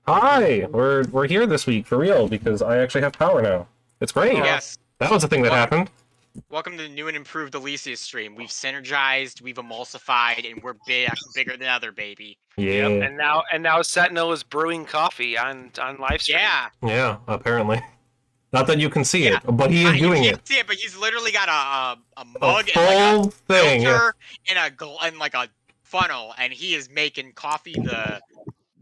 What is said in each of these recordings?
Hi, we're here this week for real because I actually have power now. It's great. Yes. That was a thing that happened. Welcome to the new and improved Elyssia stream. We've synergized, we've emulsified, and we're bigger than ever, baby. Yeah. Yep, and now Sentinel is brewing coffee on live stream. Yeah. Yeah, apparently. Not that you can see it, but he is doing you it. can't see it, but he's literally got a A mug full and like a thing filter and like a funnel, and he is making coffee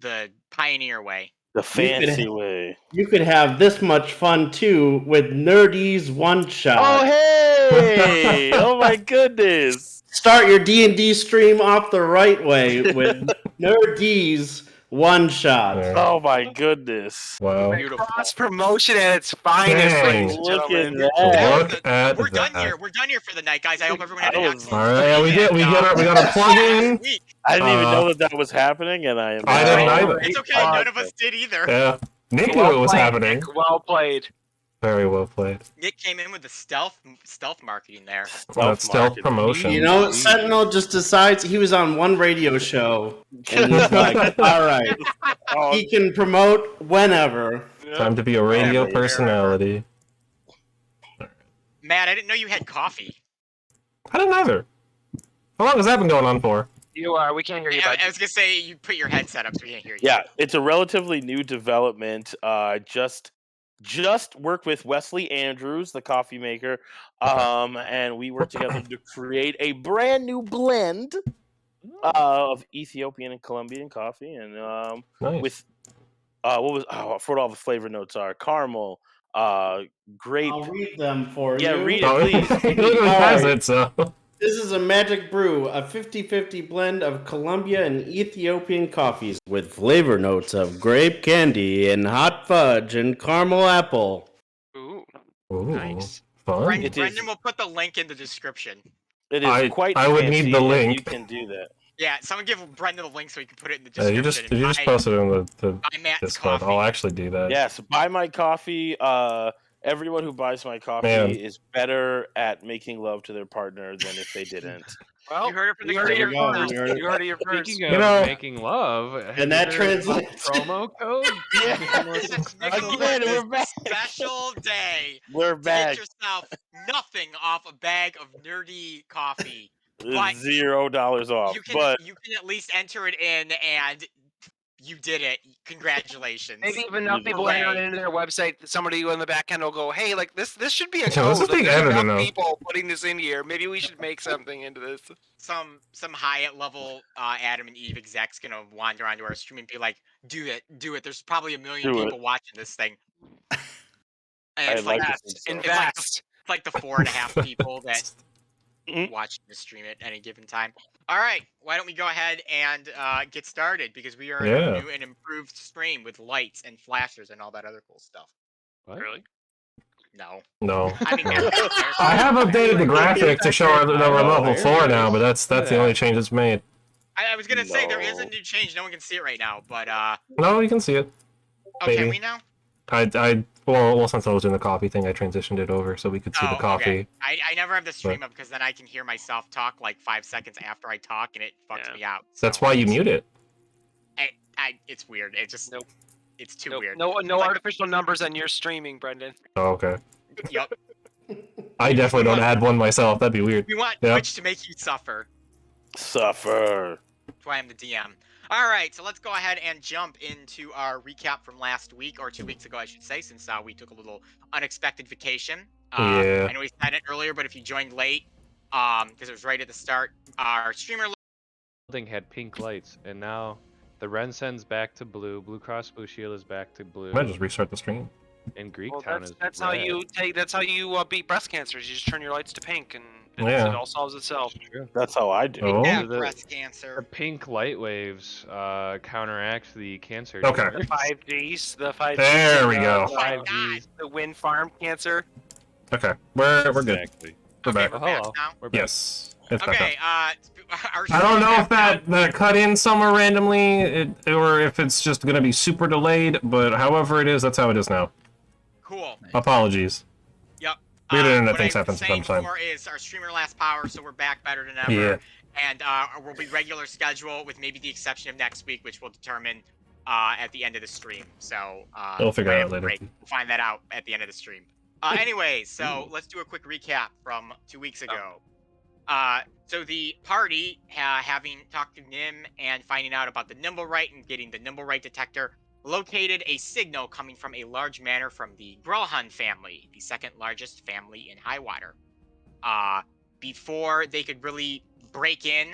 the pioneer way. The fancy way. You could have this much fun too with Nerdy's One Shot. Oh hey! Oh my goodness! Start your D&D stream off the right way with Nerdy's One Shot. Yeah. Oh my goodness! Wow. Beautiful. Cross promotion at its finest, Dang. ladies and Look gentlemen. at that. Look at We're done that. here. We're done here for the night, guys. I hope everyone had an excellent All right, we got our plug in. week. I didn't even know that was happening, and I am. I didn't either. It's okay. None of us did either. Yeah, Nick knew it was happening. Nick, well played. Very well played. Nick came in with the stealth marketing there. Stealth promotion. You know, Sentinel just decides he was on one radio show, and he's like, all right, he can promote whenever. Time to be a radio Whatever. personality. Matt, I didn't know you had coffee. I didn't either. How long has that been going on for? You are. We can't hear you, bud. I was gonna say you put your headset up so we can't hear you. Yeah, it's a relatively new development. Just worked with Wesley Andrews, the coffee maker, and we worked together to create a brand new blend of Ethiopian and Colombian coffee, and Nice. with I forgot all the flavor notes are: caramel, grape. I'll read them for Yeah, you. read it, Oh, please. he literally has it, so. This is a magic brew, a 50-50 blend of Colombia and Ethiopian coffees with flavor notes of grape candy and hot fudge and caramel apple. Ooh. Ooh, Nice. fun. Brendan will put the link in the description. It is quite. I would need fancy, the and link. You can do that. Yeah, someone give Brendan the link so he can put it in the You description. just posted it in the buy Matt's Discord. coffee. I'll actually do that. Yes, buy my coffee. Everyone who buys my coffee Man. is better at making love to their partner than if they didn't. Well, You heard it from the you heard it creator here first. first. You heard it. You heard it here first. Speaking of You know- making love, And that is there a translates- promo code. Again, we're back. Special day. We're To back. get yourself nothing off a bag of nerdy coffee. But $0 off. You can But at least enter it in, and you did it. Congratulations. Maybe even enough people Hooray. enter it into their website that somebody on the back end will go, hey, like this should be a Yeah, code. this is Like, being there's edited enough now. people putting this in here. Maybe we should make something into this. Some Hyatt level Adam and Eve exec's gonna wander onto our stream and be like, do it. There's probably 1 million Do it. people watching this thing. And I it's like like, to think so. Invest. it's like the 4.5 people that watch the stream at any given time. All right, why don't we go ahead and get started, because we are in Yeah. a new and improved stream with lights and flashers and all that other cool stuff. What? Really? No, No. I mean, I have updated the graphic to show that we're level 4 now, but that's the Yeah. only change it's made. I was gonna say there is a No. new change. No one can see it right now, but No, you can see it. oh, Maybe. can we now? Well, since I was doing the coffee thing, I transitioned it over so we could see the coffee. Okay. I never have the stream up because then I can hear myself talk like 5 seconds after I talk, and it fucks Yeah. me out. That's So why you mute it. it's weird. It just Nope. It's too Nope. weird. No It's like- artificial numbers on your streaming, Brendan. Oh, okay. Yup. I definitely don't add one myself. That'd be weird. We want Yep. Twitch to make you suffer. suffer. That's why I'm the DM. All right, so let's go ahead and jump into our recap from last week, or 2 weeks ago, I should say, since we took a little unexpected vacation. Yeah. I know we said it earlier, but if you joined late, because it was right at the start, our streamer. Building had pink lights, and now the Rensen's back to blue. Blue Cross Blue Shield is back to blue. Might just restart the stream. And Greek Well, Town that's, is that's how red. you take. That's how you beat breast cancer. You just turn your lights to pink, and Yeah. it all solves itself. True. That's how I do. Oh. Yeah, The- breast The cancer. pink light waves counteract the cancer. Okay. tumors. 5Gs, the 5Gs. There we go. Oh my 5Gs. The wind farm cancer. Okay, we're good. Exactly. We're Okay, back. we're Oh, back hello. now. We're back. Yes. It's back Okay, up. our I don't know if stream that cut in somewhere randomly, or if it's just gonna be super delayed. But however it is, that's how it is now. Cool. Apologies. Yep. Weird internet what things I'm happen saying sometimes. more is our streamer lost power, so we're back better than ever. Yeah. And we'll be regular schedule with maybe the exception of next week, which will determine at the end of the stream. So We'll figure that out later. break. We'll find that out at the end of the stream. Anyway, so let's do a quick recap from 2 weeks ago. So the party, having talked to Nim and finding out about the Nimblewright and getting the Nimblewright detector, located a signal coming from a large manor from the Grelhun family, the second largest family in Highwater. Before they could really break in,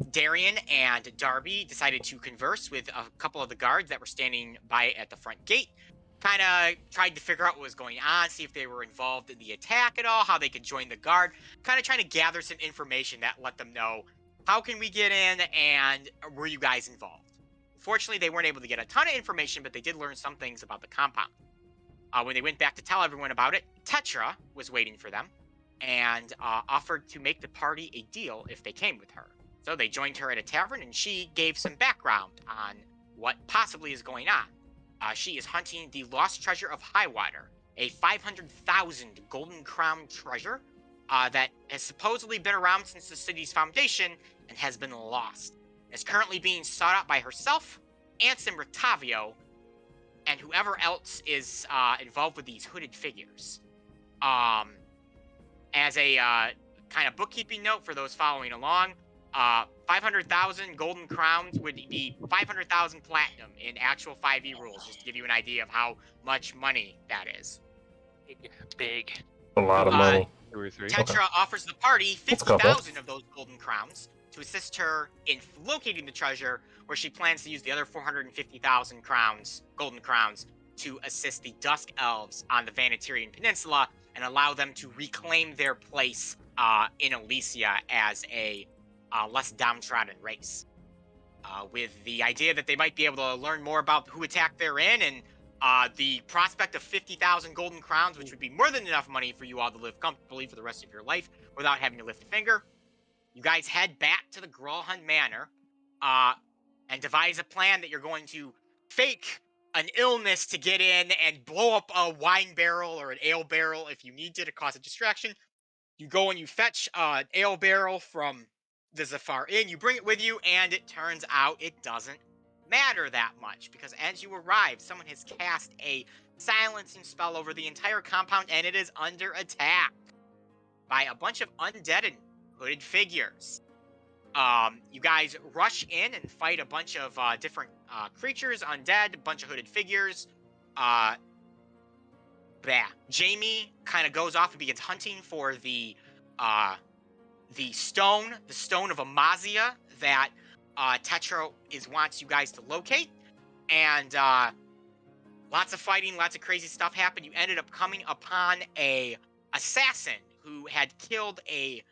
Darian and Darby decided to converse with a couple of the guards that were standing by at the front gate. Kind of tried to figure out what was going on, see if they were involved in the attack at all, how they could join the guard. Kind of trying to gather some information that let them know, how can we get in and were you guys involved? Fortunately, they weren't able to get a ton of information, but they did learn some things about the compound. When they went back to tell everyone about it, Tetra was waiting for them and offered to make the party a deal if they came with her. So they joined her at a tavern, and she gave some background on what possibly is going on. She is hunting the lost treasure of Highwater, a 500,000 golden crown treasure that has supposedly been around since the city's foundation and has been lost. It's currently being sought out by herself, Ansem Rotavio, and whoever else is involved with these hooded figures. As a kind of bookkeeping note for those following along, 500,000 golden crowns would be 500,000 platinum in actual 5e rules, just to give you an idea of how much money that is. Big. A lot of money. 2 or 3. Tetra offers the party That's a couple. 50,000 of those golden crowns to assist her in locating the treasure, where she plans to use the other 450,000 golden crowns, to assist the Dusk Elves on the Vanetirian Peninsula and allow them to reclaim their place in Elyssia as a less downtrodden race. With the idea that they might be able to learn more about who attacked therein, and the prospect of 50,000 golden crowns, which would be more than enough money for you all to live comfortably for the rest of your life without having to lift a finger. You guys head back to the Grelhun Manor and devise a plan that you're going to fake an illness to get in and blow up a wine barrel or an ale barrel if you need to cause a distraction. You go and you fetch an ale barrel from the Zafar Inn, you bring it with you, and it turns out it doesn't matter that much, because as you arrive, someone has cast a silencing spell over the entire compound, and it is under attack by a bunch of undead and hooded figures. You guys rush in and fight a bunch of different creatures, undead, a bunch of hooded figures. Jamie kind of goes off and begins hunting for the stone of Amazia that Tetra wants you guys to locate. And lots of fighting, lots of crazy stuff happened. You ended up coming upon a assassin who had killed a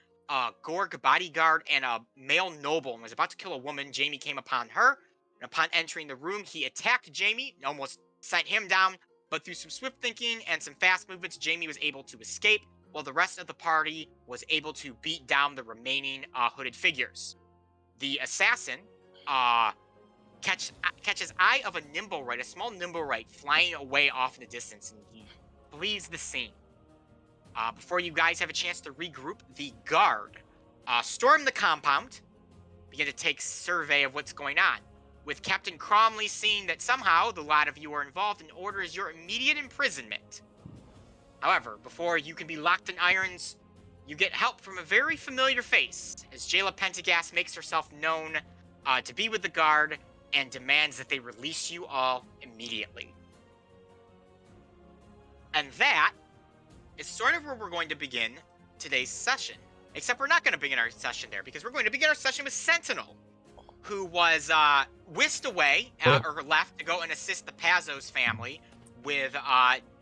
Gorg bodyguard and a male noble and was about to kill a woman. Jamie came upon her, and upon entering the room, he attacked Jamie and almost sent him down. But through some swift thinking and some fast movements, Jamie was able to escape, while the rest of the party was able to beat down the remaining hooded figures. The assassin catches eye of a Nimblewright, a small Nimblewright, flying away off in the distance, and he flees the scene. Before you guys have a chance to regroup, the guard storm the compound, begin to take survey of what's going on, with Captain Cromley seeing that somehow the lot of you are involved and orders your immediate imprisonment. However, before you can be locked in irons, you get help from a very familiar face, as Jayla Pentagast makes herself known to be with the guard and demands that they release you all immediately. And that is sort of where we're going to begin today's session. Except we're not going to begin our session there, because we're going to begin our session with Sentinel, who was whisked away or left to go and assist the Pazos family with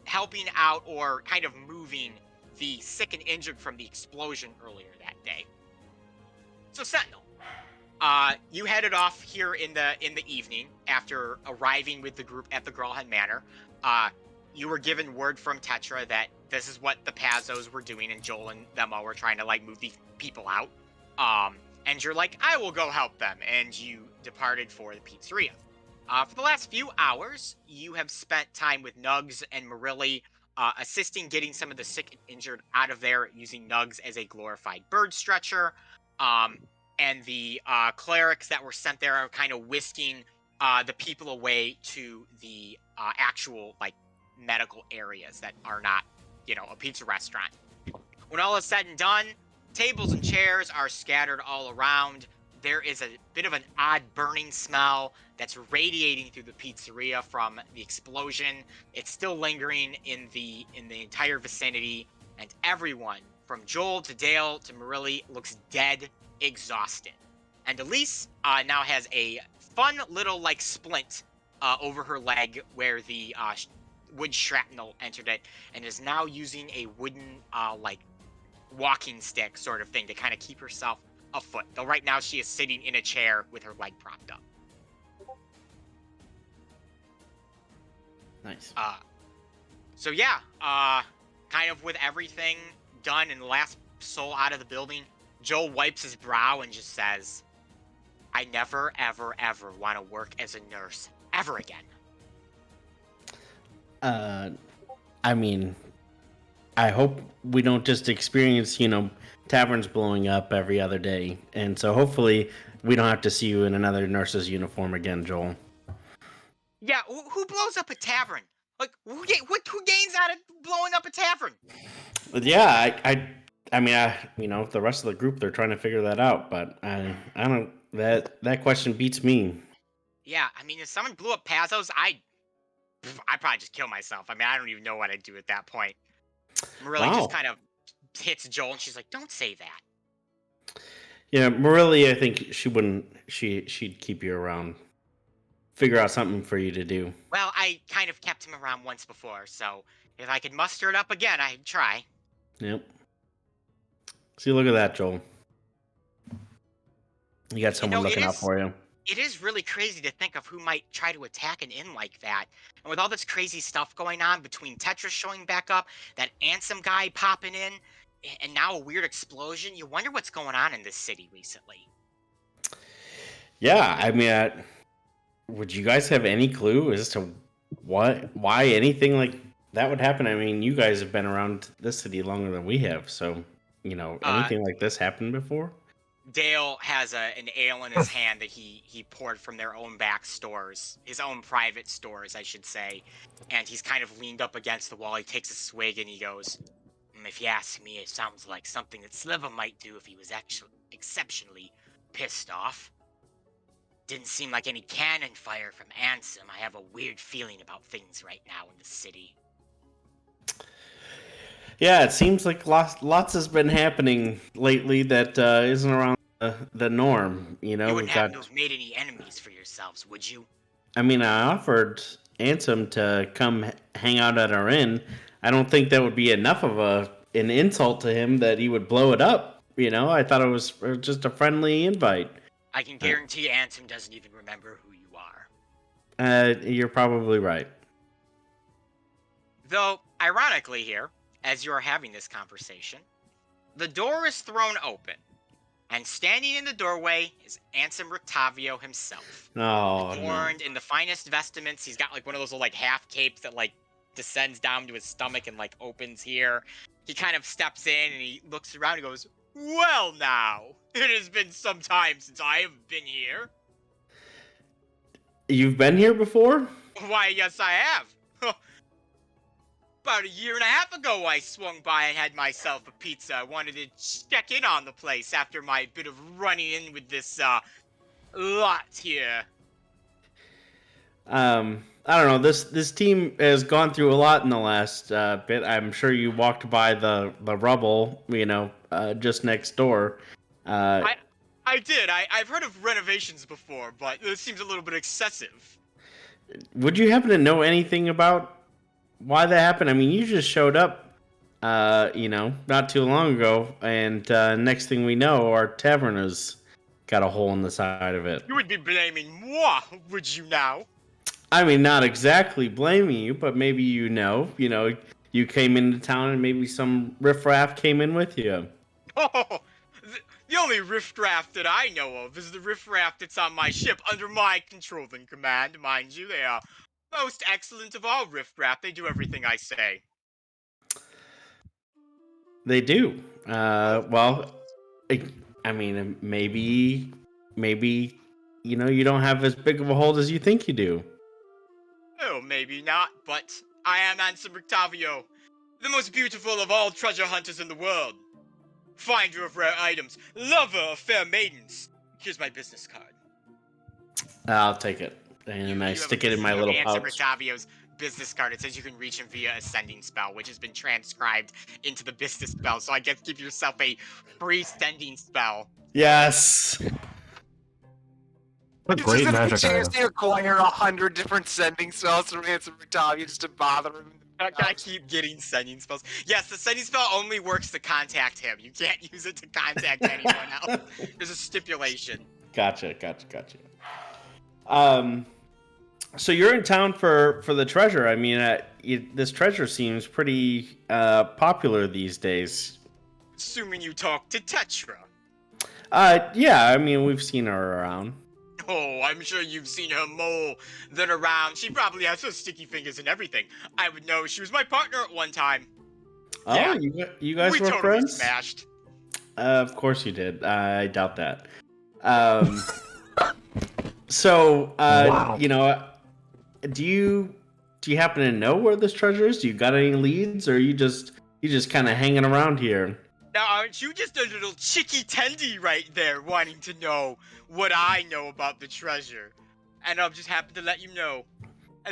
helping out or kind of moving the sick and injured from the explosion earlier that day. So Sentinel, you headed off here in the evening after arriving with the group at the Grelhun Manor. You were given word from Tetra that this is what the Pazos were doing, and Joel and them all were trying to like move these people out. And you're like, I will go help them, and you departed for the pizzeria. For the last few hours, you have spent time with Nugs and Marilli, assisting getting some of the sick and injured out of there, using Nugs as a glorified bird stretcher. And the clerics that were sent there are kind of whisking the people away to the actual like medical areas that are not, a pizza restaurant. When all is said and done, tables and chairs are scattered all around. There is a bit of an odd burning smell that's radiating through the pizzeria from the explosion. It's still lingering in the entire vicinity, and everyone, from Joel to Dale to Marilli, looks dead, exhausted. And Elise now has a fun little like splint over her leg where the wood shrapnel entered it, and is now using a wooden like walking stick sort of thing to kind of keep herself afoot. Though right now she is sitting in a chair with her leg propped up. Nice. So yeah, kind of with everything done and the last soul out of the building, Joel wipes his brow and just says, I never, ever, ever want to work as a nurse ever again. I mean, I hope we don't just experience, taverns blowing up every other day. And so hopefully we don't have to see you in another nurse's uniform again, Joel. Yeah, who blows up a tavern? Like, who gains out of blowing up a tavern? But yeah, I mean, the rest of the group, they're trying to figure that out. But I don't, that question beats me. Yeah, I mean, if someone blew up Pazos, I'd probably just kill myself. I mean, I don't even know what I'd do at that point. Marilli just Wow. kind of hits Joel, and she's like, don't say that. Yeah, Marilli, I think she wouldn't, she'd keep you around. Figure out something for you to do. Well, I kind of kept him around once before, so if I could muster it up again, I'd try. Yep. See, look at that, Joel. You got someone looking out for you. It is really crazy to think of who might try to attack an inn like that. And with all this crazy stuff going on between Tetris showing back up, that Ansem guy popping in, and now a weird explosion, you wonder what's going on in this city recently. Yeah, I mean, would you guys have any clue as to why anything like that would happen? I mean, you guys have been around this city longer than we have, so, anything like this happened before? Dale has an ale in his hand that he poured from their own back stores, his own private stores, I should say. And he's kind of leaned up against the wall. He takes a swig and he goes, if you ask me, it sounds like something that Sliver might do if he was actually exceptionally pissed off. Didn't seem like any cannon fire from Ansem. I have a weird feeling about things right now in the city. Yeah, it seems like lots has been happening lately that isn't around the norm. You wouldn't happen to have made any enemies for yourselves, would you? I mean, I offered Ansem to come hang out at our inn. I don't think that would be enough of an insult to him that he would blow it up. I thought it was just a friendly invite. I can guarantee Ansem doesn't even remember who you are. You're probably right. Though, ironically here, as you are having this conversation, the door is thrown open, and standing in the doorway is Ansem Rictavio himself. Oh, adorned in the finest vestments. He's got like one of those little like half capes that like descends down to his stomach and like opens here. He kind of steps in and he looks around and goes, well now, it has been some time since I have been here. You've been here before? Why, yes I have. About a year and a half ago, I swung by and had myself a pizza. I wanted to check in on the place after my bit of running in with this, lot here. I don't know. This team has gone through a lot in the last bit. I'm sure you walked by the rubble, just next door. I did. I've heard of renovations before, but it seems a little bit excessive. Would you happen to know anything about why that happened? I mean, you just showed up, not too long ago, and next thing we know, our tavern has got a hole in the side of it. You would be blaming moi, would you now? I mean, not exactly blaming you, but maybe you came into town and maybe some riffraff came in with you. Oh, the only riffraff that I know of is the riffraff that's on my ship under my control and command. Mind you, they are most excellent of all riffraff. They do everything I say. They do. Well, I mean, maybe you don't have as big of a hold as you think you do. Oh, maybe not, but I am Ansem Rictavio, the most beautiful of all treasure hunters in the world. Finder of rare items, lover of fair maidens. Here's my business card. I'll take it, and I You have stick it in my little Ansem pouch. Rictavio's business card. It says you can reach him via ascending spell, which has been transcribed into the business spell. So I guess give yourself a free sending spell. Yes. What a It's great just magic a chance item. to acquire 100 different sending spells from Handsome Rictavio just to bother him. I keep getting sending spells. Yes, the sending spell only works to contact him. You can't use it to contact anyone else. There's a stipulation. Gotcha. So you're in town for the treasure. I mean, this treasure seems pretty popular these days. Assuming you talk to Tetra. Yeah. I mean, we've seen her around. Oh, I'm sure you've seen her more than around. She probably has her sticky fingers and everything. I would know she was my partner at one time. Oh, Yeah. you guys We were totally friends? smashed. Of course you did. I doubt that. So, Wow. do you happen to know where this treasure is? Do you got any leads, or you just kind of hanging around here? Now, aren't you just a little chicky tendy right there wanting to know what I know about the treasure? And I'm just happy to let you know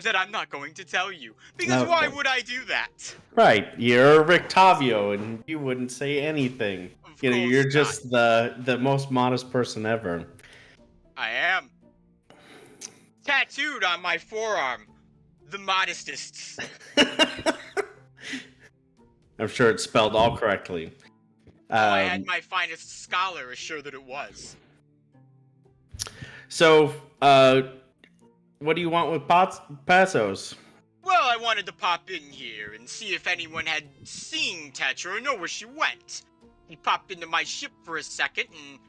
that I'm not going to tell you. Because Of why course. would I do that? Right, you're Rictavio, and you wouldn't say anything. Of You're course not. just the most modest person ever. I am. Tattooed on my forearm. The modestest. I'm sure it's spelled all correctly. I had my finest scholar assure that it was. So, what do you want with Passos? Well, I wanted to pop in here and see if anyone had seen Tetra or know where she went. He popped into my ship for a second and,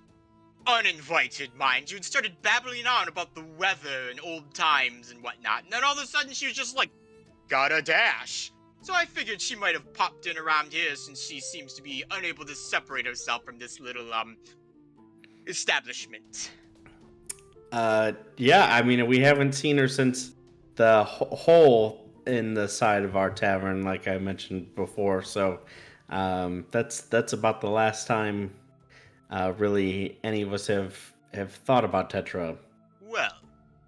uninvited, mind you, and started babbling on about the weather and old times and whatnot. And then all of a sudden she was just like, gotta dash. So I figured she might have popped in around here since she seems to be unable to separate herself from this little, establishment. Yeah, I mean, we haven't seen her since the hole in the side of our tavern, like I mentioned before. So, that's about the last time, really, any of us have thought about Tetra. Well,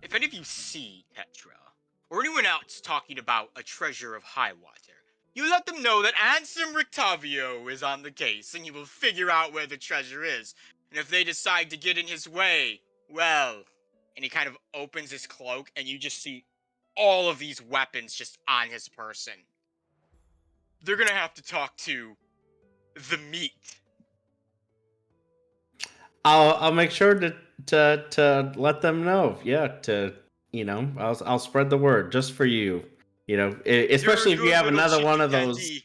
if any of you see Tetra, or anyone else talking about a treasure of high water, you let them know that Ansem Rictavio is on the case, and he will figure out where the treasure is. And if they decide to get in his way, well, and he kind of opens his cloak, and you just see all of these weapons just on his person. They're gonna have to talk to the meat. I'll make sure to let them know. Yeah, I'll spread the word just for you. Especially if you have another one of those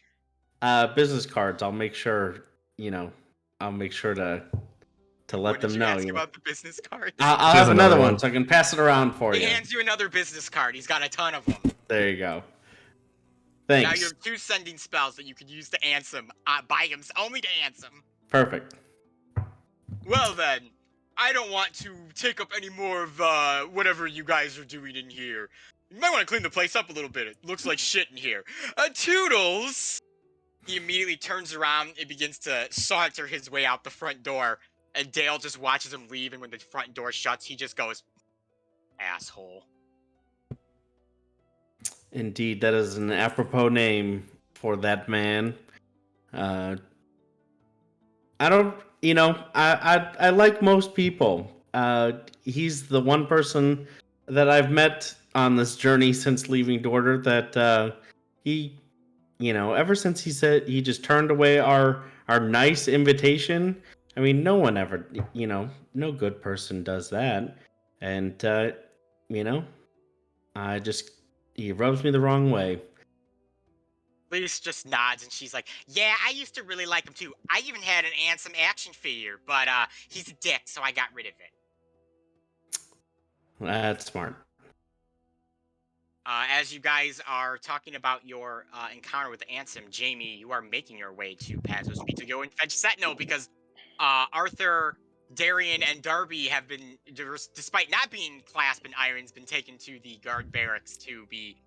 business cards. I'll make sure to let them know. Ask about the business cards? I'll have another one so I can pass it around for He you. hands you another business card. He's got a ton of them. There you go. Thanks. Now you have 2 sending spells that you could use to Ansem by him, only to Ansem. Perfect. Well then, I don't want to take up any more of whatever you guys are doing in here. You might want to clean the place up a little bit. It looks like shit in here. Toodles! He immediately turns around and begins to saunter his way out the front door. And Dale just watches him leave, and when the front door shuts, he just goes, asshole. Indeed, that is an apropos name for that man. I don't, I like most people. He's the one person that I've met on this journey since leaving Dorder that he, ever since he said he just turned away our nice invitation. I mean, no one ever, no good person does that. And, he rubs me the wrong way. Lise just nods and she's like, yeah, I used to really like him too. I even had an Ansem action figure, but he's a dick, so I got rid of it. That's smart. As you guys are talking about your encounter with Ansem, Jamie, you are making your way to Pazos Beach to go and fetch Sentinel because Arthur Darian and Darby have been, despite not being clasped in irons, been taken to the guard barracks to be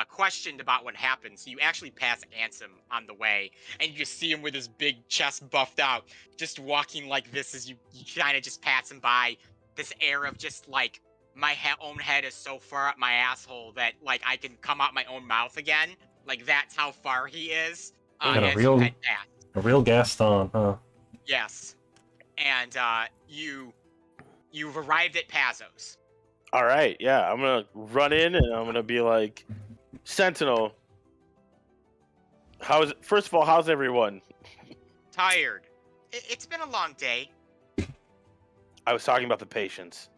questioned about what happened. So you actually pass Ansem on the way, and you just see him with his big chest buffed out, just walking like this as you kind of just pass him by. This air of just like, my own head is so far up my asshole that like I can come out my own mouth again. Like that's how far he is. Got a As real- you head past. A real Gaston, huh? Yes. And you've arrived at Pazos. All right, yeah, I'm gonna run in and I'm gonna be like, Sentinel. First of all, how's everyone? Tired. It's been a long day. I was talking about the patients.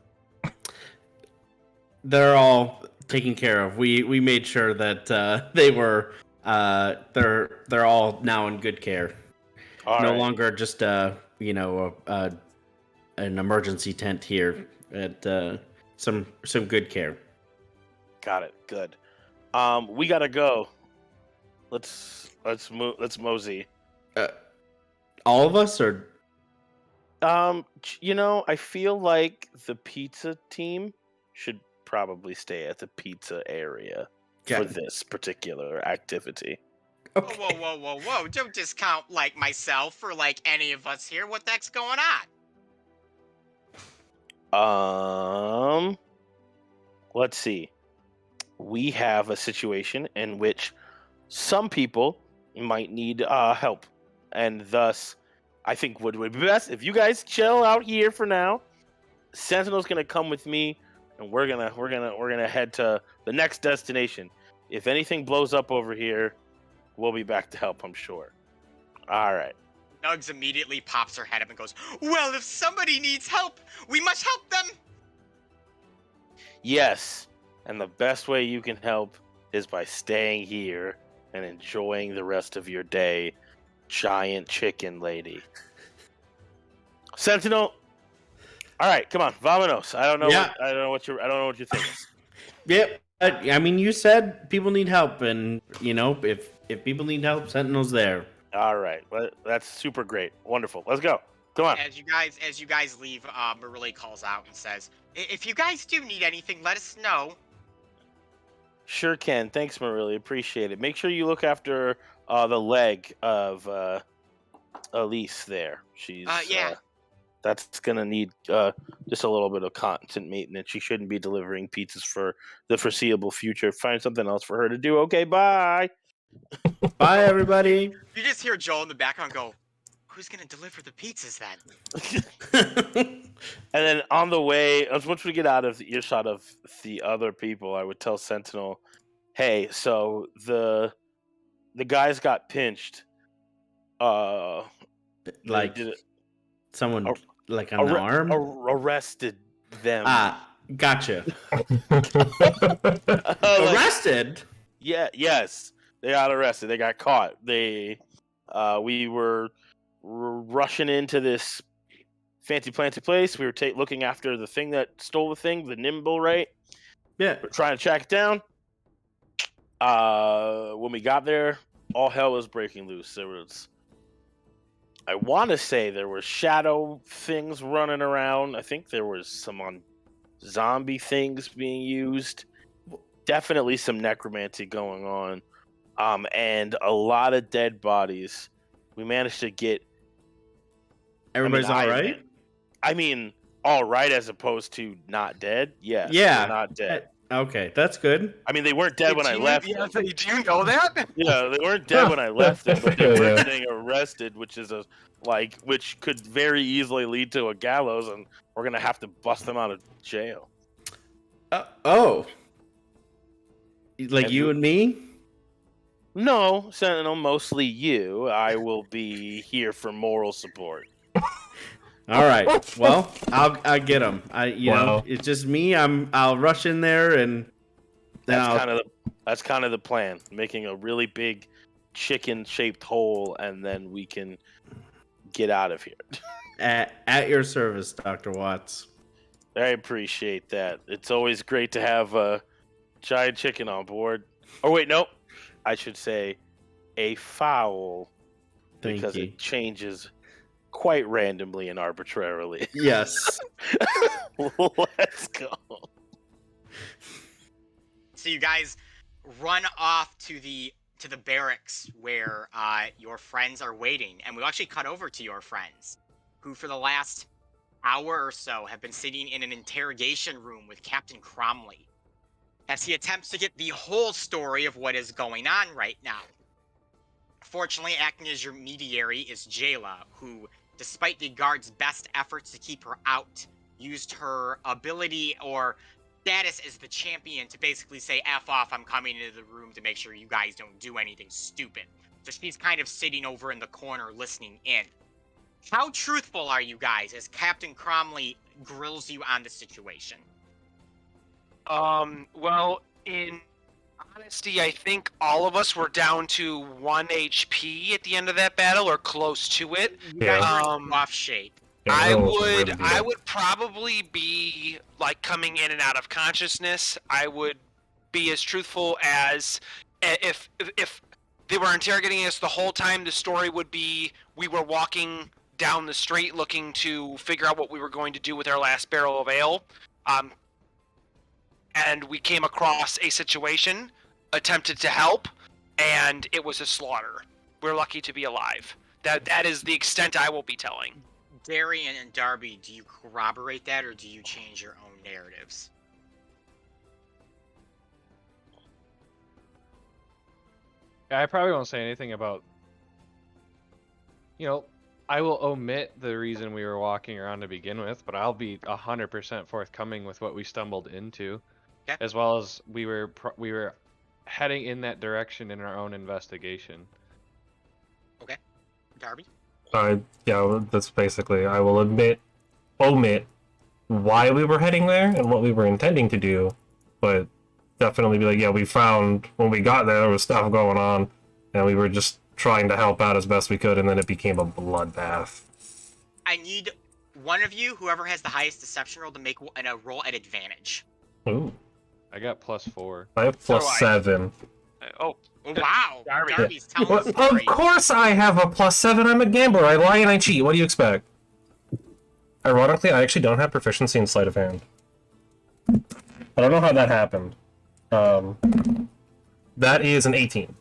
They're all taken care of. We made sure that they were they're all now in good care. All No right. longer just an emergency tent here at some good care. Got it. Good. We gotta go. Let's mosey. All of us, or I feel like the pizza team should probably stay at the pizza area for this particular activity. okay. Whoa. Don't discount like myself or like any of us here. What the heck's going on? Let's see. We have a situation in which some people might need help, and thus, I think would be best if you guys chill out here for now. Sentinel's gonna come with me, and we're gonna head to the next destination. If anything blows up over here, we'll be back to help, I'm sure. All right. Nugs immediately pops her head up and goes, "Well, if somebody needs help, we must help them." Yes, and the best way you can help is by staying here and enjoying the rest of your day, giant chicken lady. Sentinel. All right, come on, vamonos. I don't know. Yeah. I don't know what you're thinking. Yep. I mean, you said people need help, and if people need help, Sentinel's there. All right, well, that's super great, wonderful. Let's go. Come on. As you guys leave, Marilli calls out and says, "If you guys do need anything, let us know." Sure can. Thanks, Marilli. Appreciate it. Make sure you look after the leg of Elise there. She's yeah. That's gonna need just a little bit of constant maintenance. She shouldn't be delivering pizzas for the foreseeable future. Find something else for her to do. Okay, bye. Bye, everybody. You just hear Joel in the background go, "Who's gonna deliver the pizzas then?" And then on the way, once we get out of the earshot of the other people, I would tell Sentinel, "Hey, so the guys got pinched. Like they did it, someone Ar- like an arm. arrested them. Gotcha. Like, Arrested. yeah, yes, they got arrested. They got caught. We were rushing into this fancy planty place. We were looking after the thing that stole the thing, the Nimble, right? Yeah. We're trying to track it down. When we got there, all hell was breaking loose. I want to say there were shadow things running around. I think there was some zombie things being used. Definitely some necromancy going on. And a lot of dead bodies. We managed to get. Everybody's all right. I mean, all right, as opposed to not dead. Yes, Yeah. they're not dead. Okay, that's good. I mean, they weren't dead when I left. Yeah, them. do you know that? Yeah, they weren't dead when I left them, but they were Yeah. getting arrested, which could very easily lead to a gallows, and we're gonna have to bust them out of jail. Oh. Like And you and me? No, Sentinel, mostly you. I will be here for moral support. All right. Well, I'll get them. Wow. It's just me. I'll rush in there and then That's kind of the plan. Making a really big chicken-shaped hole, and then we can get out of here. at your service, Dr. Watts. I appreciate that. It's always great to have a giant chicken on board. Oh wait, no. I should say a fowl, Thank because you. it changes quite randomly and arbitrarily. Yes. Let's go. So you guys run off to the barracks where your friends are waiting, and we'll actually cut over to your friends, who for the last hour or so have been sitting in an interrogation room with Captain Cromley, as he attempts to get the whole story of what is going on right now. Fortunately, acting as your mediary is Jayla, who, despite the guards' best efforts to keep her out, used her ability or status as the champion to basically say, F off, I'm coming into the room to make sure you guys don't do anything stupid. So she's kind of sitting over in the corner listening in. How truthful are you guys as Captain Cromley grills you on the situation? Well, in honesty, I think all of us were down to 1 HP at the end of that battle, or close to it. You guys are in Um, rough shape. Yeah, I that was would really I good. would probably be like coming in and out of consciousness. I would be as truthful as if they were interrogating us the whole time. The story would be we were walking down the street looking to figure out what we were going to do with our last barrel of ale. And we came across a situation, attempted to help, and it was a slaughter. We're lucky to be alive. That is the extent I will be telling. Darian and Darby, do you corroborate that, or do you change your own narratives? I probably won't say anything about. I will omit the reason we were walking around to begin with, but I'll be 100% forthcoming with what we stumbled into, Okay. as well as we were heading in that direction in our own investigation. Darby? Yeah, that's basically, I will omit why we were heading there and what we were intending to do, but definitely be like, yeah, we found, when we got there was stuff going on, and we were just trying to help out as best we could, and then it became a bloodbath. I need one of you, whoever has the highest deception roll, to make a roll at advantage. Ooh, I got +4. I have So +7. Oh, Oh, wow! Darby. Darby's telling Well, the story. of course I have a +7, I'm a gambler, I lie and I cheat, what do you expect? Ironically, I actually don't have proficiency in sleight of hand. I don't know how that happened. That is an 18.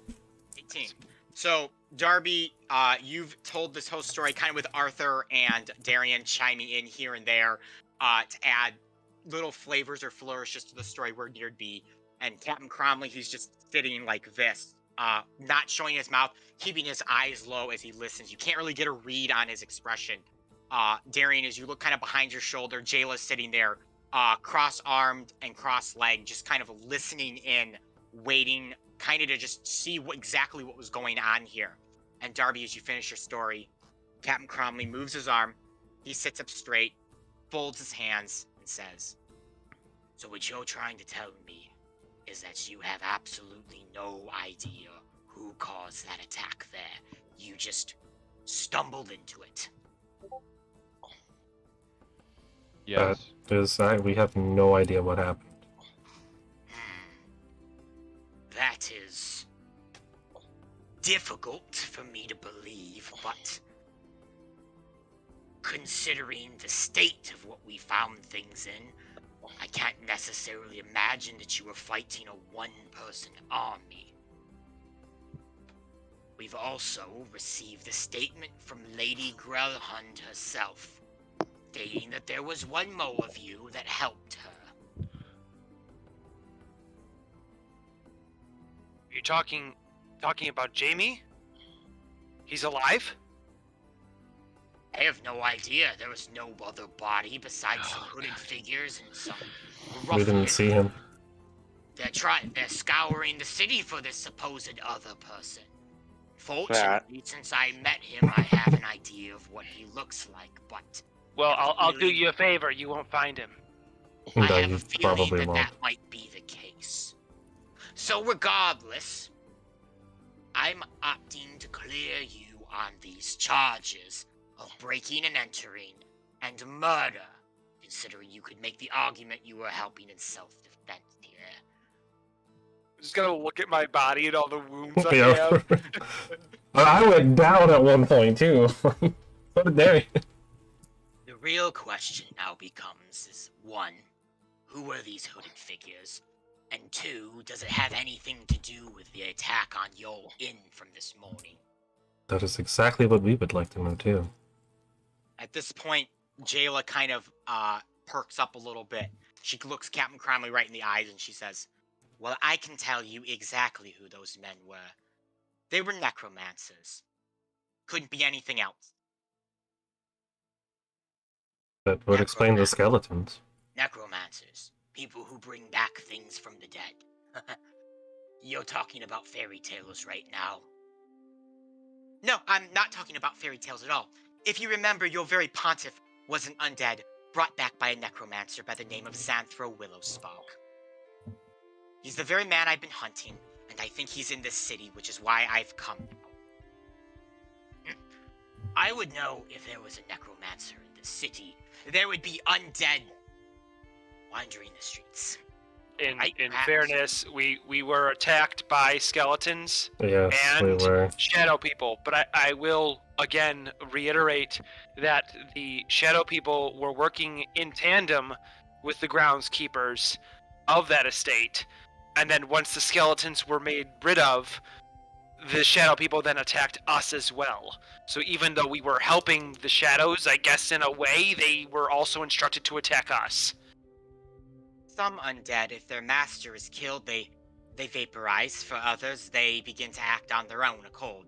18. So, Darby, you've told this whole story kind of with Arthur and Darian chiming in here and there to add little flavors or flourishes to the story where needed be. And Captain Cromley, he's just sitting like this, not showing his mouth, keeping his eyes low as he listens. You can't really get a read on his expression. Darian, as you look kind of behind your shoulder, Jayla's sitting there, cross-armed and cross-legged, just kind of listening in, waiting, kind of to just see exactly what was going on here. And Darby, as you finish your story, Captain Cromley moves his arm, he sits up straight, folds his hands, and says, "So what you're trying to tell me is that you have absolutely no idea who caused that attack there. You just stumbled into it." Yes. We have no idea what happened. That is difficult for me to believe, but considering the state of what we found things in, I can't necessarily imagine that you were fighting a one-person army. We've also received a statement from Lady Grelhund herself, stating that there was one more of you that helped her. you're talking about Jamie? He's alive? I have no idea. There was no other body besides some hooded figures and some We didn't ruffians. see him. They're scouring the city for this supposed other person. Fortunately, since I met him, I have an idea of what he looks like, but Well, I'll do you a favor. You won't find him. I No, have you a feeling probably that won't. that might be the case. So regardless, I'm opting to clear you on these charges of breaking and entering and murder, considering you could make the argument you were helping in self-defense here. I'm just gonna look at my body and all the wounds I Yeah. have. I went down at one point too. So did Darian. The real question now becomes is 1, who are these hooded figures? And 2, does it have anything to do with the attack on your inn from this morning? That is exactly what we would like to know too. At this point, Jayla kind of perks up a little bit. She looks Captain Cromley right in the eyes and she says, well, I can tell you exactly who those men were. They were necromancers. Couldn't be anything else. That would explain the skeletons. Necromancers. People who bring back things from the dead. You're talking about fairy tales right now. No, I'm not talking about fairy tales at all. If you remember, your very pontiff was an undead brought back by a necromancer by the name of Xanthro Willowspark. He's the very man I've been hunting, and I think he's in this city, which is why I've come. I would know if there was a necromancer in this city. There would be undead wandering the streets. In Perhaps. fairness, we were attacked by skeletons Yes, we and were. shadow people, but I will again reiterate that the shadow people were working in tandem with the groundskeepers of that estate, and then once the skeletons were made rid of, the shadow people then attacked us as well. So even though we were helping the shadows, I guess in a way, they were also instructed to attack us. Some undead, if their master is killed, they vaporize. For others, they begin to act on their own accord.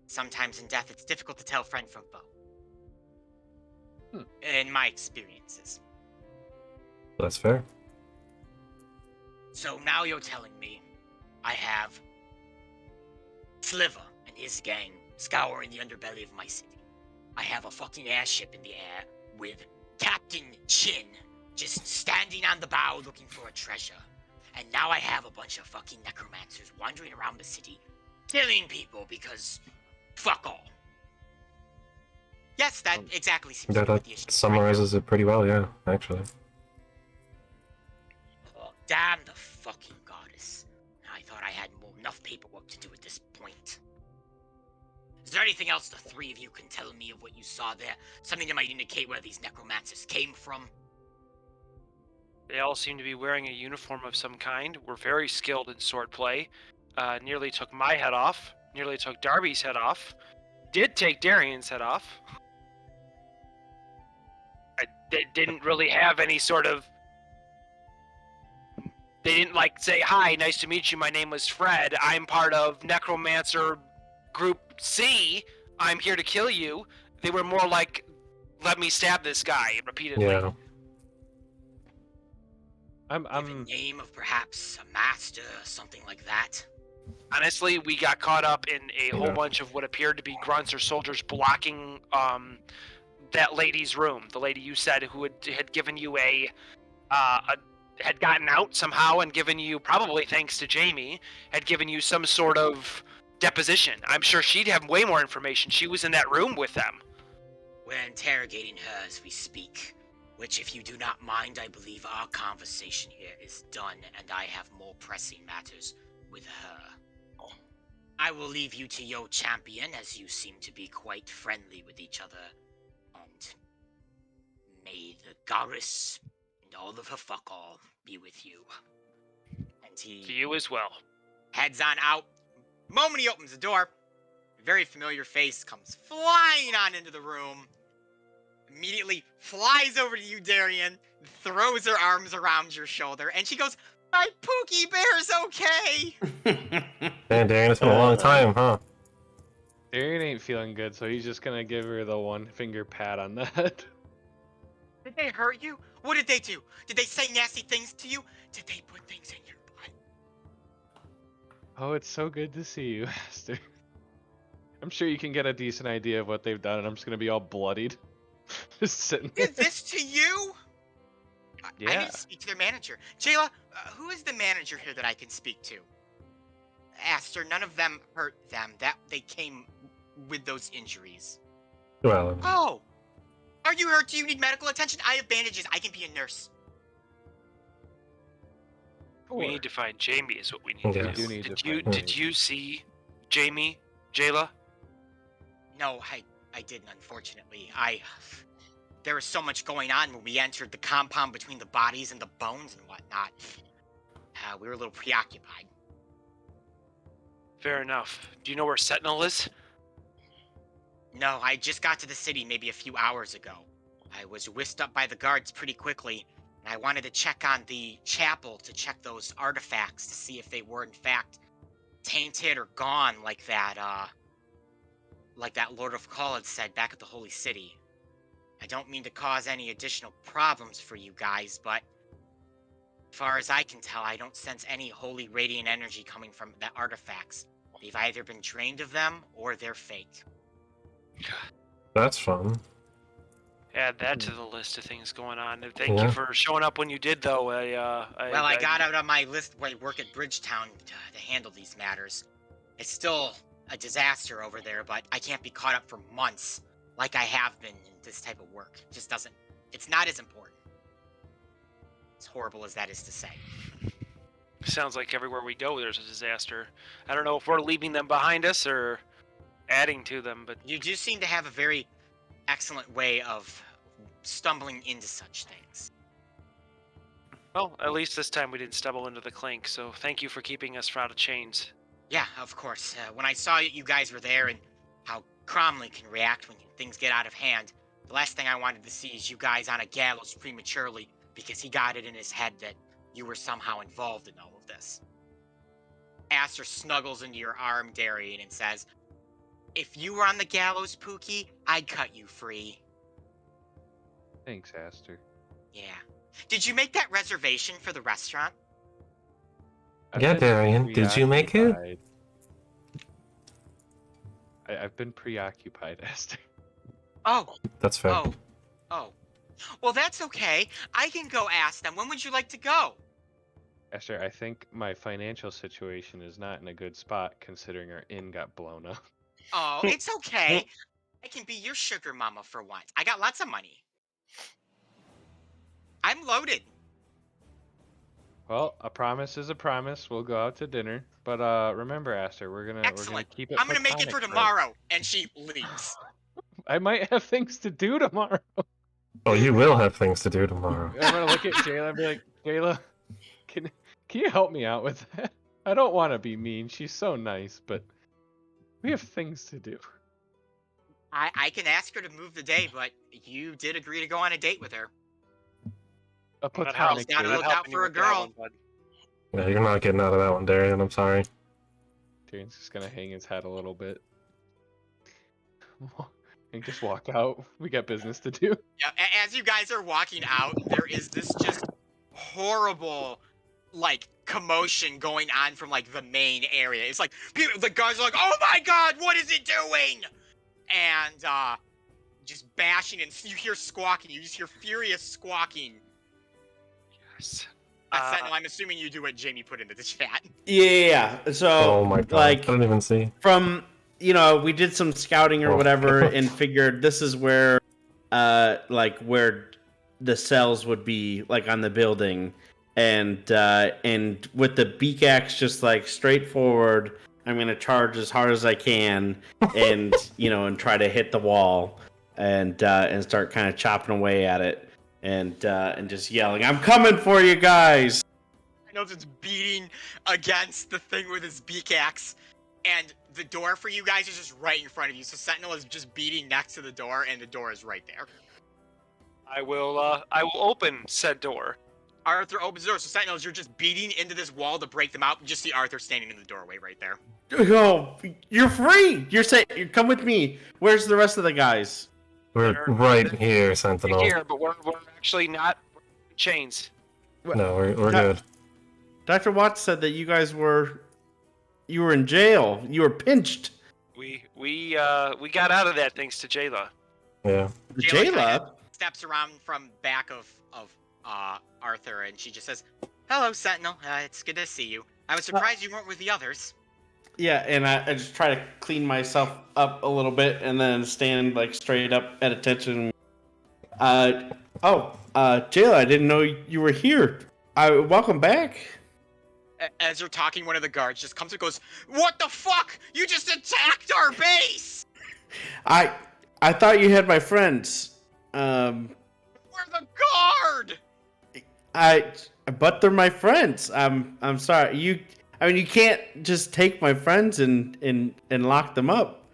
Sometimes in death, it's difficult to tell friend from foe. In my experiences. That's fair. So now you're telling me I have Sliver and his gang scouring the underbelly of my city. I have a fucking airship in the air with Captain Chin just standing on the bow looking for a treasure. And now I have a bunch of fucking necromancers wandering around the city, killing people because fuck all. Yes, that exactly seems to be what the issue is. Summarizes it pretty well, yeah, actually. Oh, damn the fucking goddess. I thought I had enough paperwork to do at this point. Is there anything else the three of you can tell me of what you saw there? Something that might indicate where these necromancers came from? They all seem to be wearing a uniform of some kind. We're very skilled in swordplay. Nearly took my head off. Nearly took Darby's head off. Did take Darian's head off. They didn't really have any sort of... They didn't, like, say, hi, nice to meet you, my name was Fred. I'm part of Necromancer Group C. I'm here to kill you. They were more like, let me stab this guy, repeatedly. Yeah. Give a name of perhaps a master, something like that. Honestly, we got caught up in a whole bunch of what appeared to be grunts or soldiers blocking that lady's room. The lady you said who had given you had gotten out somehow and given you, probably thanks to Jamie, had given you some sort of deposition. I'm sure she'd have way more information. She was in that room with them. We're interrogating her as we speak. Which, if you do not mind, I believe our conversation here is done, and I have more pressing matters with her. I will leave you to your champion, as you seem to be quite friendly with each other. And may the goddess and all of her fuck all be with you. And he... To you as well. Heads on out. The moment he opens the door, a very familiar face comes flying on into the room. Immediately flies over to you, Darian, throws her arms around your shoulder, and she goes, my Pookie Bear's okay! Man, Darian, it's been a long time, huh? Darian ain't feeling good, so he's just gonna give her the one finger pat on that. Did they hurt you? What did they do? Did they say nasty things to you? Did they put things in your butt? Oh, it's so good to see you, Master. I'm sure you can get a decent idea of what they've done, and I'm just gonna be all bloodied. Just sitting there. Did this to you? Yeah. I need to speak to their manager. Jayla, who is the manager here that I can speak to? Aster, none of them hurt them. That they came with those injuries. Well, Oh! Are you hurt? Do you need medical attention? I have bandages. I can be a nurse. We need to find Jamie is what we need Yes. to We do do. need to Did find you see Jamie, Jayla? No, I I didn't, unfortunately. There was so much going on when we entered the compound between the bodies and the bones and whatnot. We were a little preoccupied. Fair enough. Do you know where Sentinel is? No, I just got to the city maybe a few hours ago. I was whisked up by the guards pretty quickly, and I wanted to check on the chapel to check those artifacts to see if they were in fact tainted or gone like that Lord of Call had said back at the Holy City. I don't mean to cause any additional problems for you guys, but as far as I can tell, I don't sense any holy radiant energy coming from the artifacts. They've either been drained of them or they're fake. That's fun. Add that to the list of things going on. And thank you for showing up when you did, though. I got out on my list when I work at Bridgetown to handle these matters. It's still a disaster over there, but I can't be caught up for months like I have been in this type of work. It just doesn't. It's not as important. As horrible as that is to say. Sounds like everywhere we go, there's a disaster. I don't know if we're leaving them behind us or adding to them, but You do seem to have a very excellent way of stumbling into such things. well, at least this time we didn't stumble into the clink. So thank you for keeping us out of chains. Yeah, of course. When I saw you guys were there and how Cromley can react when things get out of hand, the last thing I wanted to see is you guys on a gallows prematurely because he got it in his head that you were somehow involved in all of this. Aster snuggles into your arm, Darian, and says, "If you were on the gallows, Pookie, I'd cut you free." Thanks, Aster. Yeah. Did you make that reservation for the restaurant? Yeah, been Darian, did you make it? preoccupied. I've been preoccupied, Aster. Oh, That's fair. oh. Well, that's okay. I can go ask them. When would you like to go? Aster, I think my financial situation is not in a good spot considering our inn got blown up. Oh, it's okay. I can be your sugar mama for once. I got lots of money. I'm loaded. Well, a promise is a promise. We'll go out to dinner. But remember, Aster, we're gonna Excellent. keep it I'm gonna make it platonic for right? tomorrow. And she leaves. I might have things to do tomorrow. Oh, you will have things to do tomorrow. I'm gonna look at Jayla and be like, Jayla, can you help me out with that? I don't want to be mean. She's so nice, but we have things to do. I can ask her to move the day, but you did agree to go on a date with her. A I'm not platonic gotta date. look out for a girl. Yeah, you're not getting out of that one, Darian. I'm sorry. Tyrion's just gonna hang his head a little bit and just walk out. We got business to do. Yeah, as you guys are walking out, there is this just horrible, like, commotion going on from, like, the main area. It's like, the guys are like, "Oh my god, what is it doing?" And, just bashing, and you hear squawking. You just hear furious squawking. Yes. Sentinel, I'm assuming you do what Jamie put into the chat. Yeah. So, Oh my god. like, I didn't even see. from we did some scouting or Oh. whatever and figured this is where where the cells would be, like, on the building, and with the beak axe just like straightforward, I'm gonna charge as hard as I can and and try to hit the wall and start kind of chopping away at it and just yelling, "I'm coming for you guys!" I know it's beating against the thing with his beak axe, and the door for you guys is just right in front of you. So Sentinel is just beating next to the door, and the door is right there. I will open said door. Arthur opens the door. So Sentinels, you're just beating into this wall to break them out. You just see Arthur standing in the doorway right there. Oh, you're free. You're saying, come with me. Where's the rest of the guys? We're right here, Sentinel. Here, but we're actually not in chains. No, we're No. good. Dr. Watts said that you guys were in jail. You were pinched. We got out of that thanks to Jayla. Yeah. Jayla? Steps around from back of Arthur, and she just says, "Hello, Sentinel. It's good to see you. I was surprised you weren't with the others." Yeah, and I just try to clean myself up a little bit and then stand, like, straight up at attention. Jayla, I didn't know you were here. Welcome back. As you're talking, one of the guards just comes and goes, "What the fuck? You just attacked our base!" I I thought you had my friends. We're the guard! But they're my friends. I'm sorry. You can't just take my friends and lock them up.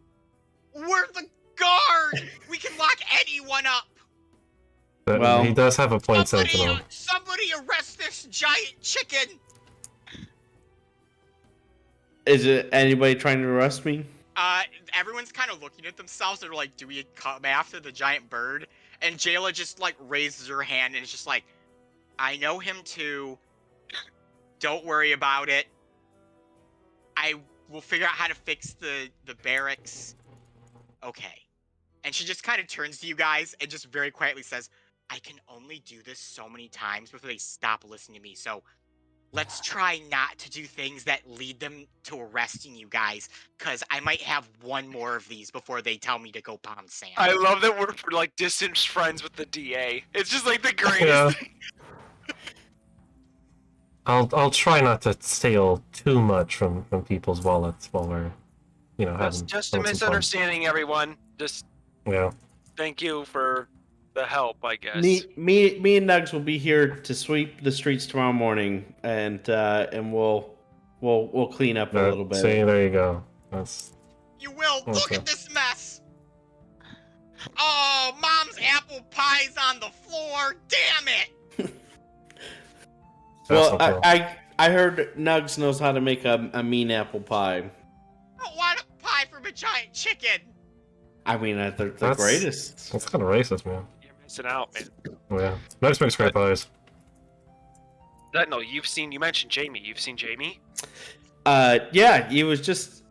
We're the guard! We can lock anyone up! But Well- he does have a point sentinel. Somebody arrest this giant chicken! Is it anybody trying to arrest me? Everyone's kind of looking at themselves. They're like, do we come after the giant bird? And Jayla just, like, raises her hand and is just like, I know him too. Don't worry about it. I will figure out how to fix the barracks. Okay. And she just kind of turns to you guys and just very quietly says, I can only do this so many times before they stop listening to me, so let's try not to do things that lead them to arresting you guys, because I might have one more of these before they tell me to go pound sand. I love that we're like distant friends with the DA. It's just like the greatest Yeah. thing. I'll try not to steal too much from people's wallets while we're, That's having just a having some fun. misunderstanding, everyone. Just Yeah. thank you for the help, I guess. Me and Nugs will be here to sweep the streets tomorrow morning, and we'll clean up a little bit. See, there you go. That's You will! Look Okay. at this mess! Oh, Mom's apple pie's on the floor! Damn it! Well, no problem. I heard Nugs knows how to make a mean apple pie. I don't want a pie from a giant chicken! I mean, they're the That's- greatest. That's kind of racist, man. You're missing out, man. Yeah. Next makes great pies. No, you mentioned Jamie. You've seen Jamie? Yeah, he was just.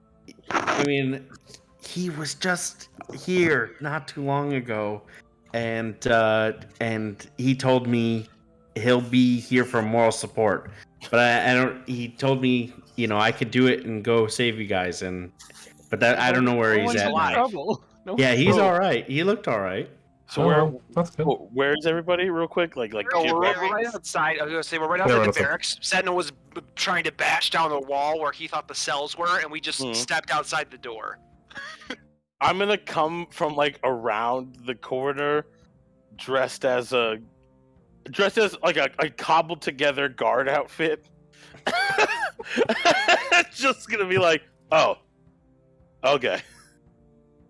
I mean, he was just here not too long ago, and he told me he'll be here for moral support. But I don't. He told me, I could do it and go save you guys, but I don't know where No he's one's at in now. trouble. No Yeah, he's Oh. all right. He looked all right. So Oh, that's good. where's everybody, real quick? Like Where Oh, are you we're barracks? right outside. I was gonna say we're right Yeah, outside right the outside. barracks. Sentinel was trying to bash down the wall where he thought the cells were, and we just Mhm. stepped outside the door. I'm gonna come from like around the corner, dressed as like a cobbled together guard outfit. Just gonna be like, oh, okay.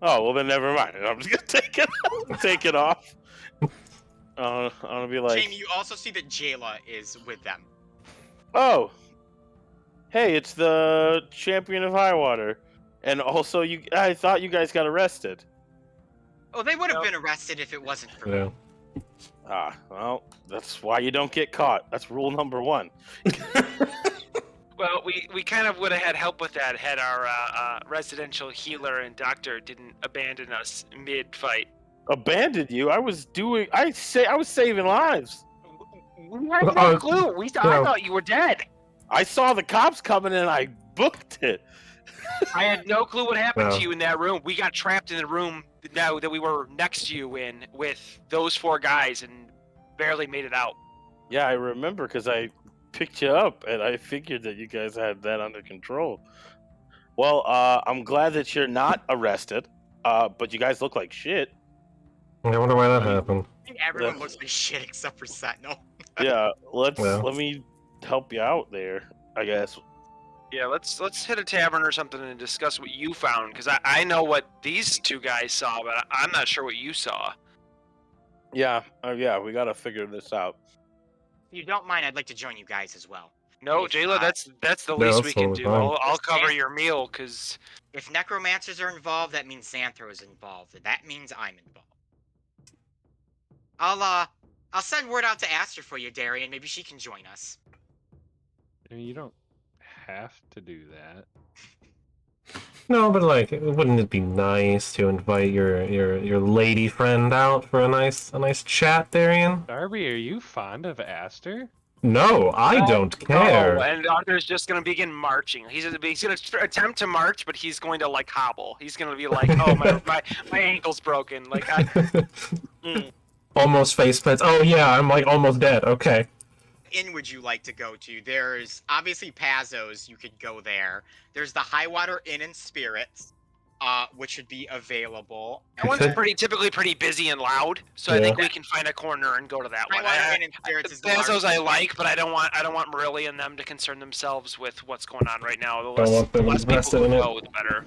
Oh well, then never mind. I'm just gonna take it off. I'm gonna be like, Jamie, you also see that Jayla is with them. oh, hey, it's the champion of Highwater, and also I thought you guys got arrested. Oh, they would have Nope. been arrested if it wasn't for Yeah. me. Ah, well, that's why you don't get caught. That's rule number 1. Well, we kind of would have had help with that had our residential healer and doctor didn't abandon us mid-fight. Abandoned you? I was saving lives. We had Oh, no clue. I yeah. thought you were dead. I saw the cops coming and I booked it. I had no clue what happened Well. to you in that room. We got trapped in the room now that we were next to you in with those 4 guys and barely made it out. Yeah, I remember because I picked you up and I figured that you guys had that under control. Well, I'm glad that you're not arrested, but you guys look like shit. I wonder why that happened. I think everyone Yeah. looks like shit except for Sentinel. Yeah, let Well. me help you out there, I guess. Yeah, let's hit a tavern or something and discuss what you found, because I know what these 2 guys saw, but I'm not sure what you saw. Yeah, we gotta figure this out. If you don't mind, I'd like to join you guys as well. No, If Jayla, not- that's the No, least that's we can totally do. fine. I'll cover Yeah. your meal, because If necromancers are involved, that means Xanthro is involved. That means I'm involved. I'll send word out to Aster for you, Darian. Maybe she can join us. I mean, you don't have to do that. No, but wouldn't it be nice to invite your lady friend out for a nice chat, Darian? Darby, are you fond of Aster? No, I don't care. Oh, and Arthur's just gonna begin marching. He's gonna attempt to march, but he's going to like hobble. He's gonna be like, "Oh, my ankle's broken." Like, Almost face plants. Oh yeah, I'm almost dead. Okay. Inn would you like to go to? There's obviously Pazos. You could go there. There's the Highwater Inn and Spirits. which would be available. That one's typically pretty busy and loud, so I think we can find a corner and go to that one. Spazos I like, but I don't want Marilla and them to concern themselves with what's going on right now. The less people who know, the better.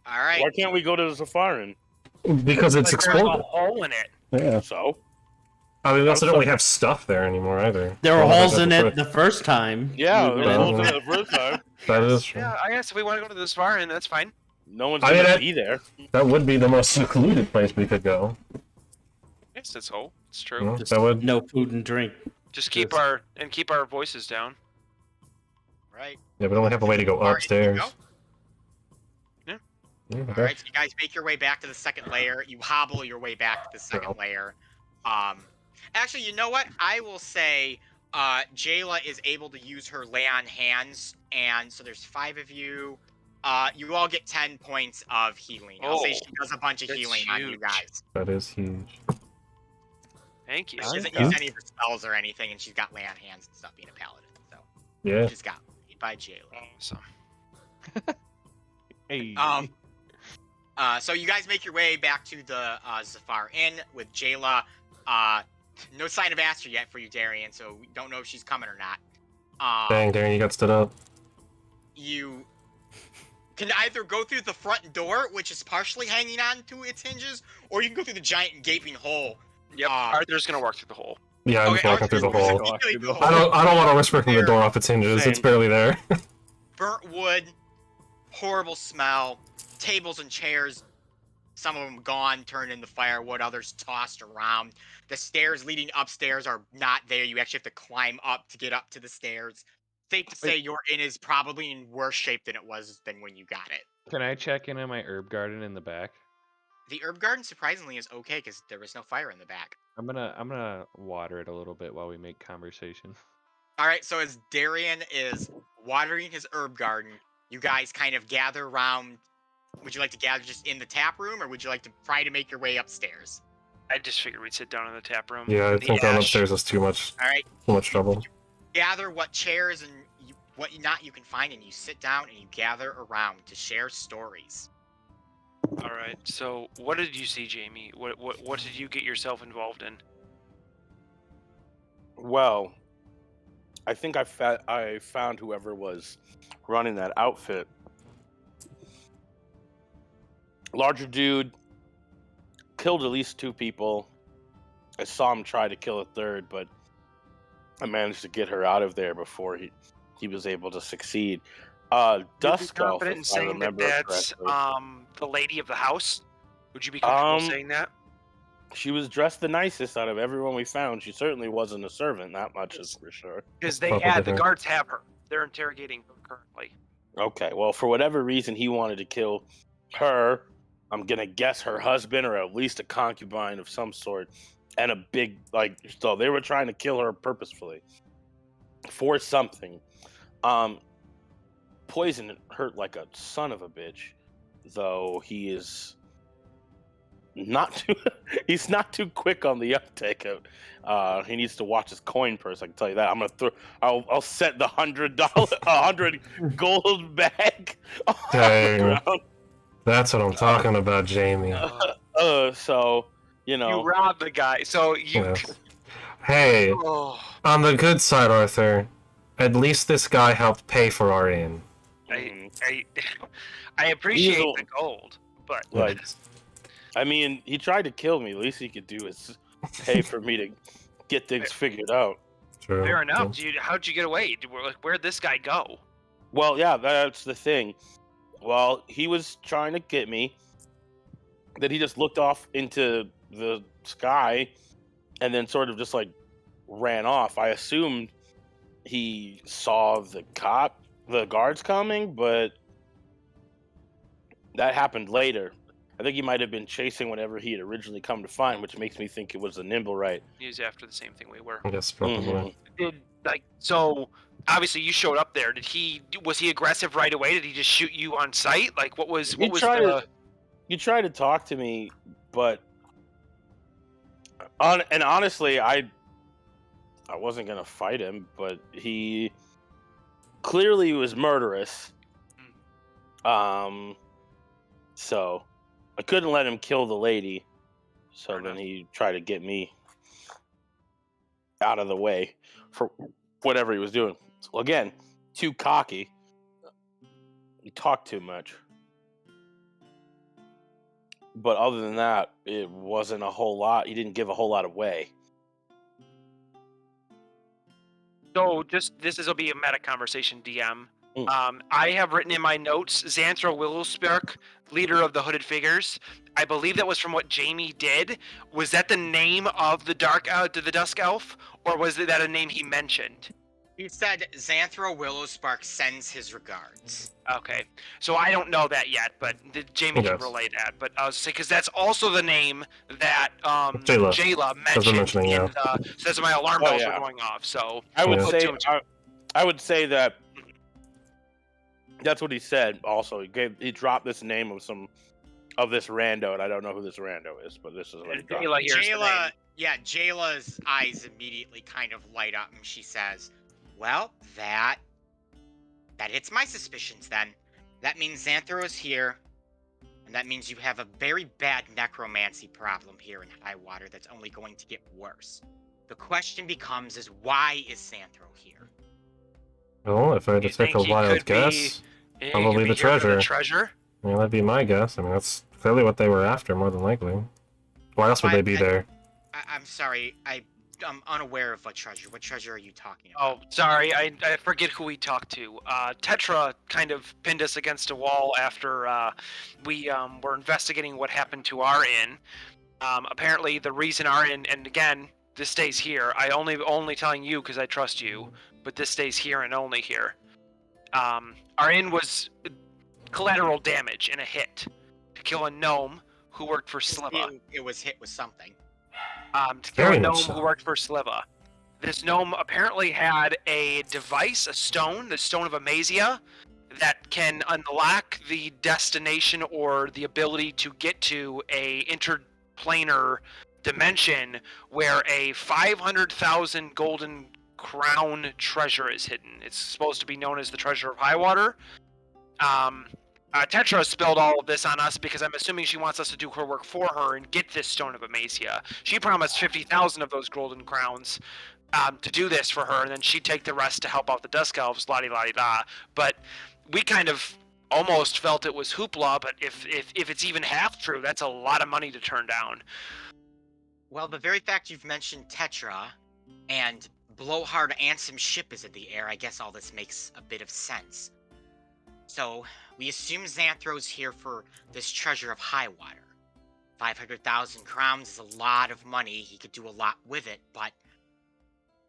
All right. Why can't we go to the Safarin? Because it's There's exploded. a hole in it. Yeah. So? I mean, we also don't really have stuff there anymore either. There were holes in it the first time. Yeah, we there were went. holes in it the first time. That is true. Yeah, I guess if we want to go to the Safarin, that's fine. No one's gonna be there. That would be the most secluded place we could go. Yes, it's true. That would. No food and drink. Just keep our voices down. Right. Yeah, we only have a way to go upstairs. Yeah. All right, so you guys make your way back to the second layer. You hobble your way back to the second layer. Actually, you know what? I will say Jayla is able to use her lay on hands, and so there's 5 of you. You all get 10 points of healing. I'll say she does a bunch of healing on you guys. That is huge. Thank you. She doesn't use any of her spells or anything, and she's got lay on hands and stuff being a paladin. So Yeah. she's got laid by Jayla. Awesome. Hey. So you guys make your way back to the Zafar Inn with Jayla. No sign of Aster yet for you, Darian, so we don't know if she's coming or not. Dang, Darren, you got stood up. You can either go through the front door, which is partially hanging on to its hinges, or you can go through the giant gaping hole. Yep, Arthur's gonna walk through the hole. Yeah, I'm just walking through the hole. Really I don't want to whisper from the door off its hinges. Same. It's barely there. Burnt wood, horrible smell, tables and chairs, some of them gone, turned into firewood, others tossed around. The stairs leading upstairs are not there. You actually have to climb up to get up to the stairs. Safe to say your inn is probably in worse shape than it was than when you got it. Can I check in on my herb garden in the back? The herb garden surprisingly is okay because there was no fire in the back. I'm gonna water it a little bit while we make conversation. All right, so as Darian is watering his herb garden, you guys kind of gather around. Would you like to gather just in the tap room, or would you like to try to make your way upstairs? I just figured we'd sit down in the tap room. Yeah, I The think going ash. upstairs is too much trouble. Gather what chairs and what you can find, and you sit down and you gather around to share stories. All right. So, what did you see, Jamie? What did you get yourself involved in? Well, I think I found whoever was running that outfit. Larger dude, killed at least 2 people. I saw him try to kill a third, but I managed to get her out of there before he was able to succeed. Dusk Elf, confident in if I saying that remember that's correctly. the lady of the house? Would you be comfortable saying that? She was dressed the nicest out of everyone we found. She certainly wasn't a servant, that much is for sure. Because the Probably. guards have her. They're interrogating her currently. Okay, well, for whatever reason, he wanted to kill her. I'm gonna guess her husband, or at least a concubine of some sort, and a big, so they were trying to kill her purposefully for something. Poison hurt like a son of a bitch, though he is he's not too quick on the uptake of. He needs to watch his coin purse. I can tell you that. I'll set the $100 gold bag on the Dang. ground. That's what I'm talking about, Jamie. So you know, You robbed the guy, so you. Yeah. Hey, Oh, on the good side, Arthur, at least this guy helped pay for our inn. I appreciate Easel. the gold, but like, I mean, he tried to kill me. Least he could do is pay for me to get things figured out. True. fair enough. How'd you get away? Where'd this guy go? Well, yeah, that's the thing. Well, he was trying to get me. Then he just looked off into the sky and then sort of just ran off. I assumed he saw the guards coming, but that happened later. I think he might have been chasing whatever he had originally come to find, which makes me think it was the Nimblewright. He was after the same thing we were. Yes, probably. Mhm. So obviously you showed up there. Was he aggressive right away? Did he just shoot you on sight? What was You tried to talk to me, but honestly, I wasn't gonna fight him, but he clearly was murderous. So I couldn't let him kill the lady. So Fair then enough. he tried to get me out of the way for whatever he was doing. So again, too cocky. He talked too much. But other than that, it wasn't a whole lot. He didn't give a whole lot away. So this will be a meta conversation, DM. Mm. I have written in my notes Xanthro Willowspark, leader of the Hooded Figures. I believe that was from what Jamie did. Was that the name of the Dusk Elf, or was that a name he mentioned? He said Xanthro Willowspark sends his regards. Okay, so I don't know that yet, but Jamie can Yes. relay that. But I was saying because that's also the name that Jayla Jayla has been mentioned mentioning, in yeah. the. So that's why my alarm Oh, bells yeah. were going off. So I would Yeah. say Two and two. I would say that that's what he said. Also, he dropped this name of this rando, and I don't know who this rando is, but this is what he dropped. Jayla here's the name. Jayla's eyes immediately kind of light up, and she says, "Well, that hits my suspicions. Then that means Xanthro is here, and that means you have a very bad necromancy problem here in Highwater that's only going to get worse. The question becomes: is why is Xanthro here? Well, if I had to You take a think he wild could be- guess, He probably could be the here for the treasure. treasure. I mean, that'd be my guess. I mean, that's clearly what they were after, more than likely. Why else would they be there? I'm sorry, I'm unaware of what treasure. What treasure are you talking Oh, about? sorry, I forget who we talked to. Tetra kind of pinned us against a wall after we were investigating what happened to our inn. Apparently, the reason our inn, and again, this stays here. I only telling you because I trust you, but this stays here and only here. Our inn was collateral damage in a hit to kill a gnome who worked for Sliva. It was hit with something. To kill Very a much gnome so. who worked for Sliva. This gnome apparently had a device, a stone, the Stone of Amasia, that can unlock the destination or the ability to get to a interplanar dimension where a 500,000 golden crown treasure is hidden. It's supposed to be known as the Treasure of Highwater. Tetra spilled all of this on us because I'm assuming she wants us to do her work for her and get this Stone of Amasia. She promised 50,000 of those golden crowns to do this for her, and then she'd take the rest to help out the Dusk Elves, la-di-la-di-da. But we kind of almost felt it was hoopla, but if it's even half true, that's a lot of money to turn down. Well, the very fact you've mentioned Tetra and Blowhard Ansem ship is in the air, I guess all this makes a bit of sense. So, we assume Xanthro's here for this treasure of Highwater. 500,000 crowns is a lot of money. He could do a lot with it, but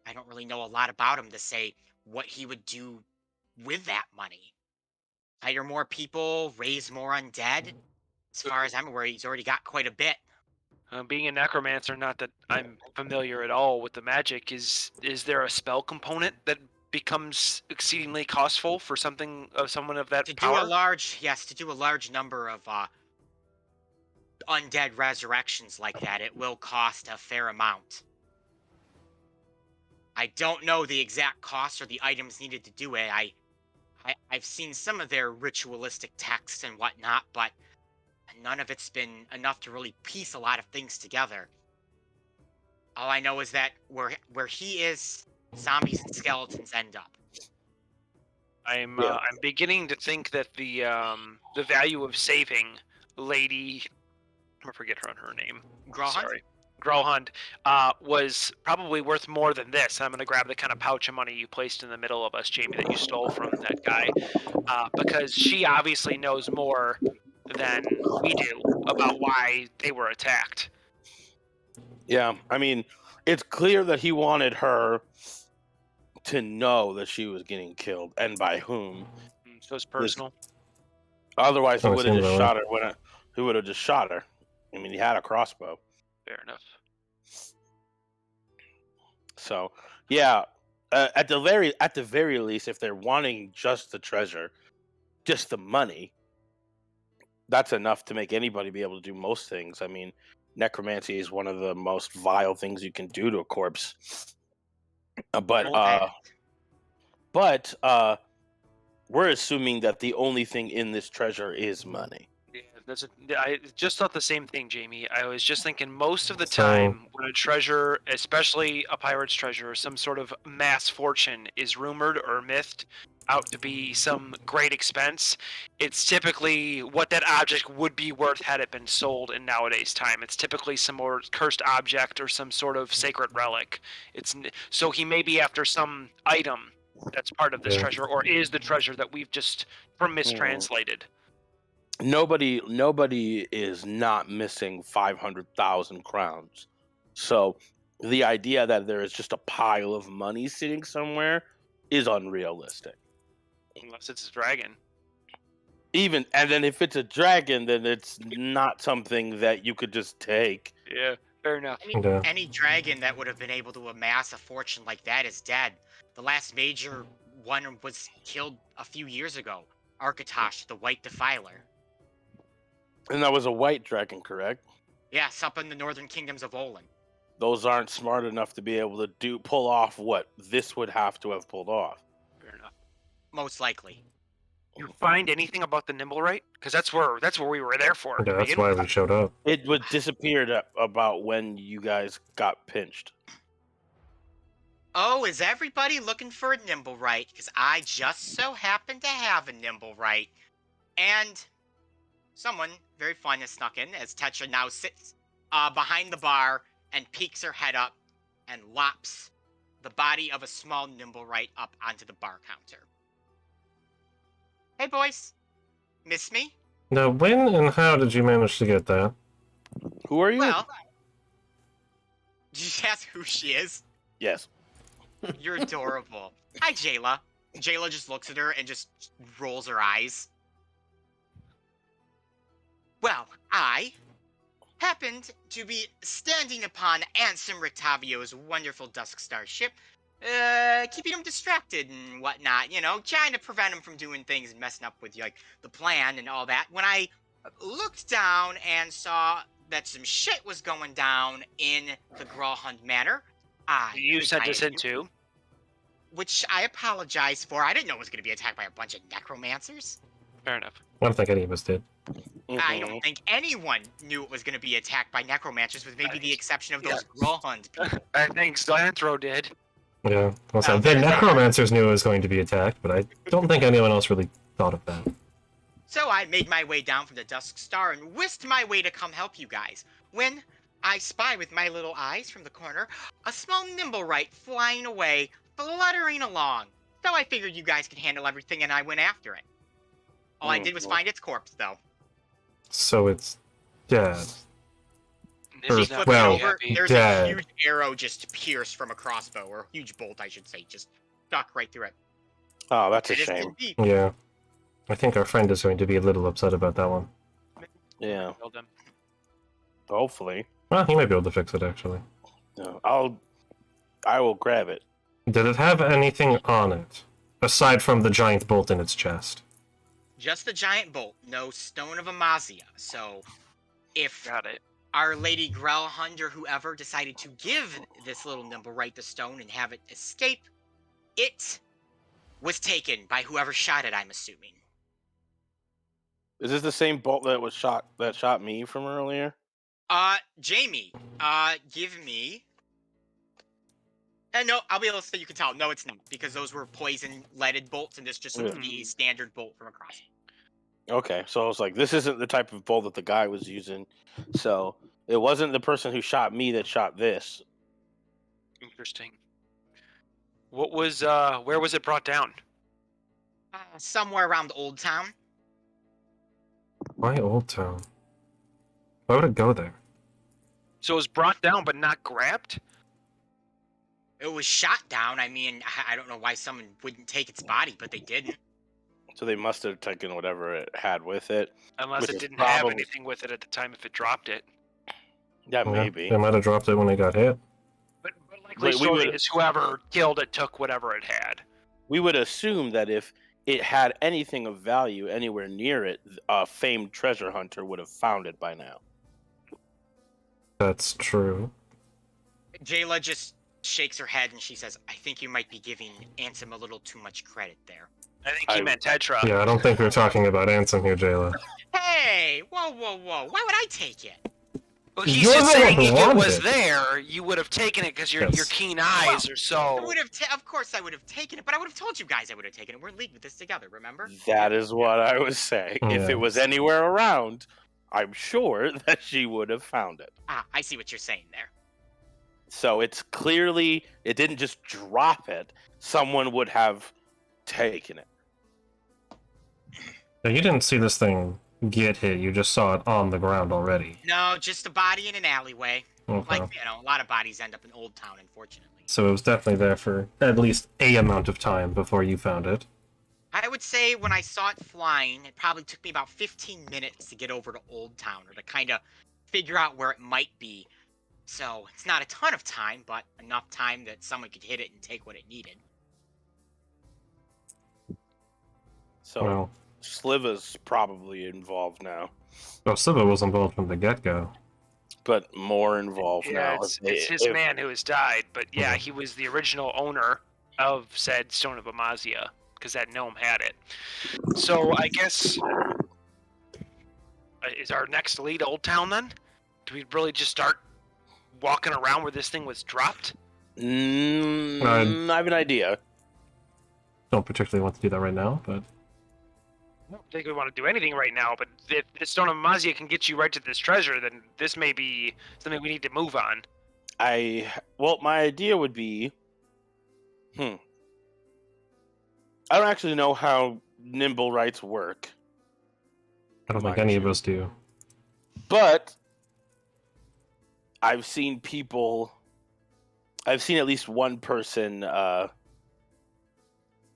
I don't really know a lot about him to say what he would do with that money. Hire more people, raise more undead. As far as I'm aware, he's already got quite a bit. Being a necromancer, not that I'm familiar at all with the magic, is there a spell component that becomes exceedingly costful for someone of that To power? do a large number of undead resurrections like that, it will cost a fair amount. I don't know the exact cost or the items needed to do it. I've seen some of their ritualistic texts and whatnot, but none of it's been enough to really piece a lot of things together. All I know is that where he is, zombies and skeletons end up. I'm beginning to think that the value of saving Lady, I forget her name. Grahand? Sorry, Grohund, was probably worth more than this. I'm going to grab the kind of pouch of money you placed in the middle of us, Jamie, that you stole from that guy, because she obviously knows more than we do about why they were attacked. Yeah, I mean, it's clear that he wanted her to know that she was getting killed and by whom. So it's personal. Otherwise, he Oh, it would have seems just that way. shot her. He would have just shot her. I mean, he had a crossbow. Fair enough. So, yeah, at the very least, if they're wanting just the treasure, just the money, that's enough to make anybody be able to do most things. I mean, necromancy is one of the most vile things you can do to a corpse. But we're assuming that the only thing in this treasure is money. Yeah, I just thought the same thing, Jamie. I was just thinking most of the Same. time when a treasure, especially a pirate's treasure, some sort of mass fortune is rumored or mythed out to be some great expense, it's typically what that object would be worth had it been sold in nowadays time. It's typically some more cursed object or some sort of sacred relic. So he may be after some item that's part of this Yeah. treasure, or is the treasure that we've just mistranslated. Nobody is not missing 500,000 crowns. So the idea that there is just a pile of money sitting somewhere is unrealistic. Unless it's a dragon. And then if it's a dragon, then it's not something that you could just take. Yeah, fair enough. Yeah. Any dragon that would have been able to amass a fortune like that is dead. The last major one was killed a few years ago. Architosh, the White Defiler. And that was a white dragon, correct? Yes, up in the northern kingdoms of Olin. Those aren't smart enough to be able to pull off what this would have to have pulled off. Fair enough. Most likely. You find anything about the Nimblewright? Because that's where we were there for. to Yeah, that's begin why with. we showed up. It was disappeared about when you guys got pinched. Oh, is everybody looking for a Nimblewright? Because I just so happen to have a Nimblewright. And someone very fun has snuck in as Tetra now sits behind the bar and peeks her head up and lops the body of a small Nimblewright up onto the bar counter. Hey, boys. Miss me? Now, when and how did you manage to get that? Who are you? Well, did you ask who she is? Yes. You're adorable. Hi, Jayla. Jayla just looks at her and just rolls her eyes. Well, I happened to be standing upon Ansem Rictavio's wonderful Dusk Star ship, keeping him distracted and whatnot, trying to prevent him from doing things and messing up with, the plan and all that. When I looked down and saw that some shit was going down in the Grawhund Manor, You sent us into. which I apologize for. I didn't know it was going to be attacked by a bunch of necromancers. Fair enough. I don't think any of us did. I don't think anyone knew it was going to be attacked by necromancers, with maybe the exception of those Grawhund people. I think Xanthro did. Yeah. Also, the there's that. necromancers knew it was going to be attacked, but I don't think anyone else really thought of that. So I made my way down from the Dusk Star and whisked my way to come help you guys, when I spy with my little eyes from the corner a small Nimblewright flying away, fluttering along. So I figured you guys could handle everything, and I went after it. All I did was find its corpse, though. So it's dead. Nimby's She not flips well, it over. happy. There's dead. a huge arrow just pierced from a crossbow, or a huge bolt, I should say, just stuck right through it. Oh, that's a It is shame. indeed. Yeah. I think our friend is going to be a little upset about that one. Yeah. Killed him. Hopefully. Well, he might be able to fix it, actually. No, I will grab it. Did it have anything on it, aside from the giant bolt in its chest? Just the giant bolt, no Stone of Amazia. So, if Got it. Our Lady Grelhund or whoever decided to give this little Nimblewright the stone and have it escape, it was taken by whoever shot it, I'm assuming. Is this the same bolt that shot me from earlier? Jamie, give me... no, I'll be able to say you can tell. No, it's not, because those were poison-leaded bolts, and this just looks to be a standard bolt from a crossbow. Okay, so I was like, this isn't the type of bolt that the guy was using. So it wasn't the person who shot me that shot this. Interesting. What was where was it brought down? Somewhere around Old Town. Why Old Town? Why would it go there? So it was brought down but not grabbed? It was shot down. I mean, I don't know why someone wouldn't take its body, but they didn't. So they must have taken whatever it had with it. Unless Which it is didn't have probably- anything with it at the time if it dropped it. Yeah, Yeah, maybe. They might have dropped it when they got hit. But likely we story would- is whoever killed it took whatever it had. We would assume that if it had anything of value anywhere near it, a famed treasure hunter would have found it by now. That's true. Jayla just shakes her head and she says, I think you might be giving Ansem a little too much credit there. I think he meant Tetra. Yeah, I don't think we're talking about Ansem here, Jayla. Hey, whoa, whoa, whoa! Why would I take it? Well, he's You're just the one saying who if it wanted was it. there, you would have taken it because your Yes. keen eyes are so. I would have, of course, I would have taken it, but I would have told you guys I would have taken it. We're in league with this together, remember? That is what I was saying. If it was Yes. anywhere around, I'm sure that she would have found it. Ah, I see what you're saying there. So it's clearly, it didn't just drop it. Someone would have taken it. Now, you didn't see this thing get hit. You just saw it on the ground already. No, just a body in an alleyway. Okay. Like, a lot of bodies end up in Old Town, unfortunately. So it was definitely there for at least a amount of time before you found it. I would say when I saw it flying, it probably took me about 15 minutes to get over to Old Town, or to kind of figure out where it might be. So it's not a ton of time, but enough time that someone could hit it and take what it needed. So Well, Sliva's probably involved now, Siva was involved from the get-go. but more involved Yeah, now. it's his man who has died, but yeah, he was the original owner of said Stone of Amazia, because that gnome had it. So I guess is our next lead Old Town then? Do we really just start walking around where this thing was dropped? I have an idea. Don't particularly want to do that right now, but I don't think we want to do anything right now, but if the Stone of Amazia can get you right to this treasure, then this may be something we need to move on. My idea would be, I don't actually know how nimble rights work, I don't think any of us do. but I've seen at least one person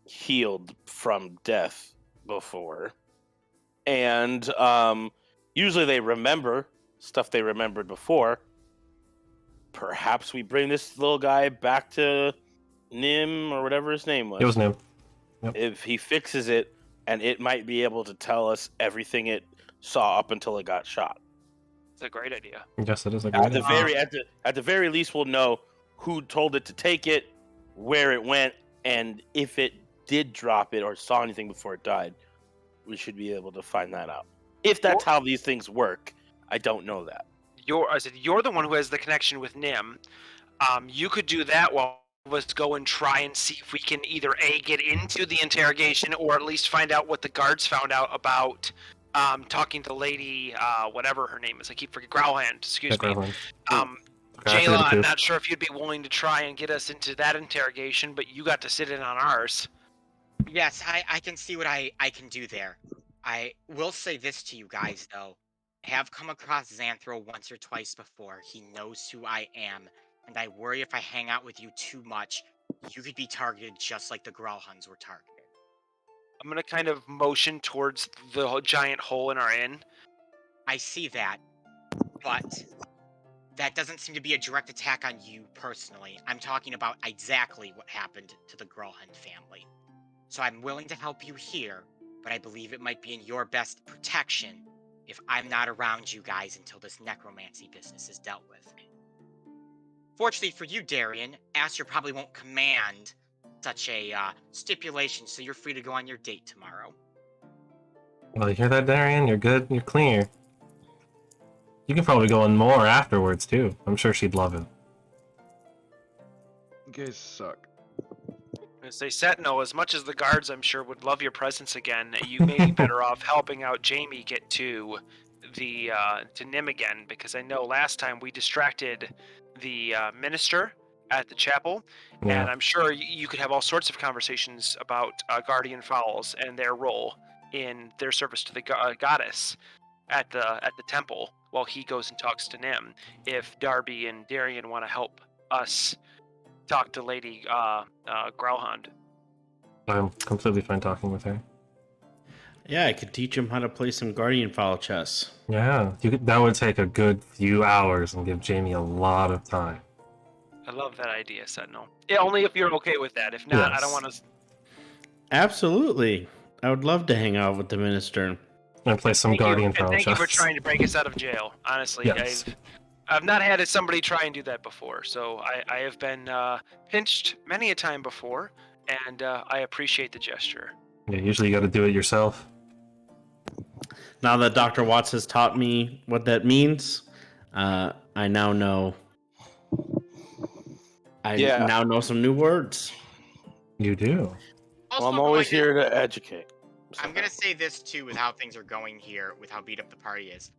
healed from death before, and usually they remember stuff they remembered before. Perhaps we bring this little guy back to Nim or whatever his name was. It was new. If he fixes it, and it might be able to tell us everything it saw up until it got shot. It's a great idea. Yes, it is a At good the very least, we'll know who told it to take it, where it went, and if it did drop it or saw anything before it died. We should be able to find that out. If that's how these things work, I don't know that. You're the one who has the connection with Nim. You could do that while us go and try and see if we can either A, get into the interrogation, or at least find out what the guards found out about talking to Lady, whatever her name is. I keep forgetting. Growlhand, excuse me. Jayla, I'm not sure if you'd be willing to try and get us into that interrogation, but you got to sit in on ours. Yes, I can see what I can do there. I will say this to you guys, though. I have come across Xanthro once or twice before. He knows who I am, and I worry if I hang out with you too much, you could be targeted just like the Growlhuns were targeted. I'm going to kind of motion towards the giant hole in our inn. I see that, but that doesn't seem to be a direct attack on you personally. I'm talking about exactly what happened to the Growlhund family. So I'm willing to help you here, but I believe it might be in your best protection if I'm not around you guys until this necromancy business is dealt with. Fortunately for you, Darian, Aster probably won't command such a stipulation, so you're free to go on your date tomorrow. Well, you hear that, Darian? You're good. You're clear. You can probably go on more afterwards, too. I'm sure she'd love it. You guys suck. As they said, no, as much as the guards, I'm sure, would love your presence again, you may be better off helping out Jamie get to the to Nim again, because I know last time we distracted the minister at the chapel, Yeah. and I'm sure you could have all sorts of conversations about guardian fowls and their role in their service to the goddess at the temple, while he goes and talks to Nim. If Darby and Darian want to help us talk to Lady Growlhund. I'm completely fine talking with her. Yeah, I could teach him how to play some Guardian Foul chess. Yeah, that would take a good few hours and give Jamie a lot of time. I love that idea, Sentinel. Yeah, only if you're okay with that. If not, I don't Yes. want to. Absolutely. I would love to hang out with the minister. And play some Guardian Foul Thank you for chess. trying to break us out of jail. Honestly, Yes. I've not had somebody try and do that before, so I have been pinched many a time before, and I appreciate the gesture. Yeah, usually you got to do it yourself. Now that Dr. Watts has taught me what that means, I now know. I Yeah. now know some new words. You do. Well, Also I'm always going here to educate. I'm gonna say this too, with how things are going here, with how beat up the party is.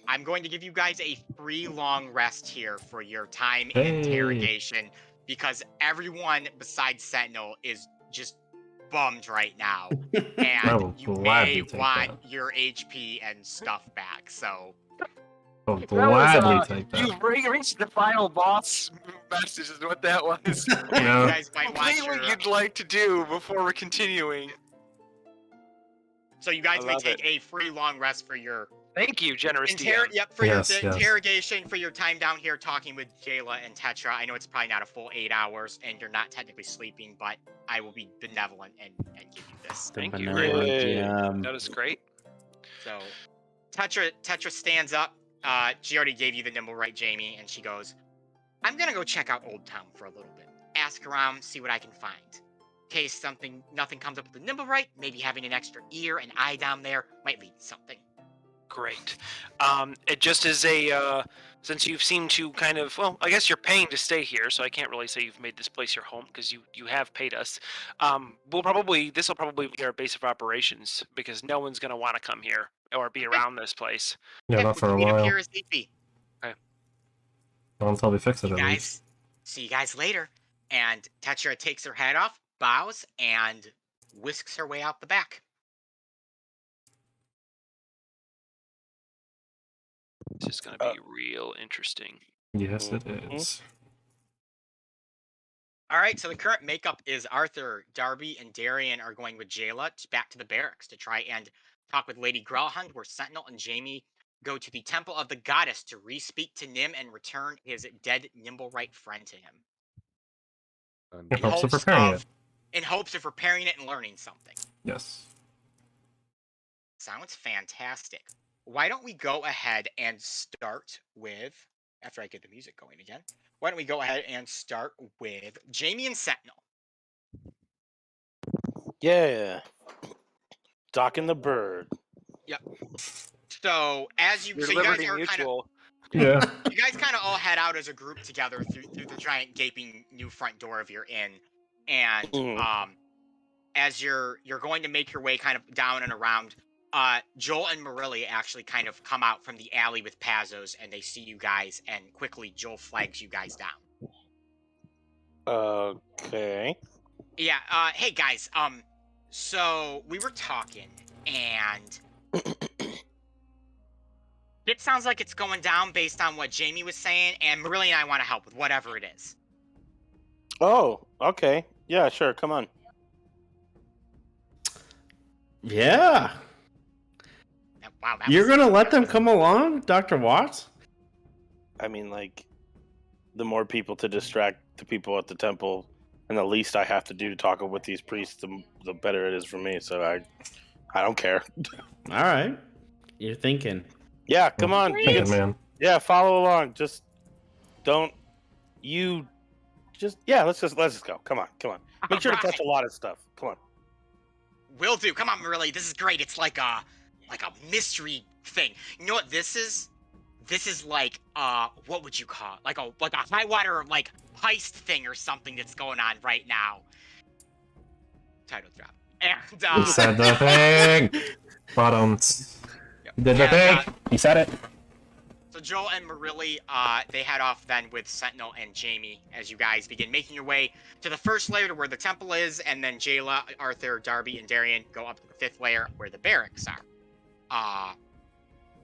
I'm going to give you guys a free long rest here for your time in Hey. interrogation, because everyone besides Sentinel is just bummed right now, I and will you gladly may take want that. your HP and stuff back. So I'll That was, gladly take you that. reached the final boss message is what that was. yeah, No. you guys might want Complete your. what you'd like to do before we're continuing. So you guys I may love take a free long rest for your Thank you, generous DM. for Yes, your yes. interrogation, for your time down here talking with Jayla and Tetra. I know it's probably not a full 8 hours, and you're not technically sleeping, but I will be benevolent and give you this. The Thank you. benevolent Yay. GM. That is great. So, Tetra stands up. She already gave you the nimble right, Jamie, and she goes, "I'm gonna go check out Old Town for a little bit. Ask around, see what I can find. In case nothing comes up with the nimble right, maybe having an extra ear and eye down there might lead to something." Great. It just as a since you've seemed to kind of I guess you're paying to stay here, so I can't really say you've made this place your home because you have paid us. This will probably be our base of operations because no one's gonna want to come here or be around this place. Yeah, not we for can a meet up while. here as need be. Not until we fix it, You at least. guys, see you guys later. And Tetra takes her head off, bows, and whisks her way out the back. This is gonna be real interesting. Yes, it Mhm. is. All right, so the current makeup is Arthur, Darby, and Darian are going with Jayla back to the barracks to try and talk with Lady Growlhund, where Sentinel and Jamie go to the Temple of the Goddess to re-speak to Nim and return his dead nimble right friend to him. In hopes of repairing it. In hopes of repairing it and learning something. Yes. Sounds fantastic. Why don't we go ahead and start with, after I get the music going again, why don't we go ahead and start with Jamie and Sentinel? Yeah. Docking the bird. So as you, Your so you guys Liberty are kind of, Mutual. Yeah. you guys kind of all head out as a group together through the giant gaping new front door of your inn, and Mhm. as you're going to make your way kind of down and around, Joel and Marilli actually kind of come out from the alley with Pazos, and they see you guys, and quickly Joel flags you guys down. Okay. Yeah, hey guys, so we were talking, and it sounds like it's going down based on what Jamie was saying, and Marilli and I want to help with whatever it is. Oh, okay. Yeah, sure. Come on. Yeah. Wow, You're going to let them come along, Dr. Watts? I mean, like, the more people to distract the people at the temple, and the least I have to do to talk with these priests, the better it is for me. So I don't care. All right. You're thinking. Yeah, come on. You Thinking, can, man. yeah, follow along. Just don't you. Just let's just go. Come on. Make sure to touch a lot of stuff. Come on. Will do. Come on, Marilli. This is great. It's like a mystery thing. You know what this is? This is like what would you call it? Like a high water like heist thing or something that's going on right now. Title drop. And He said the thing! Bottoms. He did the thing! He said it! So Joel and Marilli, they head off then with Sentinel and Jamie as you guys begin making your way to the first layer to where the temple is, and then Jayla, Arthur, Darby, and Darian go up to the fifth layer where the barracks are.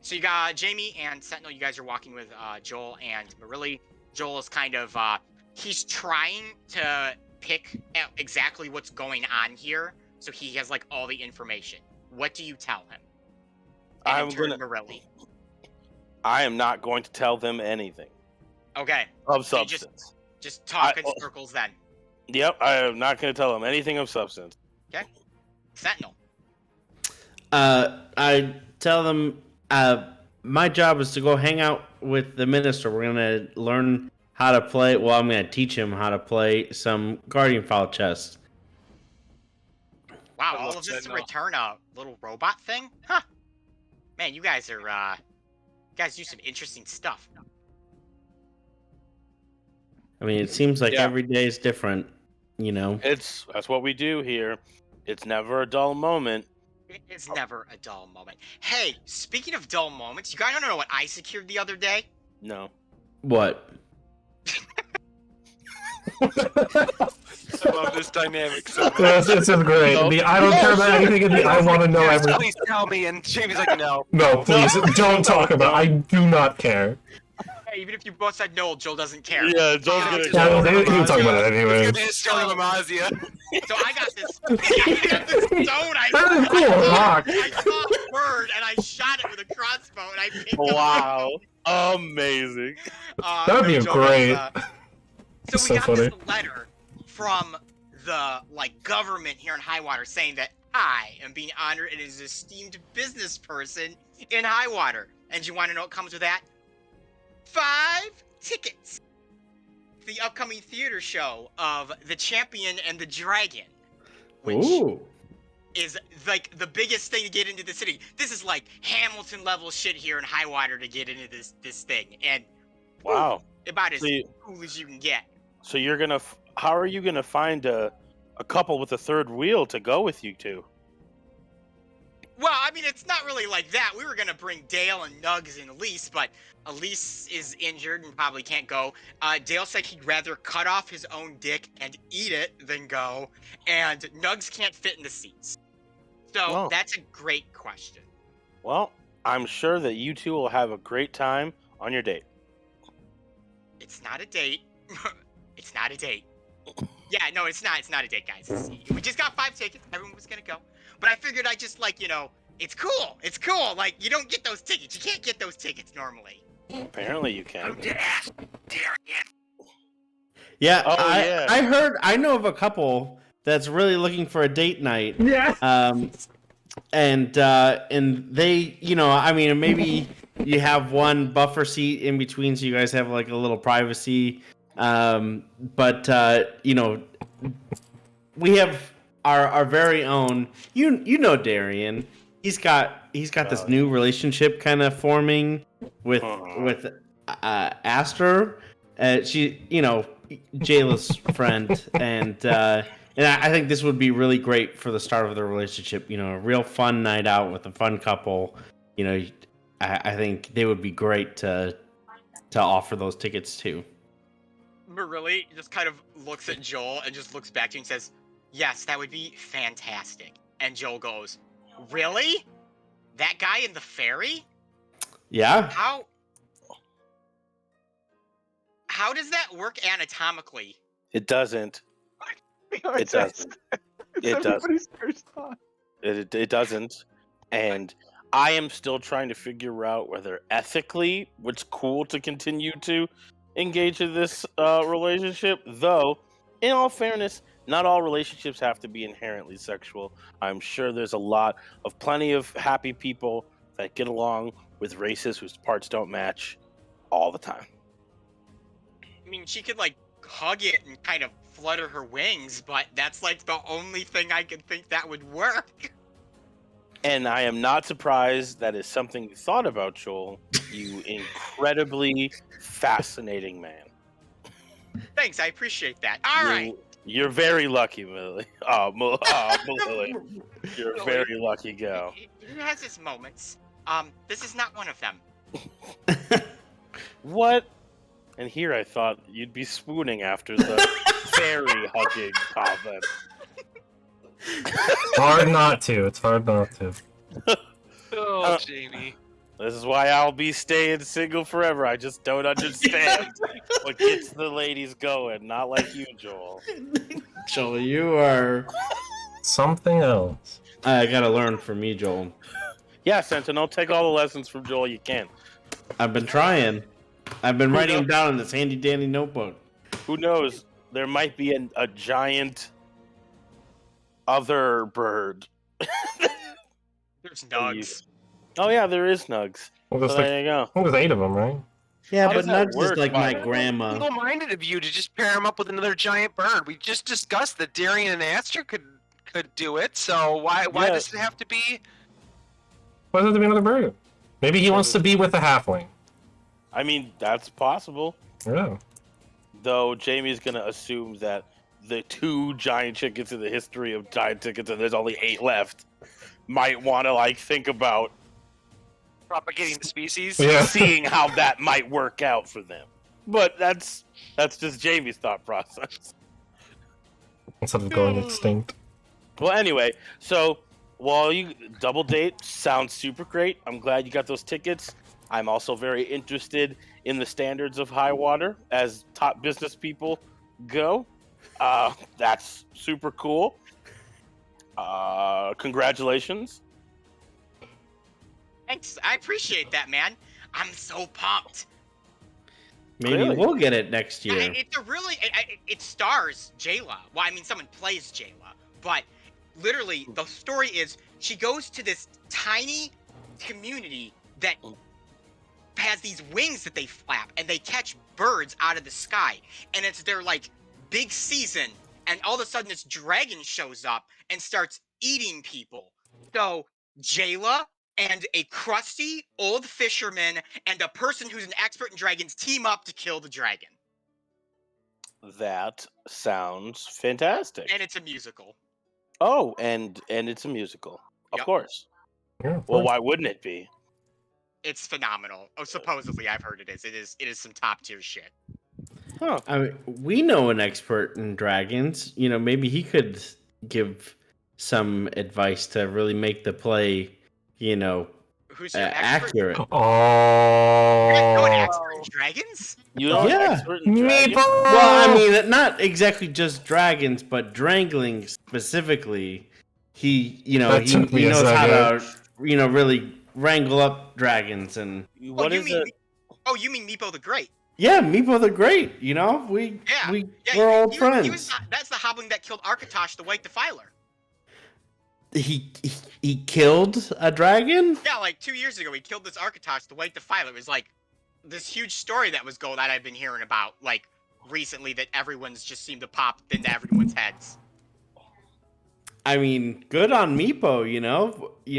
So you got Jamie and Sentinel, you guys are walking with Joel and Marilli. Joel is kind of, he's trying to pick out exactly what's going on here, so he has like all the information. What do you tell him? And Marilli. I am not going to tell them anything. Okay. Of So substance. just talk in circles then. Yep, I am not going to tell them anything of substance. Okay. Sentinel. I tell them my job is to go hang out with the minister. We're going to learn how to play. Well, I'm going to teach him how to play some Guardian File chess. Wow, I all love of this to Sentinel. return a little robot thing? Huh. Man, you guys are, you guys do some interesting stuff. I mean, it seems like Yeah. every day is different, you know. That's what we do here. It's never a dull moment. It's never a dull moment. Hey, speaking of dull moments, you guys don't know what I secured the other day? No. What? I love this dynamic so much. This is great. No. I don't care about anything in the I want to know Yes, everything. please tell me. And Jamie's like, no. No, please, don't talk about I do not care. Hey, even if you both said no, Joel doesn't care. Yeah, Joel's Yeah, gonna just Yeah, go. they can talk about it It's anyway. gonna be historical Amazia. So I got this. I got this stone. That is cool, rock. I saw a bird and I shot it with a crossbow and I picked up. Wow. Amazing. That'd be Joel great. does, So So we got funny. this letter from the government here in Highwater saying that I am being honored as an esteemed business person in Highwater. And you want to know what comes with that? 5 tickets to the upcoming theater show of The Champion and the Dragon, which Ooh. is like the biggest thing to get into the city. This is like Hamilton level shit here in Highwater to get into this thing, and Wow. about as So you- cool as you can get. So you're gonna. How are you gonna find a couple with a third wheel to go with you two? Well, I mean, it's not really like that. We were gonna bring Dale and Nugs and Elise, but Elise is injured and probably can't go. Dale said he'd rather cut off his own dick and eat it than go, and Nugs can't fit in the seats. So Oh. that's a great question. Well, I'm sure that you two will have a great time on your date. It's not a date. It's not a date. Yeah, no, it's not. It's not a date, guys. We just got 5 tickets. Everyone was gonna go, but I figured I just it's cool. It's cool. Like, you don't get those tickets. You can't get those tickets normally. Apparently, you can. Yeah, Oh, yeah. I know of a couple that's really looking for a date night. Yeah. And they, I mean, maybe you have one buffer seat in between so you guys have like a little privacy. But we have our very own, you know, Darian. He's got this new relationship kind of forming with Aster. She, Jayla's friend, and I think this would be really great for the start of the relationship. A real fun night out with a fun couple. I think they would be great to offer those tickets to. Marilli just kind of looks at Joel and just looks back to you and says, "Yes, that would be fantastic." And Joel goes, "Really? That guy in the ferry? Yeah. How does that work anatomically?" It doesn't. It doesn't. It doesn't. It doesn't. And I am still trying to figure out whether ethically it's cool to continue to engage in this relationship. Though, in all fairness, not all relationships have to be inherently sexual. I'm sure there's plenty of happy people that get along with races whose parts don't match all the time. I mean, she could hug it and kind of flutter her wings, but that's the only thing I could think that would work. And I am not surprised that is something you thought about, Joel. You incredibly fascinating man. Thanks, I appreciate that. All right. You're very lucky, Millie. Millie. You're a very lucky gal. He has his moments. This is not one of them. What? And here I thought you'd be swooning after the fairy hugging comment. It's hard not to. It's hard not to. Oh, Jamie. This is why I'll be staying single forever. I just don't understand what gets the ladies going. Not like you, Joel. Joel, you are. Something else. I gotta learn from you, Joel. Yeah, Sentinel, take all the lessons from Joel you can. I've been trying. I've been writing them down in this handy dandy notebook. Who knows? There might be a giant other bird. There's Nugs. Oh yeah, there is Nugs. Well, So there's, there you go. there's 8 of them, right? Yeah, How but does that Nugs work, is like by my the way? grandma. Single-minded of you to just pair him up with another giant bird. We just discussed that Darian and Aster could could do it. So why Yeah. does it have to be? Why does it have to be another bird? Maybe he wants to be with a halfling. I mean, that's possible. Yeah. Though Jamie's gonna assume that the 2 giant chickens in the history of giant chickens, and there's only 8 left, might want to like think about Propagating the species. Yeah. seeing how that might work out for them. But that's just Jamie's thought process. Instead of going extinct. Well, anyway, so while you double date sounds super great. I'm glad you got those tickets. I'm also very interested in the standards of high water as top business people go. That's super cool. Congratulations. Thanks. I appreciate that, man. I'm so pumped. Maybe Really? we'll get it next year. It's a really. It stars Jayla. Well, I mean, someone plays Jayla, but literally, the story is she goes to this tiny community that has these wings that they flap, and they catch birds out of the sky, and it's their like big season, and all of a sudden this dragon shows up and starts eating people. So Jayla and a crusty old fisherman and a person who's an expert in dragons team up to kill the dragon. That sounds fantastic. And it's a musical. Oh, and it's a musical. Of Yep. course. Yeah, of Well, course. why wouldn't it be? It's phenomenal. Oh, supposedly I've heard it is. It is some top tier shit. Huh. I mean, we know an expert in dragons. You know, maybe he could give some advice to really make the play, you know, Who's your expert? accurate. You guys know an Oh. expert in dragons? You know, an Yeah. expert in dragons? Meeple! Well, I mean, not exactly just dragons, but drangling specifically. He, you know, That took me he a knows how to, second. you know, really wrangle up dragons. And What you is mean it? you mean Meepo the Great? yeah, Meepo the Great. You know, we're old friends. He was, that's the hobbling that killed Architosh the White Defiler. He killed a dragon. Yeah, like 2 years ago, he killed this Architosh the White Defiler. It was like this huge story that was going that I've been hearing about like recently that everyone's just seemed to pop into everyone's heads. I mean, good on Meepo. You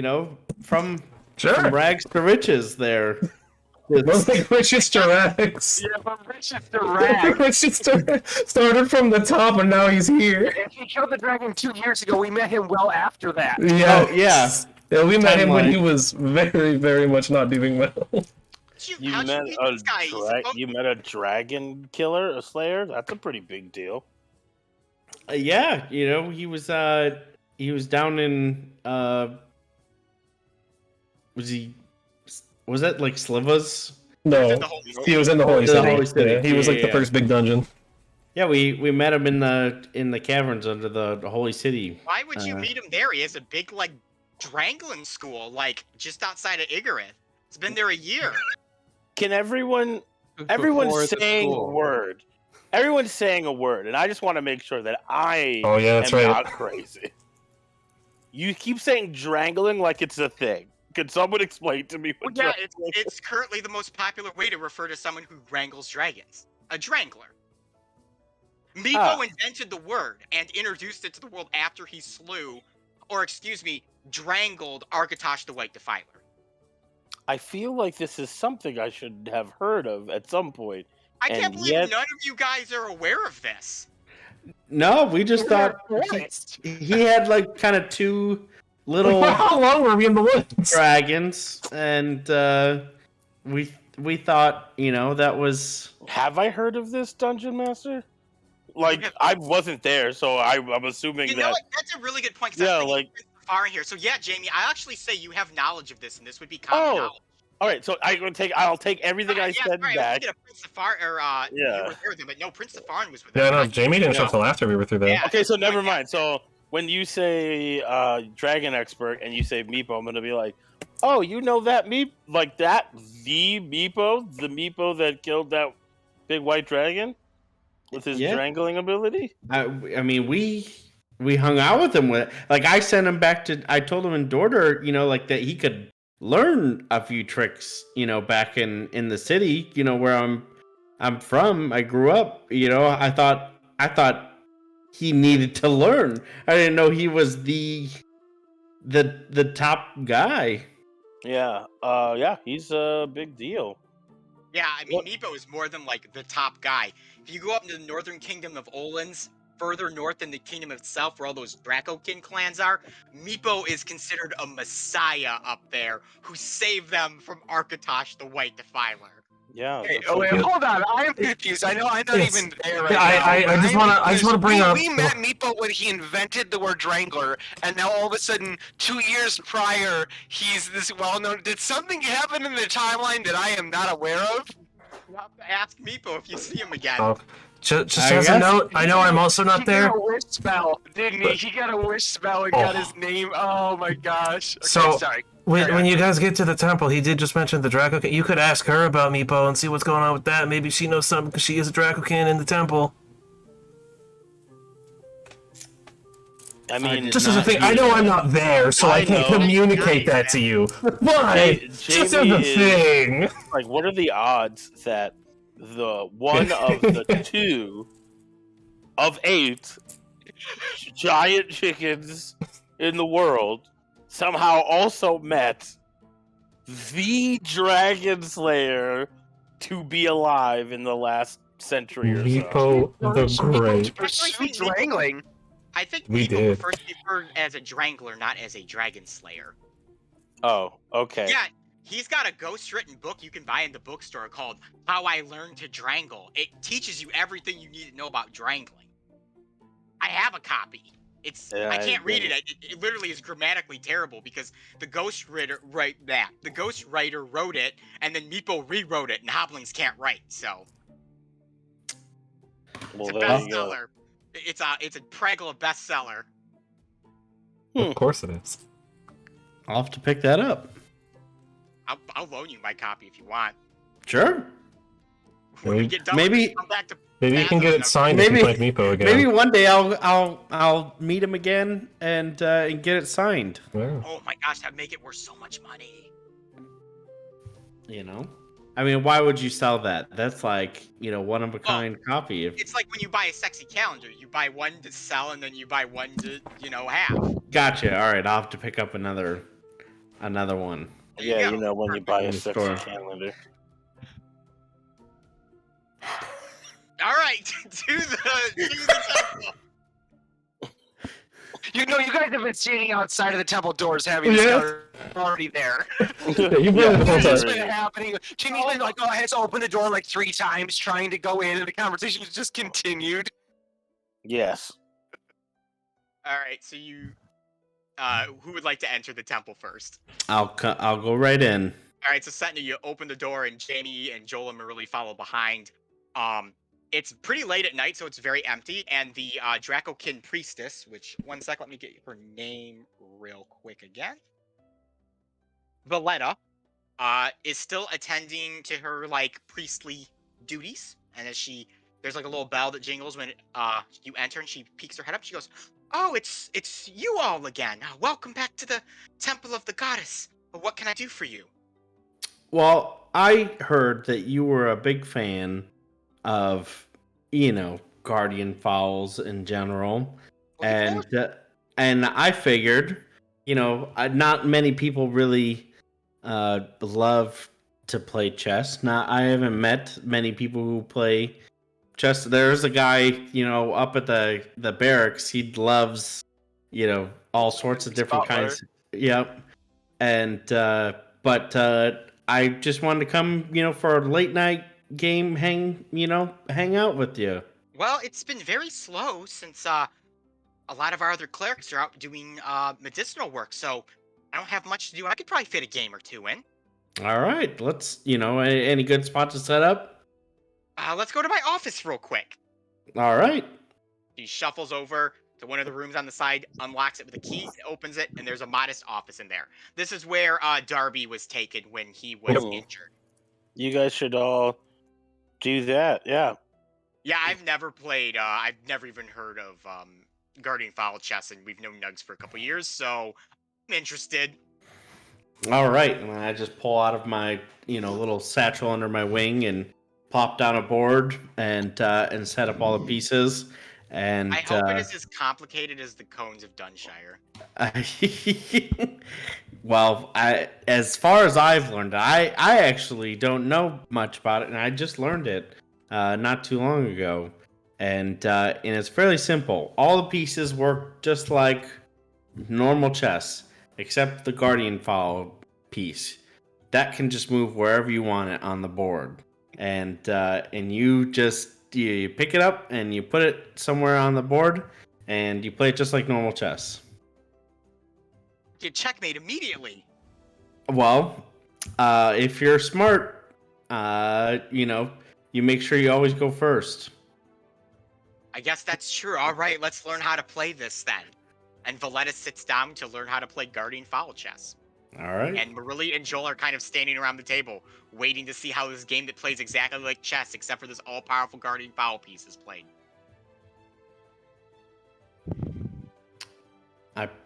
know, from Sure. rags to riches. There. Most like Richester Rex. Yeah, but Richard the Rag. Richester started from the top and now he's here. If he killed the dragon 2 years ago, we met him well after that. Yeah. Oh, yeah. Yeah, we met him when Timeline. he was very, very much not doing well. You How'd met meet a this guy? He's supposed- you met a dragon killer, a slayer? That's a pretty big deal. Yeah, you know, he was down in was that like Slivas? No, the Holy he was in the Holy The City. Holy City. Yeah, he was like the Yeah. first big dungeon. Yeah, we met him in the caverns under the Holy City. Why would you Uh, meet him there? He has a big like Drangling school, like just outside of Igorith. It's been there a year. Can everyone's Before the saying a school. word. Everyone's saying a word, and I just want to make sure that I Oh yeah, that's am right. not crazy. You keep saying drangling like it's a thing. Can someone explain to me what Yeah, drangling is? it's currently the most popular way to refer to someone who wrangles dragons. A drangler. Meepo Ah. invented the word and introduced it to the world after he slew, or excuse me, drangled Architosh the White Defiler. I feel like this is something I should have heard of at some point. I can't And believe yet- none of you guys are aware of this. No, we just thought he had like kind of two little How long were we in the woods? dragons, and we thought, you know, that was Have I heard of this dungeon master? Like I wasn't there, so I'm assuming You know that. what? That's a really good point. 'cause Yeah, I'm thinking like- Prince Safar in here. So yeah, Jamie, I actually say you have knowledge of this, and this would be common Oh, knowledge. All right, so I'll take everything I Yeah, said sorry, I was back. thinking of Prince Safar, or Yeah. you were there with him, but no, Prince Safarin was with Yeah, him. no, Jamie didn't show Yeah. up till after we were through there. Yeah. Okay, so never mind. So when you say dragon expert and you say Meepo, I'm gonna be like, oh, you know that like that the Meepo that killed that big white dragon with his Yeah. drangling ability. I mean, we hung out with him like I sent him back to. I told him in Dorder, you know, like that he could learn a few tricks, you know, back in the city, you know, where I'm from. I grew up, you know. I thought he needed to learn. I didn't know he was the top guy. Yeah. Yeah. He's a big deal. Yeah, I mean, Meepo is more than like the top guy. If you go up into the northern kingdom of Olans, further north in the kingdom itself, where all those Dracokin clans are, Meepo is considered a messiah up there who saved them from Arkatosh the White Defiler. Yeah. Hey, that's oh, wait, what- hold on. I am confused. I know I'm not Yes. even there right Yeah, now. I but just am wanna- I just confused. wanna bring up- We met Meepo when he invented the word Drangler, and now all of a sudden, 2 years prior, he's this well-known. Did something happen in the timeline that I am not aware of? You have to ask Meepo if you see him again. Oh, just I as a guess- note, I know I'm also not He there. got a wish spell, didn't he? He got a wish spell and got his name. Oh my gosh. Okay, So- sorry. When you guys get to the temple, he did just mention the Dracokin. You could ask her about Meepo and see what's going on with that. Maybe she knows something because she is a Dracokin in the temple. I mean, Just as a thing, I know I'm not there, so I can't know. communicate that to you. But just as a Jamie is- thing. like, what are the odds that the one of the 2 of 8 giant chickens in the world somehow also met the Dragon Slayer to be alive in the last century or so? Meepo the Great. Pursue Drangling. I think We Meepo did. prefers to be referred as a Drangler, not as a Dragon Slayer. Oh, okay. Yeah, he's got a ghost-written book you can buy in the bookstore called How I Learned to Drangle. It teaches you everything you need to know about drangling. I have a copy. Yeah, I can't read didn't. it. It literally is grammatically terrible because the ghostwriter wrote it, and then Meepo rewrote it, and Hobblings can't write. So Well, it's a there you go. bestseller. It's a Pragla bestseller. Of course it is. I'll have to pick that up. I'll loan you my copy if you want. Sure. When we get done, with Maybe- this, come back to Maybe you can get it Pathos. signed if Maybe- you play Meepo again. Maybe one day I'll meet him again and get it signed. Yeah. Oh my gosh, that'd make it worth so much money. You know, I mean, why would you sell that? That's like, one of a kind copy. It's like when you buy a sexy calendar. You buy one to sell, and then you buy one to, have. Gotcha. All right, I'll have to pick up another one. There you Yeah, go. when you buy a In the sexy store. calendar. All right, to the temple. You guys have been standing outside of the temple doors having this Yes. conversation already there. Yeah, you've been the whole This has time. been happening. Jimmy's been like, has opened the door like 3 times trying to go in, and the conversation has just continued. Yes. All right, so you, who would like to enter the temple first? I'll go right in. All right, so Setna, you open the door, and Jamie and Joel and Marili follow behind. It's pretty late at night, so it's very empty, and the Dracokin priestess, which, one sec, let me get her name real quick again. Valletta, is still attending to her, priestly duties, and as there's a little bell that jingles when you enter, and she peeks her head up, she goes, "Oh, it's you all again. Welcome back to the Temple of the Goddess. What can I do for you?" Well, I heard that you were a big fan of, Guardian Fowls in general, and I figured, not many people really love to play chess. I haven't met many people who play chess. There's a guy, up at the barracks. He loves, all sorts of different kinds. Yep. And but I just wanted to come, for a late night game, hang out with you. Well, it's been very slow since a lot of our other clerics are out doing medicinal work, so I don't have much to do. I could probably fit a game or two in. All right, let's, any good spot to set up? Let's go to my office real quick. All right. He shuffles over to one of the rooms on the side, unlocks it with a key, opens it, and there's a modest office in there. This is where Darby was taken when he was Oh. injured. You guys should all do that. Yeah. Yeah, I've never played, I've never even heard of Guardian Fowl chess, and we've known Nugs for a couple years, so I'm interested. All right, and I just pull out of my, little satchel under my wing and pop down a board and set up all the pieces. And I hope it is as complicated as the cones of Dunshire. well, as far as I've learned, I actually don't know much about it, and I just learned it not too long ago, and it's fairly simple. All the pieces work just like normal chess, except the Guardian Follow piece. That can just move wherever you want it on the board, and you just you pick it up and you put it somewhere on the board, and you play it just like normal chess. Get checkmate immediately. Well, if you're smart, you make sure you always go first. I guess that's true. All right, let's learn how to play this then. And Valletta sits down to learn how to play Guardian Foul chess. All right. And Marili and Joel are kind of standing around the table, waiting to see how this game that plays exactly like chess, except for this all-powerful Guardian Foul piece, is played.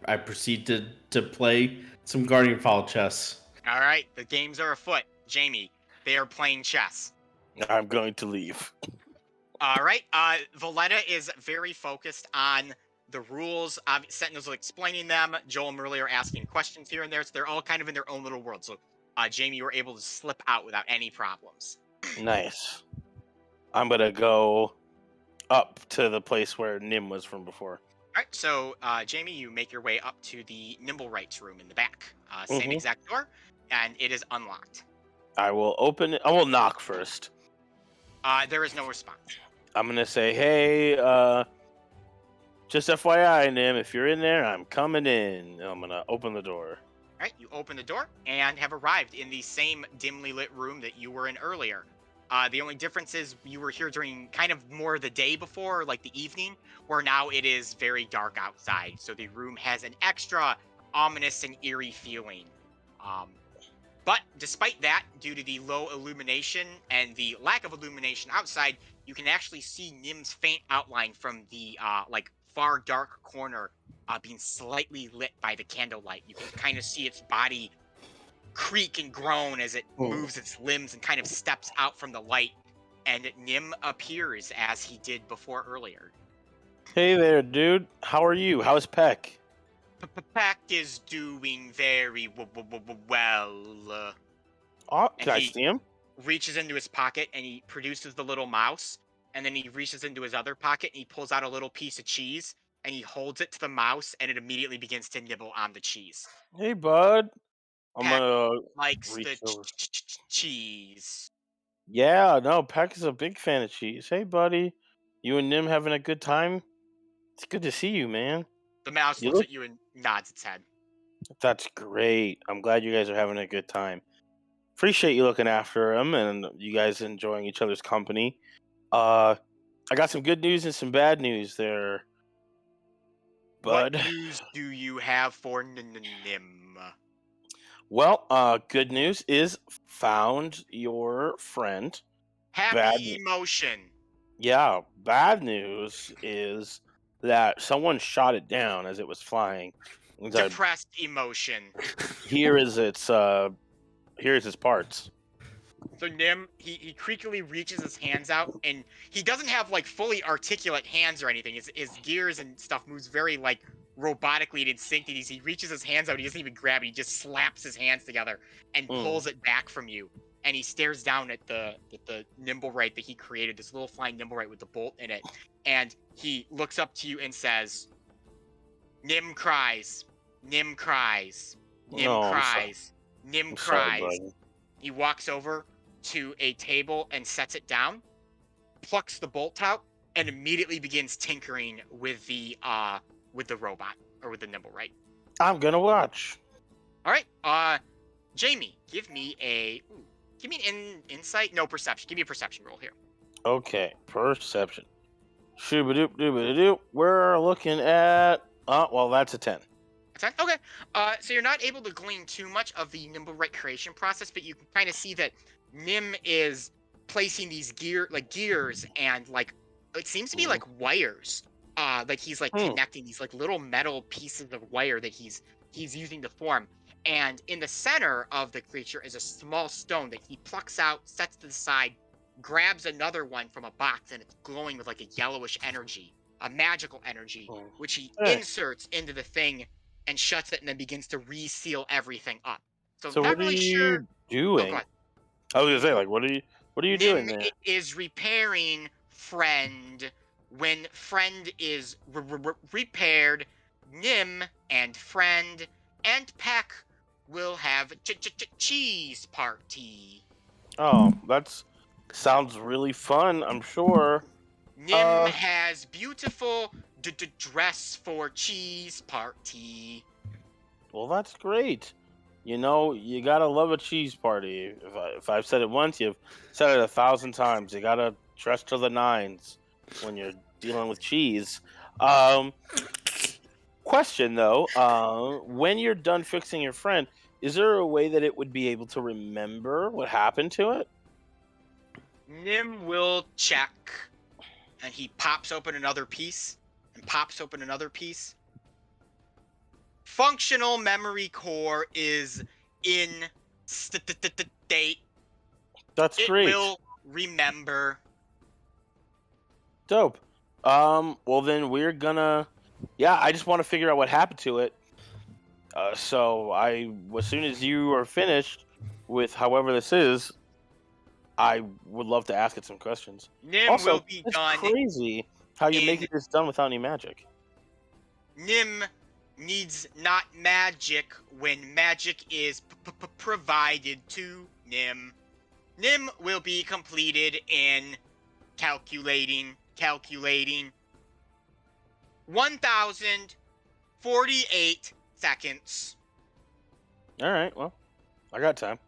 I proceed to play some Guardian Foul chess. All right, the games are afoot. Jamie, they are playing chess. I'm going to leave. All right, Valletta is very focused on the rules. Sentinels are explaining them. Joel and Marili are asking questions here and there, so they're all kind of in their own little world. So, Jamie, you were able to slip out without any problems. Nice. I'm going to go up to the place where Nim was from before. All right, so Jamie, you make your way up to the Nimble Rights room in the back. Same exact door, and it is unlocked. I will open it. I will knock first. There is no response. I'm going to say, hey, just FYI, Nim, if you're in there, I'm coming in. I'm going to open the door. All right, you open the door and have arrived in the same dimly lit room that you were in earlier. The only difference is you were here during kind of more the day before, like the evening, where now it is very dark outside. So the room has an extra ominous and eerie feeling. But despite that, due to the low illumination and the lack of illumination outside, you can actually see Nim's faint outline from the far dark corner being slightly lit by the candlelight. You can kind of see its body creak and groan as it moves its limbs and kind of steps out from the light, and Nim appears as he did before earlier. Hey there, dude. How are you? How's Peck? Peck is doing very well. Oh, And can I he- see him? Reaches into his pocket and he produces the little mouse, and then he reaches into his other pocket and he pulls out a little piece of cheese and he holds it to the mouse, and it immediately begins to nibble on the cheese. Hey, bud. I'm Peck gonna likes reach the over. cheese. Yeah, no, Peck is a big fan of cheese. Hey, buddy. You and Nim having a good time? It's good to see you, man. The mouse You looks look- at you and nods its head. That's great. I'm glad you guys are having a good time. Appreciate you looking after him and you guys enjoying each other's company. I got some good news and some bad news there, bud. What news do you have for Nim? Well, good news is found your friend. Happy Bad- emotion. Yeah, bad news is that someone shot it down as it was flying. Depressed emotion. Here is its parts. So Nim, he creakily reaches his hands out, and he doesn't have like fully articulate hands or anything. His gears and stuff moves very like robotically and instinctively. He reaches his hands out, he doesn't even grab it, he just slaps his hands together and pulls it back from you. And he stares down at the nimble right that he created, this little flying nimble right with the bolt in it. And he looks up to you and says, Nim cries. Nim cries. Nim Oh, I'm cries. Nim I'm sorry, cries. bud. He walks over to a table and sets it down, plucks the bolt out, and immediately begins tinkering with the robot, or with the nimble right. I'm gonna watch. All right, Jamie, give me an insight, no, perception. Give me a perception roll here. Okay, perception. Shoobadoop doobadoop. We're looking at. Well, that's a 10. That's fine. Okay. So you're not able to glean too much of the nimble right creation process, but you can kind of see that Nim is placing these gears and like it seems to be like wires. Like he's like connecting these like little metal pieces of wire that he's using to form. And in the center of the creature is a small stone that he plucks out, sets to the side, grabs another one from a box, and it's glowing with like a yellowish energy a magical energy, which he Hey. inserts into the thing and shuts it and then begins to reseal everything up. So, So not what are really you sure. Oh, doing? go ahead. I was gonna say, like, what are you doing Nim there? is repairing friend. When friend is repaired, Nim and friend and Peck will have cheese party. Oh, that's sounds really fun. I'm sure. Nim has beautiful dress for cheese party. Well, that's great. You know, you gotta love a cheese party. If I've said it once, you've said it 1,000 times. You gotta dress to the nines when you're dealing with cheese. Um, question though, when you're done fixing your friend, is there a way that it would be able to remember what happened to it? Nim will check, and he pops open another piece, and pops open another piece. Functional memory core is in state. That's It great. will remember. Dope. Well then we're gonna. Yeah, I just want to figure out what happened to it. So as soon as you are finished with however this is, I would love to ask it some questions. Nim Also, will be it's done. crazy how you're in- making this done without any magic. Nim needs not magic when magic is provided to Nim. Nim will be completed in calculating 1,048 seconds. All right, well, I got time.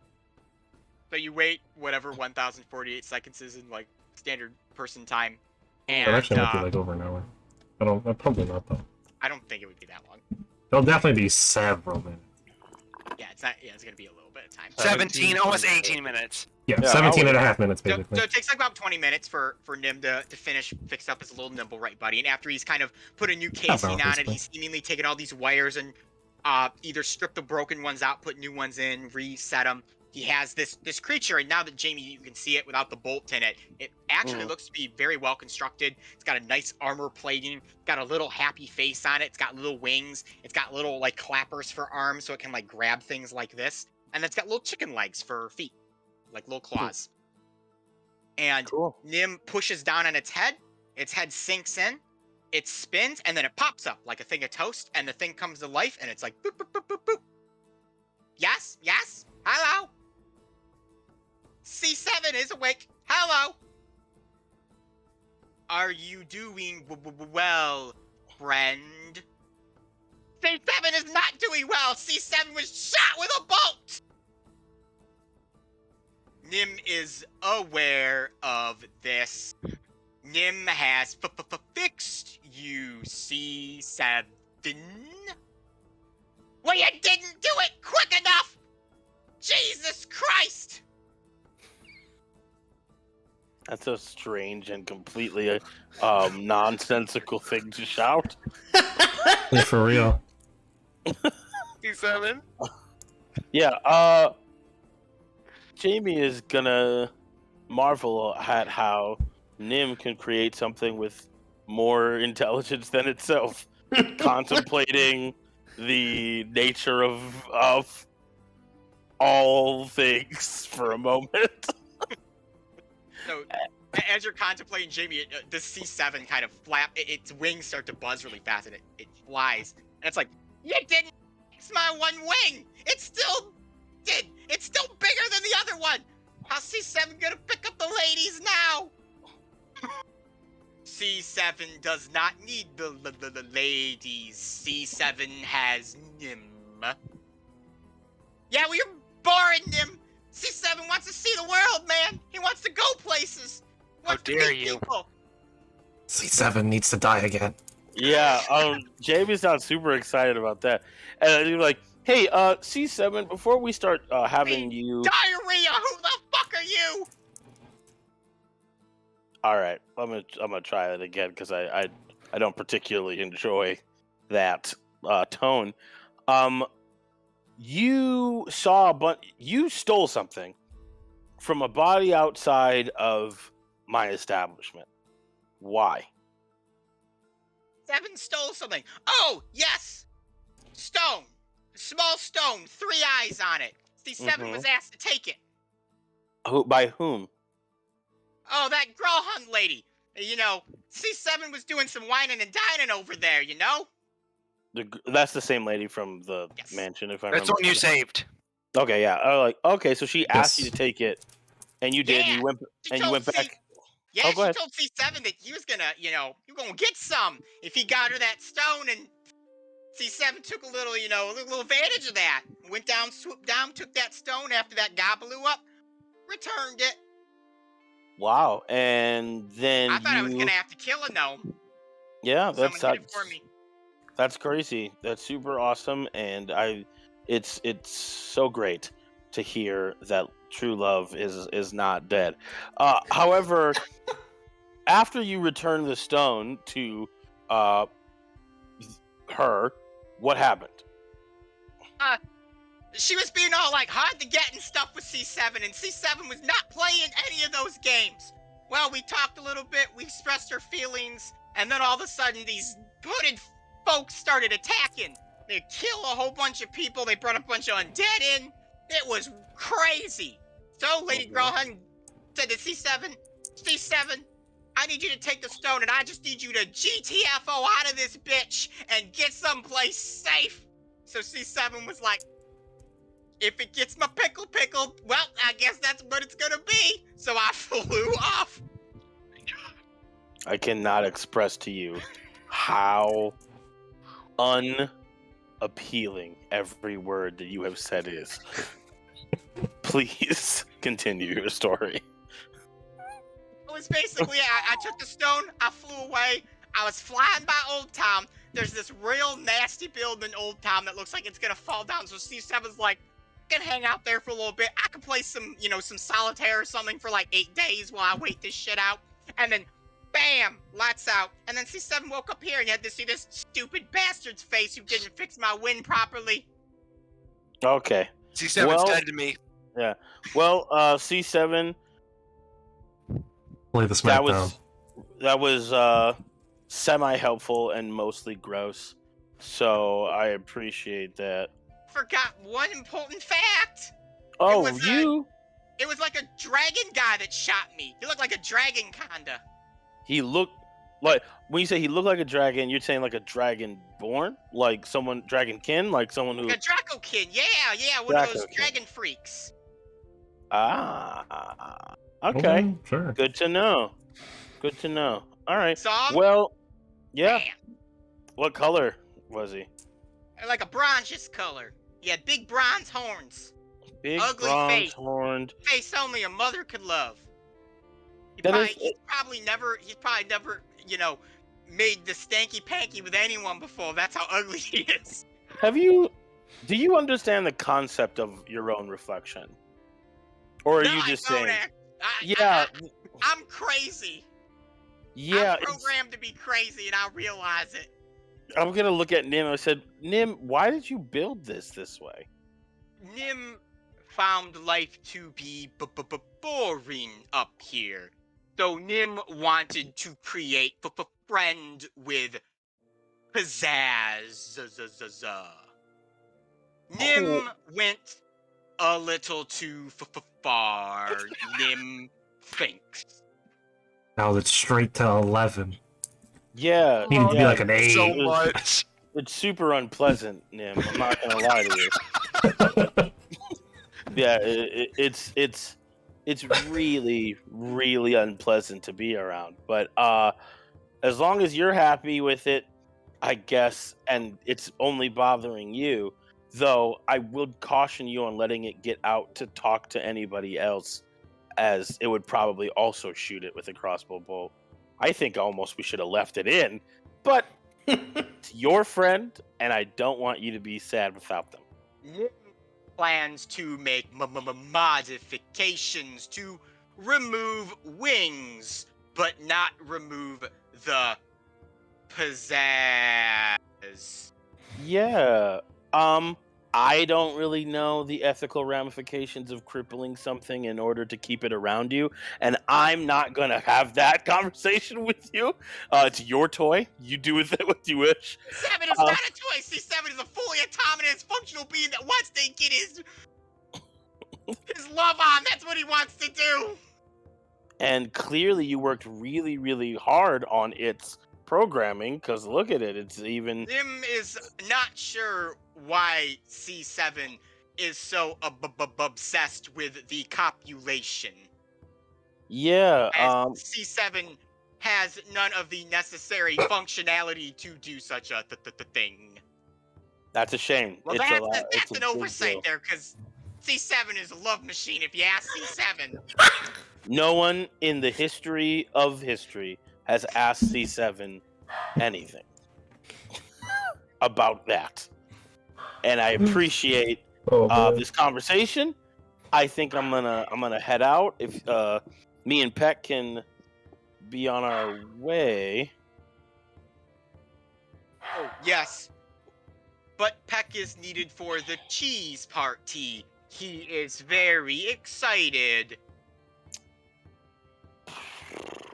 So you wait whatever 1,048 seconds is in like standard person time, That and actually might be like over an hour. Probably not though. I don't think it would be that long. It'll definitely be several minutes. Yeah, it's not. Yeah, it's gonna be a little bit of time. 17, almost 18 minutes. Yeah, Yeah, 17 I and a would- half minutes So basically. it takes like about 20 minutes for Nim to fix up his little nimble right buddy. And after he's kind of put a new casing on it, basically. he's seemingly taken all these wires and either stripped the broken ones out, put new ones in, reset them. He has this creature, and now that Jamie, you can see it without the bolt in it. It actually looks to be very well constructed. It's got a nice armor plating. It's got a little happy face on it. It's got little wings. It's got little like clappers for arms, so it can like grab things like this. And it's got little chicken legs for feet, like little claws. And Cool. Nim pushes down on its head sinks in, it spins, and then it pops up like a thing of toast, and the thing comes to life, and it's like boop, boop, boop, boop, boop. Yes, hello. C7 is awake. Hello. Are you doing well, friend? C7 is not doing well. C7 was shot with a bolt. Nim is aware of this. Nim has fixed you, C7. Well, you didn't do it quick enough! Jesus Christ! That's a strange and completely nonsensical thing to shout. Yeah, for real. C7. Yeah, Jamie is gonna marvel at how Nim can create something with more intelligence than itself, contemplating the nature of all things for a moment. So, as you're contemplating Jamie, the C7 kind of its wings start to buzz really fast, and it flies. And it's like, you didn't fix my one wing! It's still bigger than the other one! How's C7 gonna pick up the ladies now? C7 does not need the ladies. C7 has Nim. Yeah, well, you're boring, Nim. C7 wants to see the world, man. He wants to go places. He wants to dare meet you. people. C7 needs to die again. Yeah, Jamie's not super excited about that. And you're like, hey, C7, before we start having you... Diarrhea, who the fuck are you? All right, I'm gonna try that again because I don't particularly enjoy that tone. You stole something from a body outside of my establishment. Why? C7 stole something. Oh, yes! Stone. Small stone, 3 eyes on it. C7 was asked to take it. By whom? Oh, that Growhunt lady. You know, C7 was doing some whining and dining over there, you know? That's the same lady from the Yes. mansion, if I That's remember. one you saved. Okay, yeah. Okay, so she asked you Yes. to take it, and you did. Yeah, And you went back. Yeah, Oh, go she ahead. told C7 that he was gonna, you know, you're gonna get some if he got her that stone, and C7 took a little, you know, a little advantage of that. Went down, swooped down, took that stone after that guy blew up, returned it. Wow. And then I thought I was gonna have to kill a gnome. Yeah, Someone did it for me. That's crazy. That's super awesome, and it's so great to hear that true love is not dead. However, after you return the stone to her, what happened? She was being all like hard to get and stuff with C7, and C7 was not playing any of those games. Well, we talked a little bit, we expressed our feelings, and then all of a sudden these hooded folks started attacking. They killed a whole bunch of people, they brought a bunch of undead in. It was crazy. So Lady Growhunt said to C7, C7, I need you to take the stone, and I just need you to GTFO out of this bitch and get someplace safe. So C7 was like, if it gets my pickle pickled, well, I guess that's what it's gonna be. So I flew off. I cannot express to you how unappealing every word that you have said is. Please continue your story. It was basically, I took the stone, I flew away, I was flying by Old Town. There's this real nasty building in Old Town that looks like it's gonna fall down. So C7's like, I can hang out there for a little bit. I can play some, you know, some solitaire or something for like 8 days while I wait this shit out. And then, bam, lights out. And then C7 woke up here and you had to see this stupid bastard's face who didn't fix my wind properly. Okay. C7's dead to me. Yeah. Well, C7. Play the SmackDown. That was semi-helpful and mostly gross. So I appreciate that. Forgot one important fact. Oh, It was like a dragon guy that shot me. He looked like a dragon, kinda. He looked like, when you say he looked like a dragon, you're saying like a dragon born? Like someone, dragonkin? Like someone who... Like a Dracokin, yeah, one of those Dracokin. dragon freaks. Ah, okay. Okay, sure. Good to know. Good to know. All right. Saw him? Well, yeah. Bam. What color was he? Like a bronzish color. He had big bronze horns. Big, Ugly bronze, face. horned. Face only a mother could love. That He's probably never, you know, made the stanky panky with anyone before. That's how ugly he is. Do you understand the concept of your own reflection? Or are No, you I just don't saying? act- Yeah. I'm crazy. Yeah. I'm programmed to be crazy, and I realize it. I'm gonna look at Nim. I said, Nim, why did you build this way? Nim found life to be boring up here. So Nim wanted to create friend with pizzazz. Nim went a little too far. Nim thinks. Now it's straight to 11. Yeah. Needed to be yeah, like an 8. So much. It's super unpleasant, Nim. I'm not gonna lie to you. Yeah, it's really, really unpleasant to be around. But as long as you're happy with it, I guess, and it's only bothering you, though I would caution you on letting it get out to talk to anybody else, as it would probably also shoot it with a crossbow bolt. I think almost we should have left it in, but it's your friend, and I don't want you to be sad without them. Nim plans to make modifications to remove wings, but not remove the pizzazz. Yeah. I don't really know the ethical ramifications of crippling something in order to keep it around you, and I'm not gonna have that conversation with you. It's your toy. You do with it what you wish. C7 is not a toy. C7 is a fully autonomous, functional being that wants to get his love on. That's what he wants to do. And clearly, you worked really, really hard on its programming. Because look at it. It's even. Nim is not sure why C7 is so obsessed with the copulation. Yeah. As C7 has none of the necessary functionality to do such a thing. That's a shame. Well, It's that's a an big oversight deal. there, because C7 is a love machine, if you ask C7. No one in the history of history has asked C7 anything about that. And I appreciate Oh, boy. this conversation. I think I'm gonna head out. If me and Peck can be on our way. Oh, yes. But Peck is needed for the cheese party. He is very excited.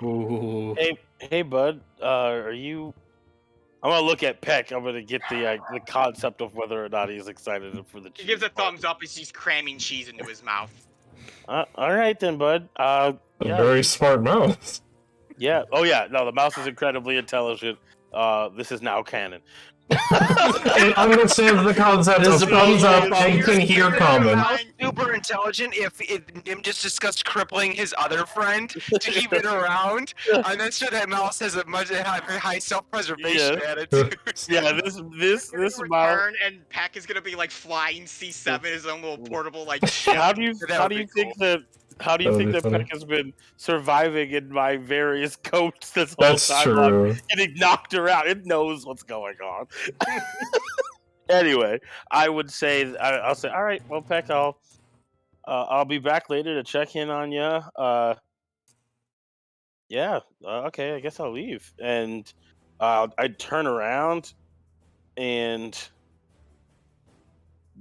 Ooh. Hey, bud. Are you? I'm gonna look at Peck. I'm gonna get the concept of whether or not he's excited for the. He gives a cheese party. thumbs up as he's cramming cheese into his mouth. All right then, bud. A Yeah, very smart mouse. yeah. Oh yeah. No, the mouse is incredibly intelligent. This is now canon. It understands the concept of thumbs up and can hear comment. Super intelligent if Nim just discussed crippling his other friend to keep it around. I'm not sure that mouse has a much high self-preservation attitude. Yeah, this mouse. Return, and Peck is gonna be like flying C7, his own little portable like ship. How do you would be think cool. How do That you would think be that funny. Peck has been surviving in my various coats this whole That's time? I'm true. getting knocked around. It knows what's going on. Anyway, I would say I'll say, all right. Well, Peck, I'll be back later to check in on you. Yeah. Okay. I guess I'll leave, and I'd turn around, and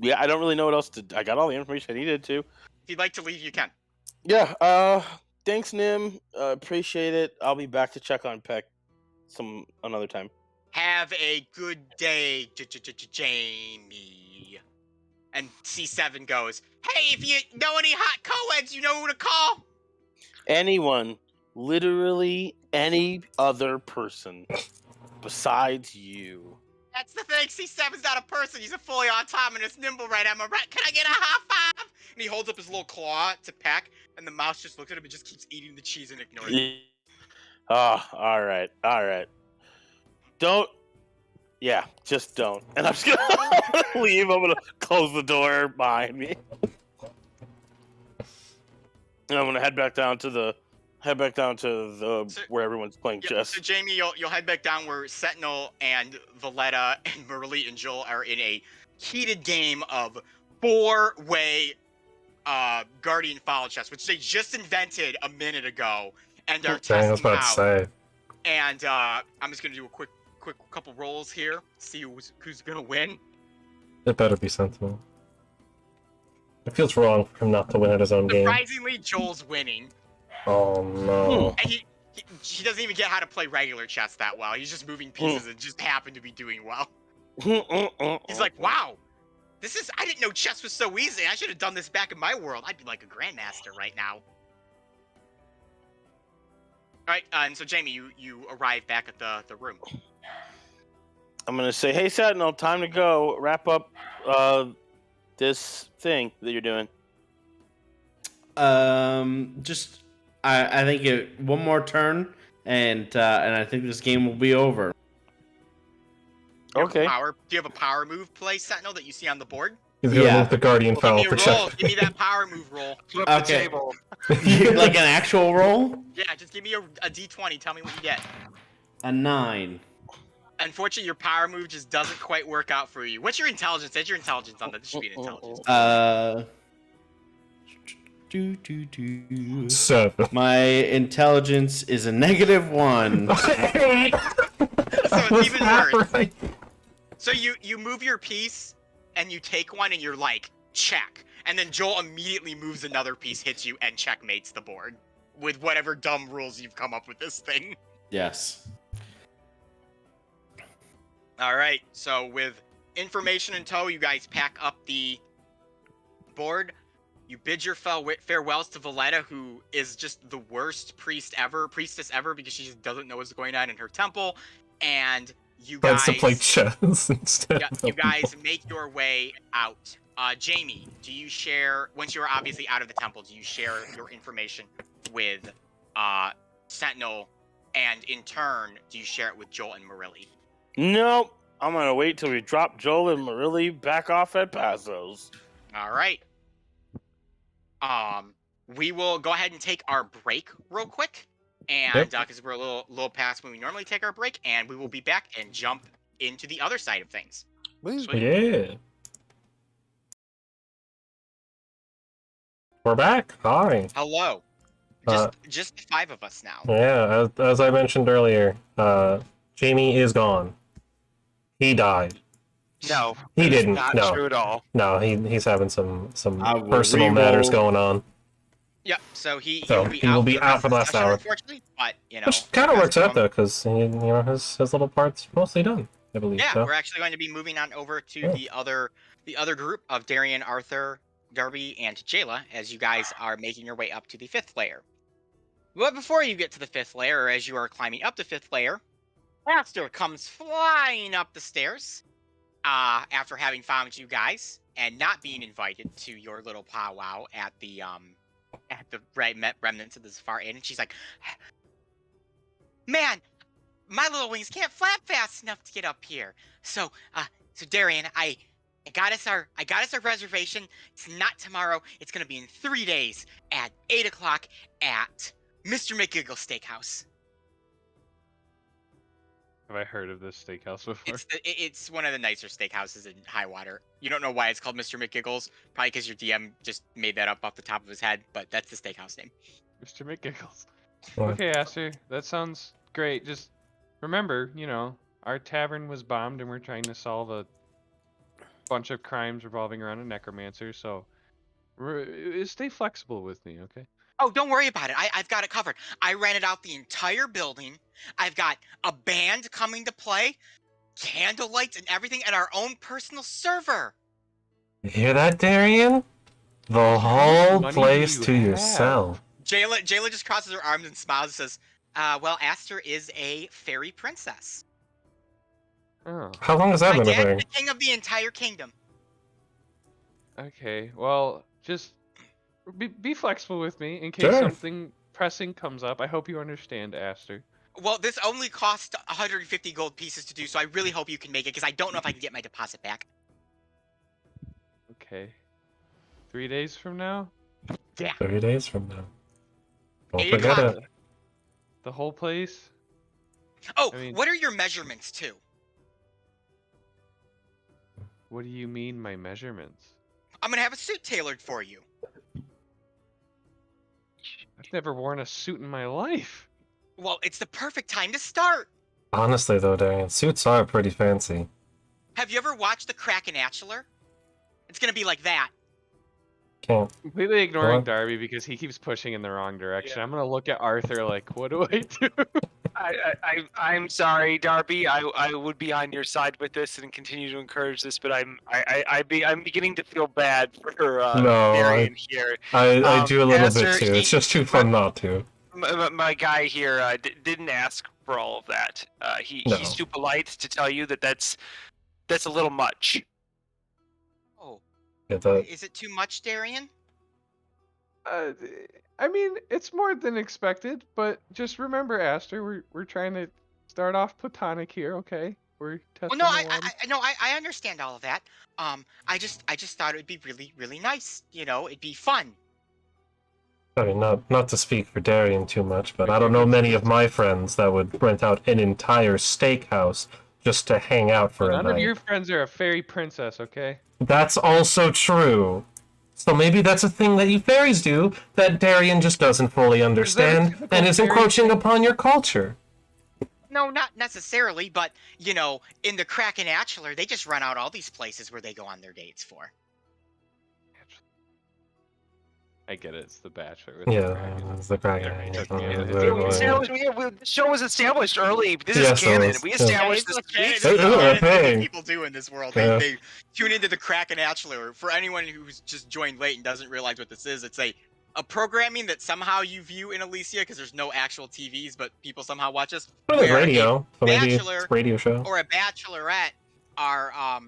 yeah, I don't really know what else to. I got all the information I needed to. If you'd like to leave, you can. Yeah, thanks, Nim. Appreciate it. I'll be back to check on Peck another time. Have a good day, Jamie. And C7 goes, hey, if you know any hot co-eds, you know who to call? Anyone, literally any other person besides you. That's the thing, C7's not a person, he's a fully autonomous nimble right, am I right? Can I get a high five? And he holds up his little claw to Peck, and the mouse just looks at him and just keeps eating the cheese and ignores it. Oh, all right. Don't. Yeah, just don't. And I'm just gonna leave. I'm gonna close the door behind me. And I'm gonna head back down to the where everyone's playing chess. So Jamie, you'll head back down where Sentinel and Valletta and Merle and Joel are in a heated game of 4-way Guardian Follow chess, which they just invented a minute ago and are Dang, I was testing about to out. say. And I'm just gonna do a quick couple rolls here, see who's gonna win. It better be Sentinel. It feels wrong for him not to win at his own game. Surprisingly, Joel's winning, Oh no. and he doesn't even get how to play regular chess that well. He's just moving pieces and just happened to be doing well. He's like, wow, I didn't know chess was so easy. I should have done this back in my world. I'd be like a grandmaster right now. Alright, and so Jamie, you arrive back at the room. I'm gonna say, hey, Sentinel, time to go. Wrap up this thing that you're doing. Just I think one more turn, and I think this game will be over. Okay. Do you have a power move play, Sentinel, that you see on the board? He's gonna Yeah. move the Guardian Well, Fowl give me for a roll. check. Give me that power move roll. Flip the Okay. table. Like an actual roll? Yeah, just give me a d20. Tell me what you get. A 9. Unfortunately, your power move just doesn't quite work out for you. What's your intelligence? Add your intelligence on that. This should be an intelligence. 7. My intelligence is a -1. 8. So it's even worse. So you move your piece, and you take one, and you're like, check. And then Joel immediately moves another piece, hits you, and checkmates the board with whatever dumb rules you've come up with this thing. Yes. All right, so with information in tow, you guys pack up the board. You bid your farewells to Valletta, who is just the worst priestess ever, because she just doesn't know what's going on in her temple. And you Tries guys to play chess instead. Yeah, you guys make your way out. Jamie, do you share, once you're obviously out of the temple, do you share your information with Sentinel, and in turn, do you share it with Joel and Marilli? Nope. I'm gonna wait till we drop Joel and Marilli back off at Pazos. All right. We will go ahead and take our break real quick, and because we're a little past when we normally take our break, and we will be back and jump into the other side of things. Sweet. Yeah. We're back. Hi. Hello. Just the 5 of us now. Yeah, as I mentioned earlier, Jamie is gone. He died. No, He that is didn't, Not no. true at all. No, he's having some I will personal matters going on. Yeah, so he So, will be he out will be the out rest for of the last session, hour. unfortunately, but Which kind of works out though, because his little part's mostly done, I believe. Yeah, so. we're actually going to be moving on over to Yeah. the other group of Darian, Arthur, Darby, and Jayla, as you guys are making your way up to the 5th layer. But before you get to the 5th layer, or as you are climbing up the 5th layer, Aster comes flying up the stairs, after having found you guys and not being invited to your little powwow at the remnants of the Zafar Inn, and she's like, "Man, my little wings can't flap fast enough to get up here. So Darian, I got us our reservation. It's not tomorrow. It's gonna be in 3 days at 8 o'clock at Mr. McGiggle's Steakhouse. Have I heard of this steakhouse before? It's one of the nicer steakhouses in Highwater. You don't know why it's called Mr. McGiggle's? Probably because your DM just made that up off the top of his head. But that's the steakhouse name. Mr. McGiggles. Yeah. Okay, Aster, that sounds great. Just remember, our tavern was bombed and we're trying to solve a bunch of crimes revolving around a necromancer, so stay flexible with me, okay? Oh, don't worry about it. I've got it covered. I rented out the entire building. I've got a band coming to play, candle lights and everything, and our own personal server. You hear that, Darian? The whole money place do to you yourself. Jayla just crosses her arms and smiles and says, well, Aster is a fairy princess. Oh, How long has that My been a dad's thing? the king of the entire kingdom. okay. Well, just be flexible with me in case Sure. something pressing comes up. I hope you understand, Aster. Well, this only cost 150 gold pieces to do, so I really hope you can make it, because I don't know if I can get my deposit back. Okay. 3 days from now? 30 days from now. Don't 8 forget o'clock. it. The whole place? Oh, I mean- what are your measurements, too? What do you mean, my measurements? I'm going to have a suit tailored for you. I've never worn a suit in my life. Well, it's the perfect time to start. Honestly, though, Darian, suits are pretty fancy. Have you ever watched The Kraken Bachelor? It's going to be like that. Can't. Completely ignoring What? Darby because he keeps pushing in the wrong direction. I'm gonna look at Arthur like, what do I do? I'm sorry, Darby. I would be on your side with this and continue to encourage this, but I'm beginning to feel bad for No, Darian here. I do a little Aster, bit too. It's just too fun not to. My guy here didn't ask for all of that. No. He's too polite to tell you that's a little much. Oh, Yeah, that, is it too much, Darian? I mean, it's more than expected, but just remember, Aster, we're trying to start off platonic here, okay? We're testing Well, no, the waters. I understand all of that. I just thought it would be really, really nice. It'd be fun. I mean, not to speak for Darian too much, but I don't know many of my friends that would rent out an entire steakhouse just to hang out for a None of night. your friends are a fairy princess, okay? That's also true. So maybe that's a thing that you fairies do that Darian just doesn't fully understand typical and is fairy encroaching thing? upon your culture. No, not necessarily, but, you know, in the Kraken Bachelor, they just run out all these places where they go on their dates for. I get it. It's the Bachelor with the Yeah, Kraken. it's the Kraken. Never Yeah, took me yeah, in. yeah, Yeah, we yeah. established, the show was established early. This is Yes, it canon. was. We Yeah. established it's this canon, weeks it's Isn't ago. it a canon. That's what thing? people do in this world. Yeah. They tune into the Kraken Bachelor. For anyone who's just joined late and doesn't realize what this is, it's a programming that somehow you view in Elyssia because there's no actual TVs, but people somehow watch us. Well, there's where a radio, so maybe bachelor it's a radio show. or a bachelorette are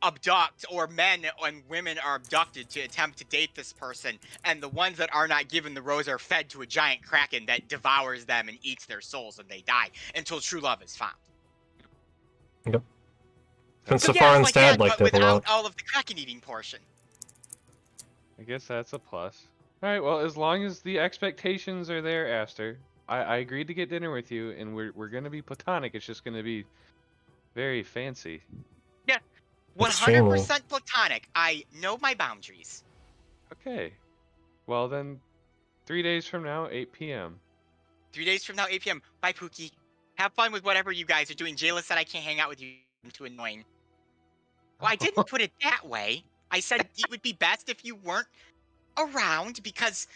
abduct, or men and women are abducted to attempt to date this person, and the ones that are not given the rose are fed to a giant kraken that devours them and eats their souls, and they die until true love is found. And So Safar yeah, and it's Stad like that, liked but it a lot. without all of the kraken eating portion. I guess that's a plus. All right. Well, as long as the expectations are there, Aster, I agreed to get dinner with you, and we're gonna be platonic. It's just gonna be very fancy. 100% platonic. I know my boundaries. Okay. Well then, 3 days from now, 8 p.m. 3 days from now, 8 p.m. Bye, Pookie. Have fun with whatever you guys are doing. Jayla said I can't hang out with you. I'm too annoying. Well, I didn't put it that way. I said it would be best if you weren't around because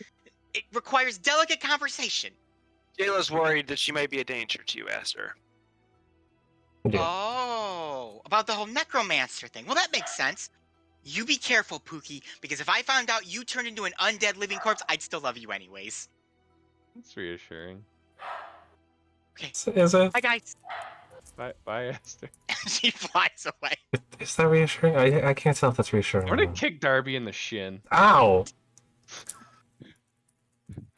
it requires delicate conversation. Jayla's worried that she might be a danger to you, Aster. Yeah. Oh, about the whole necromancer thing. Well, that makes sense. You be careful, Pookie, because if I found out you turned into an undead living corpse, I'd still love you anyways. That's reassuring. Okay. Is it? Bye, guys. Bye, Aster. She flies away. Is that reassuring? I can't tell if that's reassuring. I'm or gonna not. kick Darby in the shin. Ow!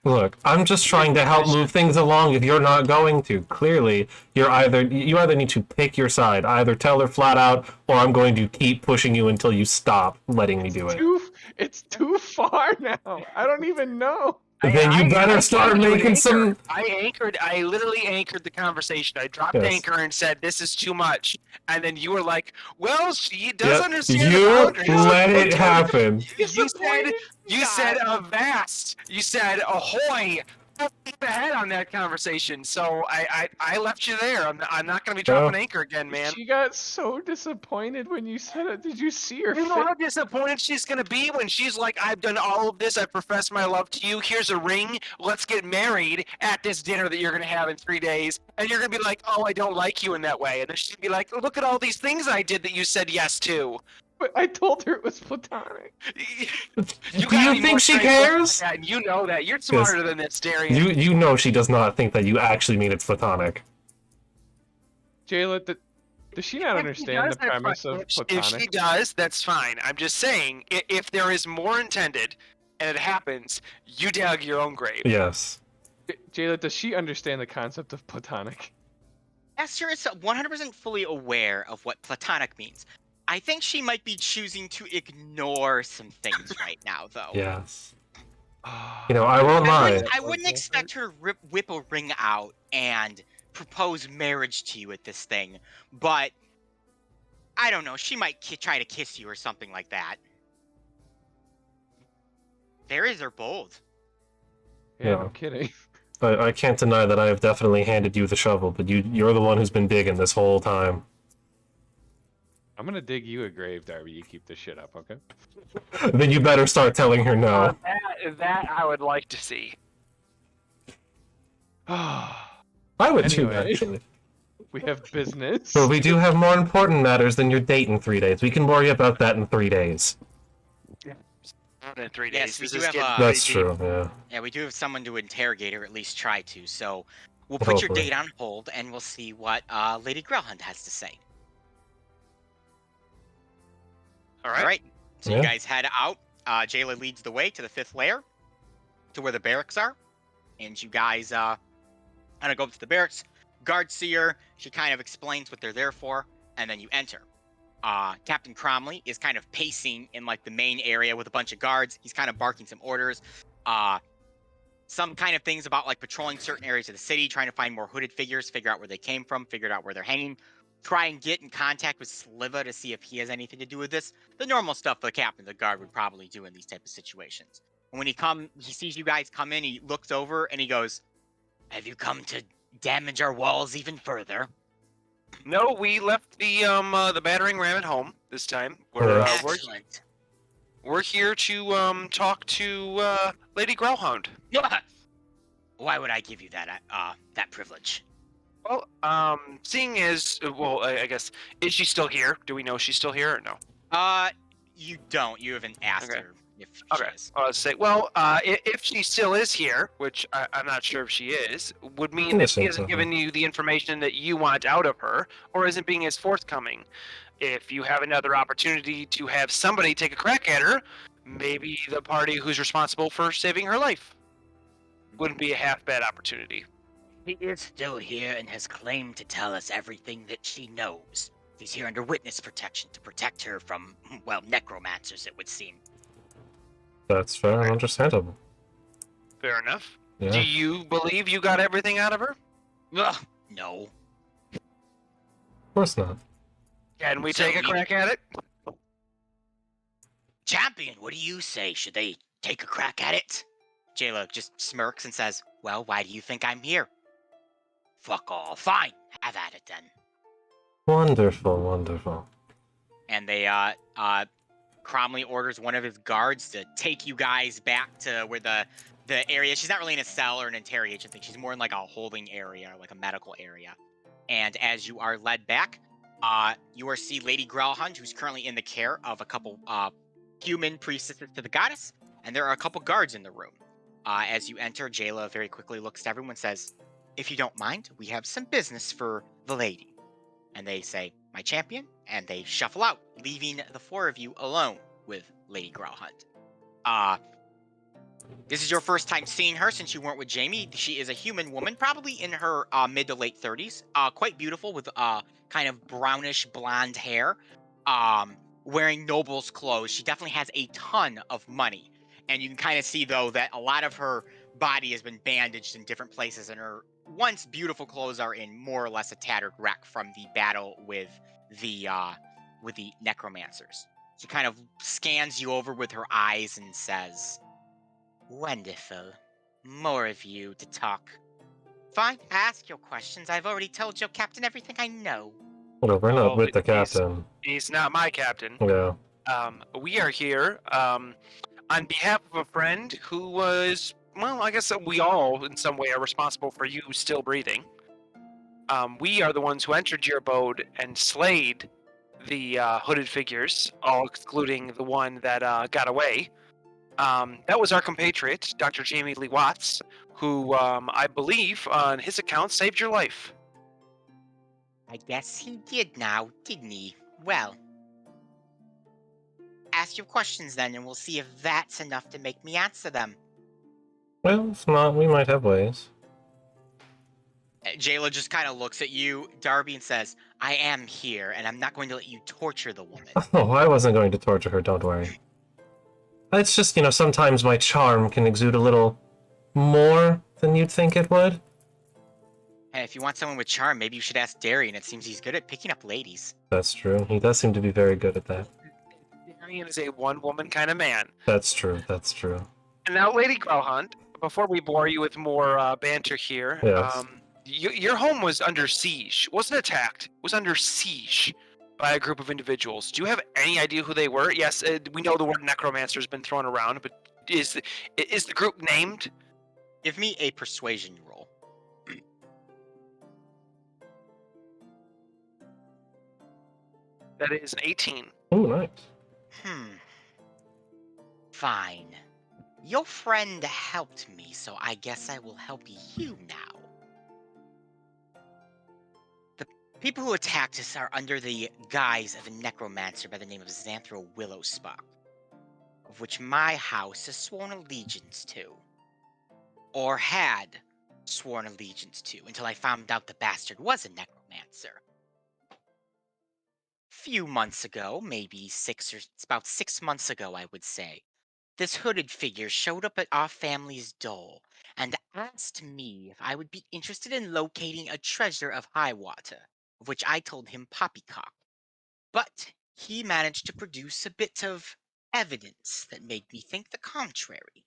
Look, I'm just trying to help move things along if you're not going to. Clearly, you either need to pick your side. Either tell her flat out, or I'm going to keep pushing you until you stop letting me do it. It's too far now. I don't even know. Then you better start making some... I literally anchored the conversation. I dropped Yes. anchor and said, this is too much. And then you were like, well, she does Yep, understand you the boundaries. let it happen. You said avast. You said ahoy. Ahead on that conversation, so I left you there. I'm not gonna be dropping anchor again, man. She got so disappointed when you said it. Did you see her You know face? how disappointed she's gonna be when she's like, I've done all of this, I profess my love to you, here's a ring, let's get married at this dinner that you're gonna have in 3 days, and you're gonna be like, oh, I don't like you in that way, and then she'd be like, look at all these things I did that you said yes to. But I told her it was platonic. Do you think she cares? And you know that. You're smarter than this, Darian. You know she does not think that you actually mean it's platonic. Jayla, does she not understand the premise of If platonic? she does, that's fine. I'm just saying, if there is more intended, and it happens, you dug your own grave. Yes. Jayla, does she understand the concept of platonic? Esther is 100% fully aware of what platonic means. I think she might be choosing to ignore some things right now, though. Yes. You know, I won't lie. I wouldn't expect her to whip a ring out and propose marriage to you at this thing, but I don't know. She might try to kiss you or something like that. Fairies are bold. Yeah, Yeah. no kidding. I can't deny that I have definitely handed you the shovel, but you're the one who's been digging this whole time. I'm gonna dig you a grave, Darby. You keep this shit up, okay? Then you better start telling her no. That I would like to see. I would too, Anyway. actually. We have business. But we do have more important matters than your date in 3 days. We can worry about that in 3 days. Not in 3 Yes, days. we This do is have, getting That's pretty deep. true, yeah. Yeah, we do have someone to interrogate, or at least try to. So we'll put your Hopefully. date on hold, and we'll see what Lady Grellhunt has to say. All All right. So Yeah. you guys head out. Jayla leads the way to the 5th layer, to where the barracks are, and you guys kind of go up to the barracks. Guards see her. She kind of explains what they're there for, and then you enter. Captain Cromley is kind of pacing in like the main area with a bunch of guards. He's kind of barking some orders. Some kind of things about like patrolling certain areas of the city, trying to find more hooded figures, figure out where they came from, figure out where they're hanging. Try and get in contact with Sliva to see if he has anything to do with this. The normal stuff the captain, the guard would probably do in these type of situations. And when he sees you guys come in, he looks over and he goes, "Have you come to damage our walls even further. No, we left the battering ram at home this time. Excellent. We're here to talk to Lady Growlhound. Why would I give you that privilege? Well, seeing as I guess, is she still here? Do we know she's still here or no? You don't. You haven't asked Okay. her if she Okay. is. I'll say, well, if she still is here, which I'm not sure if she is, would mean that Yes, she yes, hasn't given you the information that you want out of her, or isn't being as forthcoming. If you have another opportunity to have somebody take a crack at her, maybe the party who's responsible for saving her life wouldn't be a half bad opportunity. She is still here and has claimed to tell us everything that she knows. She's here under witness protection to protect her from, well, necromancers, it would seem. That's fair and understandable. Fair enough. Yeah. Do you believe you got everything out of her? Ugh, no. Of course not. Can we So take a you- crack at it? Champion, what do you say? Should they take a crack at it? Jayla just smirks and says, well, why do you think I'm here? Fuck all. Fine. Have at it then. Wonderful, wonderful. And they, Cromley orders one of his guards to take you guys back to where the area. She's not really in a cell or an interrogation thing. She's more in like a holding area, like a medical area. And as you are led back, you see Lady Growlhound, who's currently in the care of a couple human priestesses to the goddess, and there are a couple guards in the room. As you enter, Jayla very quickly looks to everyone and says, if you don't mind, we have some business for the lady. And they say, my champion, and they shuffle out, leaving the four of you alone with Lady Growlhound. This is your first time seeing her since you weren't with Jamie. She is a human woman, probably in her mid to late 30s, quite beautiful with kind of brownish blonde hair, wearing noble's clothes. She definitely has a ton of money. And you can kind of see, though, that a lot of her body has been bandaged in different places, and her once beautiful clothes are in more or less a tattered wreck from the battle with the necromancers. She kind of scans you over with her eyes and says, wonderful. More of you to talk. Fine, ask your questions. I've already told your captain everything I know. Well, we're not Oh, with the he's- captain. He's not my captain. Yeah. We are here on behalf of a friend who was, well, I guess that we all, in some way, are responsible for you still breathing. We are the ones who entered your abode and slayed the hooded figures, all excluding the one that got away. That was our compatriot, Dr. Jamie Lee Watts, who I believe, on his account, saved your life. I guess he did now, didn't he? Well, ask your questions then, and we'll see if that's enough to make me answer them. Well, if not, we might have ways. Jayla just kind of looks at you, Darby, and says, I am here, and I'm not going to let you torture the woman. Oh, I wasn't going to torture her, don't worry. It's just, sometimes my charm can exude a little more than you'd think it would. Hey, if you want someone with charm, maybe you should ask Darian. It seems he's good at picking up ladies. That's true. He does seem to be very good at that. Darian is a one-woman kind of man. That's true, that's true. And now, Lady Growlhound, before we bore you with more banter here, Yes. your home was under siege. It wasn't attacked. It was under siege by a group of individuals. Do you have any idea who they were? Yes, we know the word necromancer has been thrown around, but is the group named? Give me a persuasion roll. That is an 18. Oh, nice. Fine. Your friend helped me, so I guess I will help you now. The people who attacked us are under the guise of a necromancer by the name of Xanthro Willowspark, of which my house has sworn allegiance to. Or had sworn allegiance to, until I found out the bastard was a necromancer. Few months ago, maybe about 6 months ago, I would say, this hooded figure showed up at our family's door and asked me if I would be interested in locating a treasure of high water, of which I told him poppycock. But he managed to produce a bit of evidence that made me think the contrary.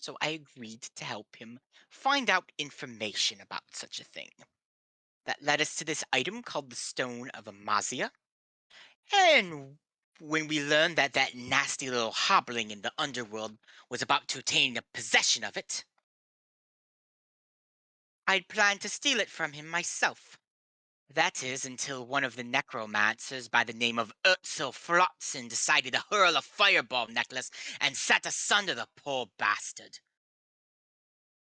so I agreed to help him find out information about such a thing. That led us to this item called the Stone of Amazia, and when we learned that that nasty little hobbling in the underworld was about to attain a possession of it, I'd planned to steal it from him myself. That is, until one of the necromancers by the name of Urtzel Flotsam decided to hurl a fireball necklace and set asunder the poor bastard.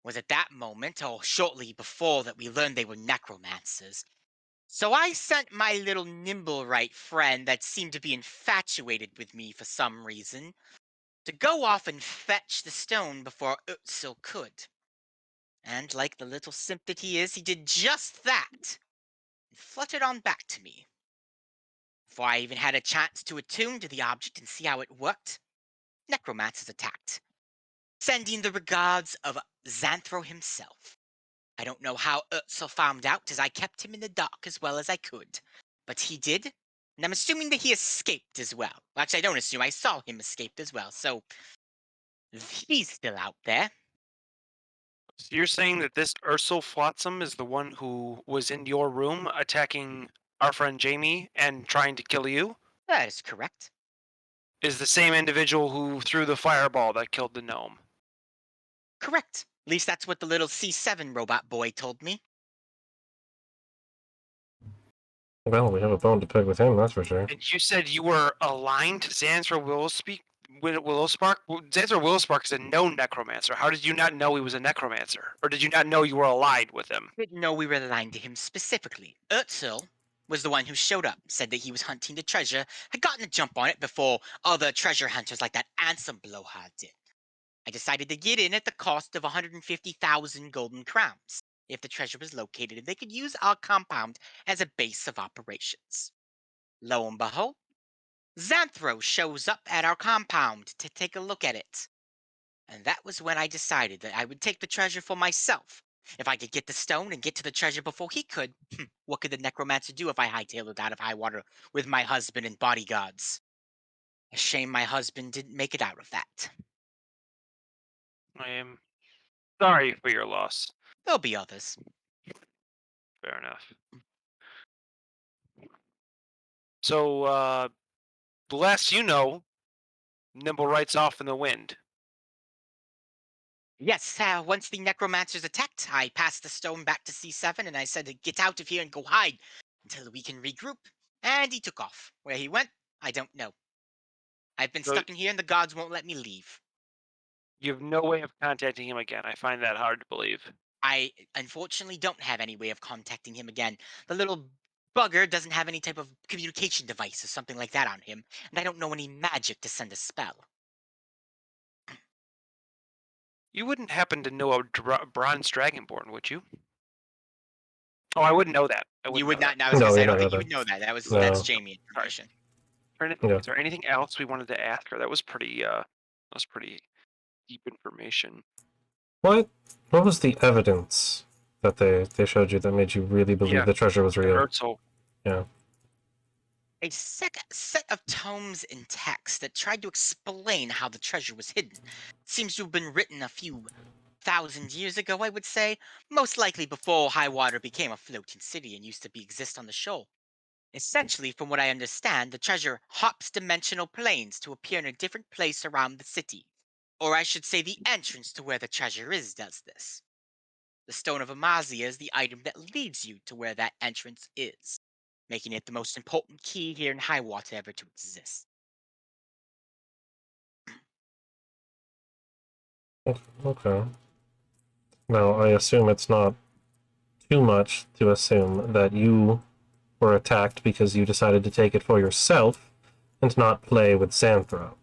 Was at that moment, or shortly before, that we learned they were necromancers. So I sent my little nimble-right friend that seemed to be infatuated with me for some reason to go off and fetch the stone before Urtzel could. And like the little simp that he is, he did just that and fluttered on back to me. Before I even had a chance to attune to the object and see how it worked, necromancers attacked, sending the regards of Xanthro himself. I don't know how Urtzel found out, as I kept him in the dark as well as I could. But he did, and I'm assuming that he escaped as well. Actually, I don't assume, I saw him escape as well, so he's still out there. So you're saying that this Ursel Flotsam is the one who was in your room attacking our friend Jamie and trying to kill you? That is correct. Is the same individual who threw the fireball that killed the gnome? Correct. At least that's what the little C7 robot boy told me. Well, we have a bone to pick with him, that's for sure. And you said you were aligned to Xanthro Willowspark? Xanthro Willowspark is a known necromancer. How did you not know he was a necromancer? Or did you not know you were aligned with him? Didn't know we were aligned to him specifically. Urtzel was the one who showed up, said that he was hunting the treasure, had gotten a jump on it before other treasure hunters like that Ansem blowhard did. I decided to get in at the cost of 150,000 golden crowns if the treasure was located and they could use our compound as a base of operations. Lo and behold, Xanthro shows up at our compound to take a look at it. And that was when I decided that I would take the treasure for myself. If I could get the stone and get to the treasure before he could, what could the necromancer do if I hightailed it out of high water with my husband and bodyguards? A shame my husband didn't make it out of that. I am sorry for your loss. There'll be others. Fair enough. So, the last you know, Nimble writes off in the wind. Yes, once the necromancers attacked, I passed the stone back to C7 and I said to get out of here and go hide until we can regroup. And he took off. Where he went, I don't know. I've been So- stuck in here and the gods won't let me leave. You have no way of contacting him again. I find that hard to believe. I unfortunately don't have any way of contacting him again. The little bugger doesn't have any type of communication device or something like that on him, and I don't know any magic to send a spell. You wouldn't happen to know a bronze dragonborn, would you? Oh, I wouldn't know that. You would not. Know I was No, gonna say, I you don't don't think know you would know that. That's No. Jamie information. that. Yeah. Is there anything else we wanted to ask her? That was pretty deep information. What was the evidence that they showed you that made you really believe Yeah. the treasure was real? Urtzel. A set of tomes and texts that tried to explain how the treasure was hidden. Seems to have been written a few thousand years ago, I would say, most likely before Highwater became a floating city and used to exist on the shore. Essentially, from what I understand, the treasure hops dimensional planes to appear in a different place around the city. Or I should say the entrance to where the treasure is does this. The Stone of Amazia is the item that leads you to where that entrance is, making it the most important key here in Highwater ever to exist. Okay. Now, I assume it's not too much to assume that you were attacked because you decided to take it for yourself and not play with Xanthro.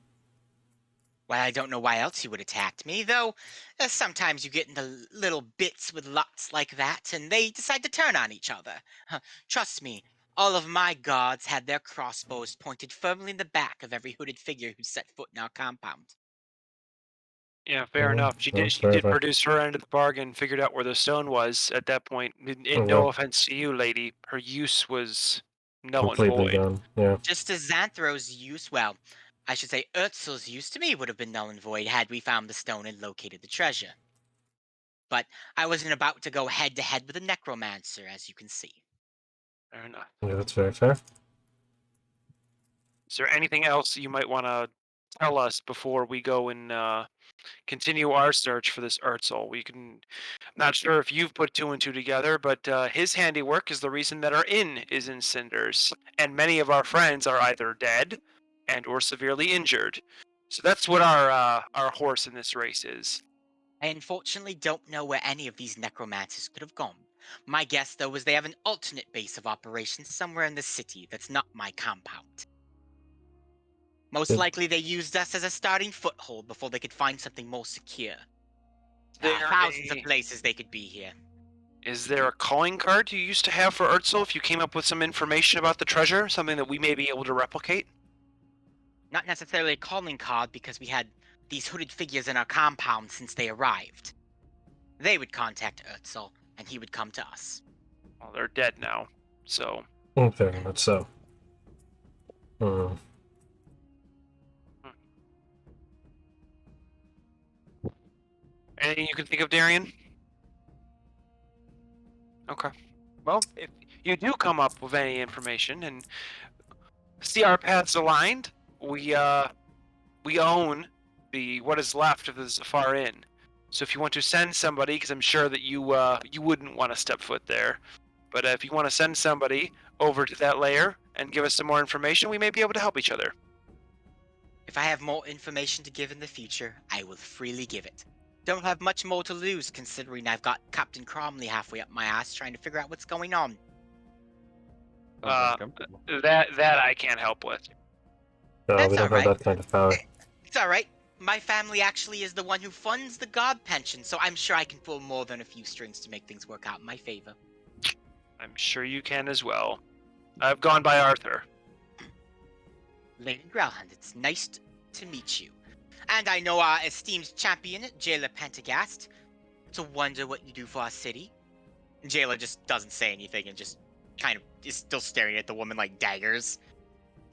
Well, I don't know why else you would attack me, though sometimes you get into little bits with lots like that, and they decide to turn on each other. Trust me, all of my guards had their crossbows pointed firmly in the back of every hooded figure who set foot in our compound. Yeah, fair Mhm. enough. She That's did fair enough. produce her end of the bargain, figured out where the stone was at that point. In Yeah. no offense to you, lady, her use was null and Completely void. gone. Yeah. Just as Xanthro's use, well, I should say Urzel's use to me would have been null and void had we found the stone and located the treasure. But I wasn't about to go head to head with a necromancer, as you can see. Fair enough. Yeah, that's very fair. Is there anything else you might want to tell us before we go and continue our search for this Urzel? We can. Not sure if you've put two and two together, but his handiwork is the reason that our inn is in cinders, and many of our friends are either dead and or severely injured. So that's what our horse in this race is. I unfortunately don't know where any of these necromancers could have gone. My guess, though, is they have an alternate base of operations somewhere in the city that's not my compound. Most Good. likely they used us as a starting foothold before they could find something more secure. There Thousands of a- places they could be here. Is there a calling card you used to have for Urzel if you came up with some information about the treasure, something that we may be able to replicate? Not necessarily a calling card because we had these hooded figures in our compound since they arrived. They would contact Urzel, and he would come to us. Well, they're dead now, so Very much so. Hmm. anything you can think of, Darian? Okay. Well, if you do come up with any information and see our paths aligned, we own the what is left of the Zafar Inn. So if you want to send somebody, because I'm sure that you wouldn't want to step foot there, but if you want to send somebody over to that lair and give us some more information, we may be able to help each other. If I have more information to give in the future, I will freely give it. Don't have much more to lose considering I've got Captain Cromley halfway up my ass trying to figure out what's going on. Sounds uncomfortable. That I can't help with. No, That's we don't alright. have that kind of power. It's alright. My family actually is the one who funds the god pension, so I'm sure I can pull more than a few strings to make things work out in my favor. I'm sure you can as well. I've gone by Arthur. Lady Growlhund, it's nice to meet you. And I know our esteemed champion, Jayla Pentagast. It's a wonder what you do for our city. Jayla just doesn't say anything and just kind of is still staring at the woman like daggers.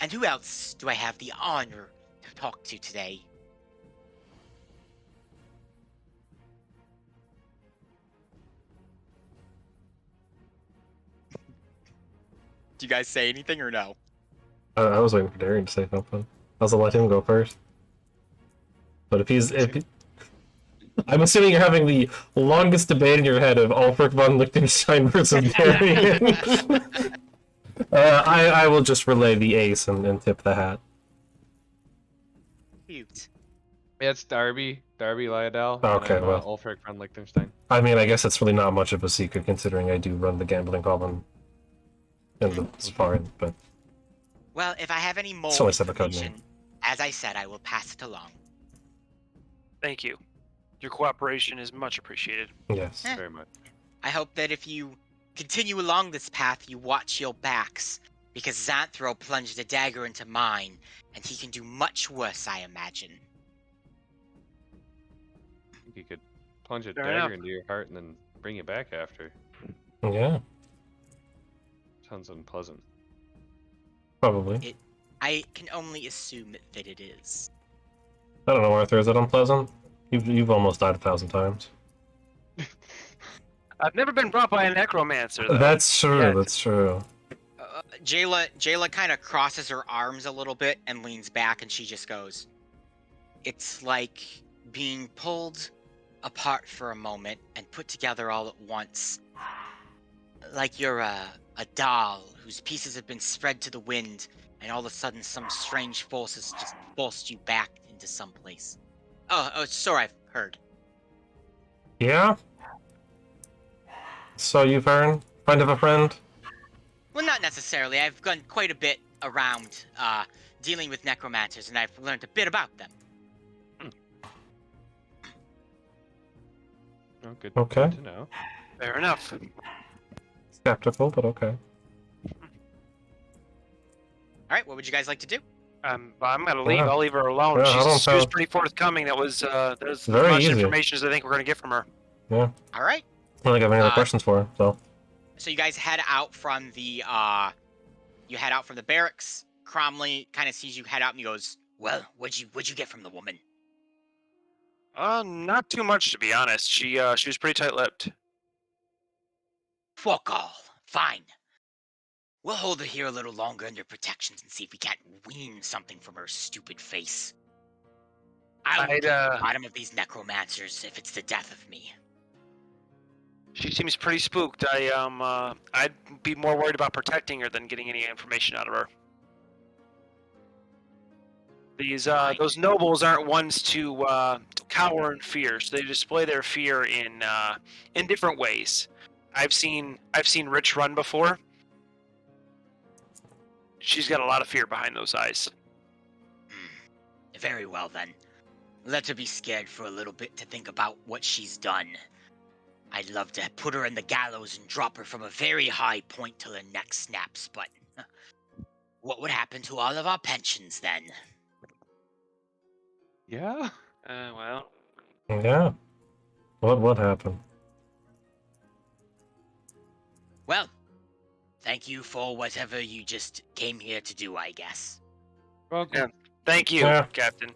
And who else do I have the honor to talk to today? Do you guys say anything or no? I was waiting for Darian to say something. I was gonna let him go first. But I'm assuming you're having the longest debate in your head of Ulfric von Liechtenstein versus Darian. I will just relay the ace and tip the hat. Cute. Yeah, it's Darby Lyodell. Okay, and I'm, well. Ulfric von Liechtenstein. I mean, I guess it's really not much of a secret considering I do run the gambling column in the Spartan, but Well, if I have any more So I said the code information, as I said, I will pass it along. Thank you. Your cooperation is much appreciated. yes. Eh. Very much. I hope that if you continue along this path, you watch your backs, because Xanthro plunged a dagger into mine, and he can do much worse, I imagine. I think you could plunge a Fair dagger enough. into your heart and then bring it back after. Yeah, Sounds unpleasant. probably. I can only assume that it is. I don't know, Arthur, is it unpleasant? You've almost died 1,000 times. I've never been brought by a necromancer, though. That's true, Yet. that's true. Jayla kind of crosses her arms a little bit and leans back, and she just goes, "It's like being pulled apart for a moment and put together all at once. Like you're a doll whose pieces have been spread to the wind, and all of a sudden some strange forces just forced you back into someplace." Oh, so I've heard. Yeah? So you've heard? Friend of a friend? Well, not necessarily. I've gone quite a bit around dealing with necromancers, and I've learned a bit about them. Oh, good, Okay. good to know. Fair enough. Skeptical, but okay. All right, what would you guys like to do? I'm gonna leave. Yeah. I'll leave her alone. Yeah, I don't She was sound- pretty forthcoming. That was there's as Very much easy. information as I think we're gonna get from her. Yeah. All right. I don't think I have any other Uh, questions for her, so. So you guys head out from the barracks. Cromley kind of sees you head out and he goes, Well, what'd you get from the woman? Not too much to be honest. She was pretty tight-lipped. Fuck all. Fine. We'll hold her here a little longer under protections and see if we can't wean something from her stupid face. I will I'd, get to the bottom of these necromancers if it's the death of me. She seems pretty spooked. I'd be more worried about protecting her than getting any information out of her. Those nobles aren't ones to cower in fear, so they display their fear in different ways. I've seen Rich run before. She's got a lot of fear behind those eyes. Very well then. Let her be scared for a little bit to think about what she's done. I'd love to put her in the gallows and drop her from a very high point till her neck snaps, but what would happen to all of our pensions then? Yeah. Well, Yeah. What would happen? Well, thank you for whatever you just came here to do, I guess. Welcome. Yeah. Thank you, Yeah. Captain.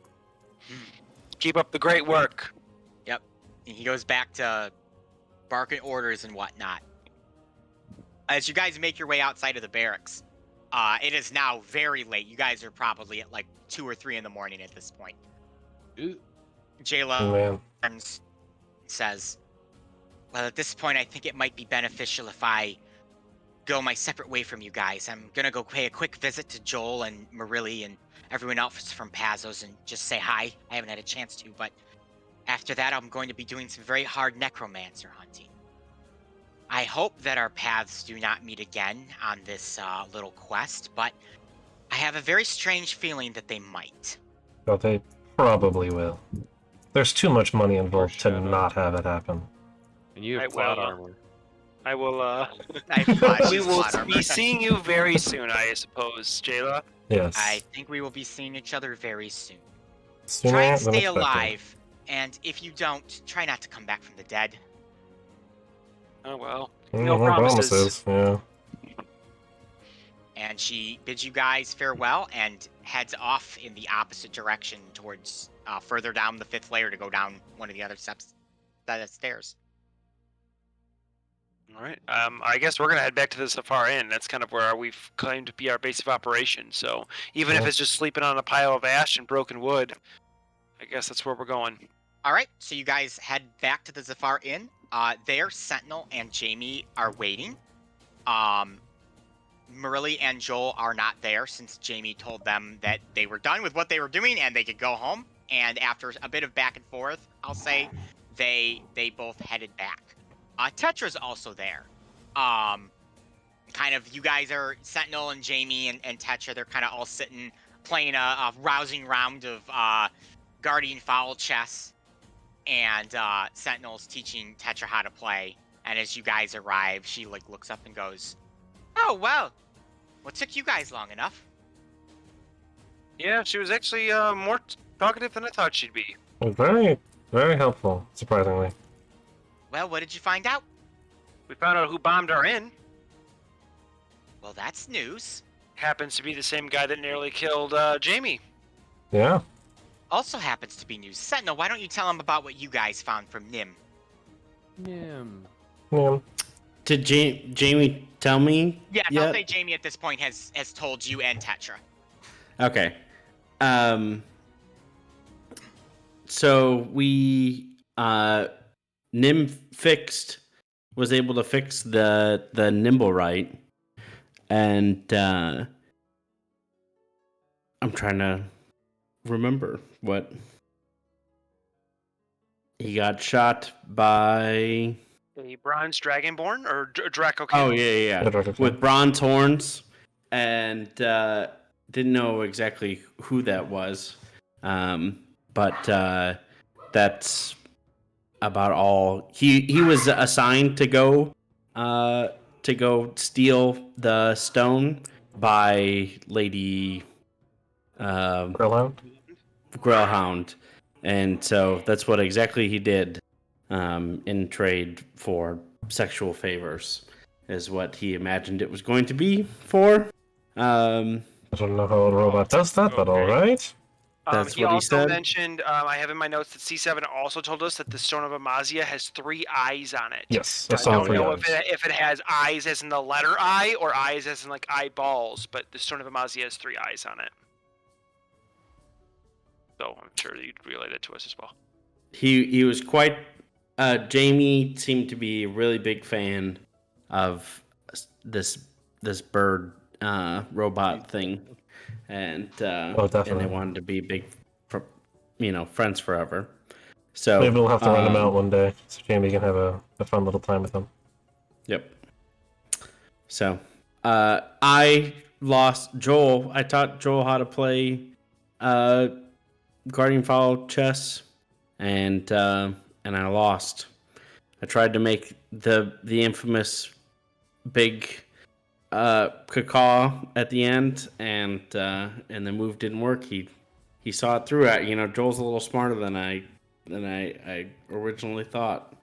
Keep up the great work. Yep. And he goes back to barking orders and whatnot. As you guys make your way outside of the barracks, it is now very late. You guys are probably at like 2 or 3 in the morning at this point. Ooh. Jayla Man. says, well, at this point, I think it might be beneficial if I go my separate way from you guys. I'm going to go pay a quick visit to Joel and Marilli and everyone else from Pazos and just say hi. I haven't had a chance to, but after that, I'm going to be doing some very hard necromancer hunting. I hope that our paths do not meet again on this little quest, but I have a very strange feeling that they might. But they probably will. There's too much money involved to Foreshadow. not have it happen. And you I have plot will, armor. I will. I thought We she's will plot armor. be seeing you very soon, I suppose, Jayla. Yes. I think we will be seeing each other very soon. Sooner Try and than stay expected. alive, and if you don't, try not to come back from the dead. Oh well. No promises. Yeah. And she bids you guys farewell and heads off in the opposite direction towards further down the 5th layer to go down one of the other steps, stairs. All right. I guess we're gonna head back to the Safari Inn. That's kind of where we've claimed to be our base of operations. So even if Yeah. it's just sleeping on a pile of ash and broken wood, I guess that's where we're going. All right, so you guys head back to the Zafar Inn. There, Sentinel and Jamie are waiting. Marilli and Joel are not there since Jamie told them that they were done with what they were doing and they could go home. And after a bit of back and forth, I'll say, they both headed back. Tetra's also there. Kind of, you guys are, Sentinel and Jamie and Tetra, they're kind of all sitting, playing a rousing round of Guardian Foul chess. And Sentinel's teaching Tetra how to play. And as you guys arrive, she looks up and goes, "Oh well, what took you guys long enough?" Yeah, she was actually more talkative than I thought she'd be. Very, very helpful, surprisingly. Well, what did you find out? We found out who bombed our inn. Well, that's news. Happens to be the same guy that nearly killed Jamie. Yeah. Also happens to be news. Sentinel, why don't you tell him about what you guys found from Nim? Nim. Yeah. Did Jamie tell me? Yes, yet? I'll say Jamie at this point has told you and Tetra. Okay. So we Nim was able to fix the nimble right, and I'm trying to remember what he got shot by. A bronze dragonborn or Draco? Oh yeah. With bronze horns, and didn't know exactly who that was, but that's about all. He was assigned to go steal the stone by Lady Grellhound, and so that's what exactly he did. In trade for sexual favors, is what he imagined it was going to be for. I don't know how a robot does that, but Okay. alright. That's He what he also said? mentioned, I have in my notes that C7 also told us that the Stone of Amazia has 3 eyes on it. Yes, I I saw don't 3 know eyes. if it has eyes as in the letter I or eyes as in like eyeballs, but the Stone of Amazia has 3 eyes on it. So I'm sure you'd relay that to us as well. He was quite. Jamie seemed to be a really big fan of this bird robot thing, and Oh, and they definitely. wanted to be big, friends forever. So Maybe we'll have to rent him out one day so Jamie can have a fun little time with him. Yep. So, I lost Joel. I taught Joel how to play Guardian Follow chess, and I lost. I tried to make the infamous big cacaw at the end, and the move didn't work. He saw it through. Joel's a little smarter than I originally thought.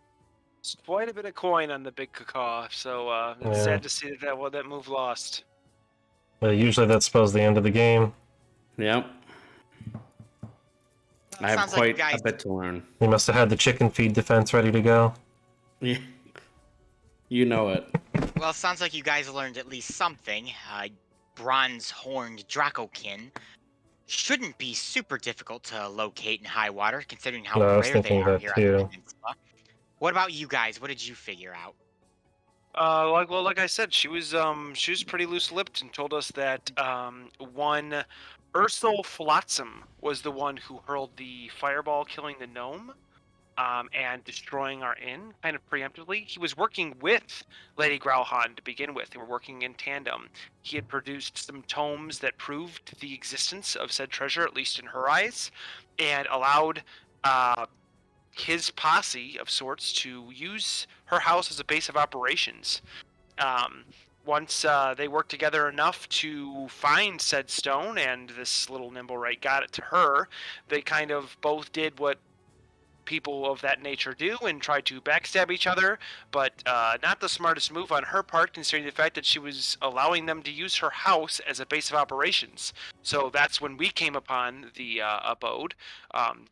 It's quite a bit of coin on the big cacaw, so it's Yeah. sad to see that move lost. But usually that spells the end of the game. Yep. I have Sounds like you quite guys. a bit to learn. He must have had the chicken feed defense ready to go. Yeah. You know it. Well, sounds like you guys learned at least something. Bronze-horned Dracokin shouldn't be super difficult to locate in high water, considering how No, I was rare they thinking are that here on too. the peninsula. What about you guys? What did you figure out? Like I said, she was pretty loose-lipped and told us that one Ursel Flotsam was the one who hurled the fireball, killing the gnome, and destroying our inn kind of preemptively. He was working with Lady Grauhan to begin with. They were working in tandem. He had produced some tomes that proved the existence of said treasure, at least in her eyes, and allowed his posse of sorts to use her house as a base of operations. Once they worked together enough to find said stone, and this little Nimblewright got it to her, they kind of both did what people of that nature do and tried to backstab each other, but not the smartest move on her part, considering the fact that she was allowing them to use her house as a base of operations. So that's when we came upon the abode.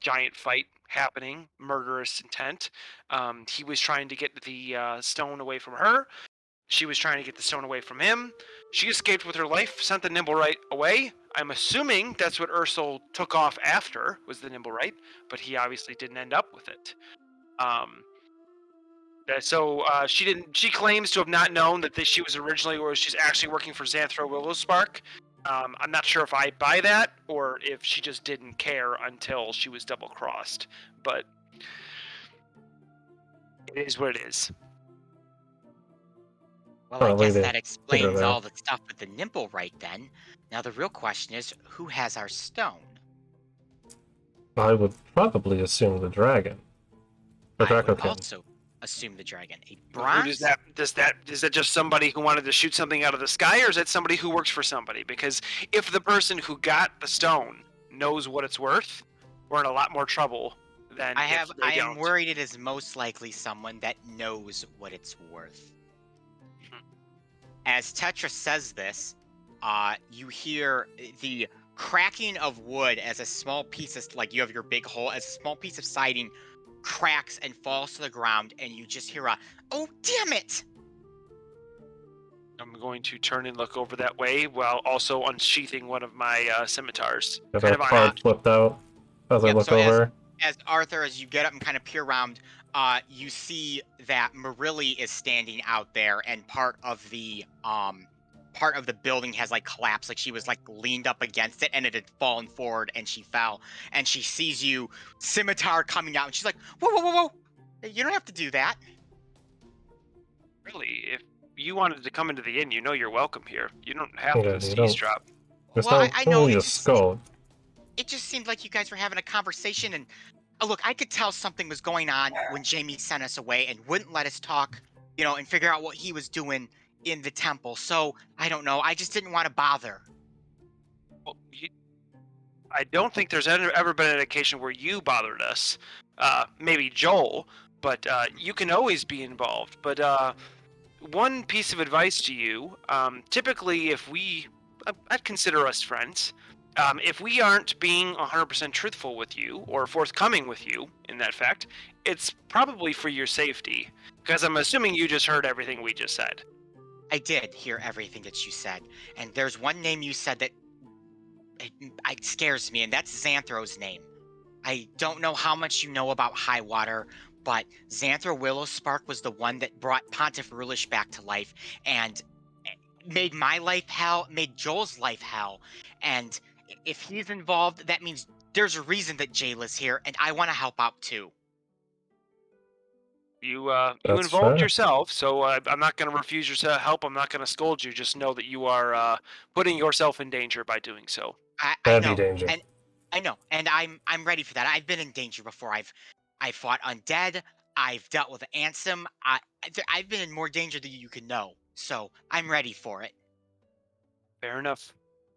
Giant fight happening, murderous intent. He was trying to get the stone away from her. She was trying to get the stone away from him. She escaped with her life, sent the Nimblewright away. I'm assuming that's what Ursel took off after, was the Nimblewright, but he obviously didn't end up with it. So she claims to have not known that she was originally, or she's actually working for Xanthro Willowspark. I'm not sure if I buy that, or if she just didn't care until she was double-crossed. But it is what it is. Well, I Probably guess they that figure explains it all out. the stuff with the Nimblewright then. Now the real question is, who has our stone? I would probably assume the dragon. The I would Dracokin. also assume the dragon. A Who bronze? is that just somebody who wanted to shoot something out of the sky, or is that somebody who works for somebody? Because if the person who got the stone knows what it's worth, we're in a lot more trouble than I if they am don't. worried it is most likely someone that knows what it's worth. As Tetra says this, you hear the cracking of wood as a small piece of, like, you have your big hole, as a small piece of siding cracks and falls to the ground, and you just hear a, "Oh, damn it!" I'm going to turn and look over that way while also unsheathing one of my scimitars. Got Kind a of on card flipped out as I Yep, look so over. As Arthur, as you get up and kind of peer around, you see that Marilli is standing out there, and part of the building has like collapsed, like she was like leaned up against it, and it had fallen forward, and she fell. And she sees you, scimitar coming out, and she's like, "Whoa, whoa, whoa, whoa! You don't have to do that." Really, if you wanted to come into the inn, you know you're welcome here. You don't have Yeah, to you don't- eavesdrop. There's Well, no I know need it to just scold. seemed like you guys were having a conversation, and look, I could tell something was going on when Jamie sent us away and wouldn't let us talk, and figure out what he was doing in the temple. So I don't know. I just didn't want to bother. Well, I don't think there's ever been an occasion where you bothered us. Maybe Joel, but you can always be involved. But one piece of advice to you: typically, if I'd consider us friends. if we aren't being 100% truthful with you or forthcoming with you in that fact, it's probably for your safety. Because I'm assuming you just heard everything we just said. I did hear everything that you said, and there's one name you said that it scares me, and that's Xanthro's name. I don't know how much you know about Highwater, but Xanthro Willowspark was the one that brought Pontiff Rulish back to life, and made my life hell, made Joel's life hell, and if he's involved, that means there's a reason that Jayla's here, and I want to help out too. You That's involved fair. yourself, so I'm not going to refuse your help. I'm not going to scold you. Just know that you are putting yourself in danger by doing so. I Heavy know, danger. and I know, and I'm ready for that. I've been in danger before. I fought undead. I've dealt with Ansem. I've been in more danger than you can know. So I'm ready for it. Fair enough.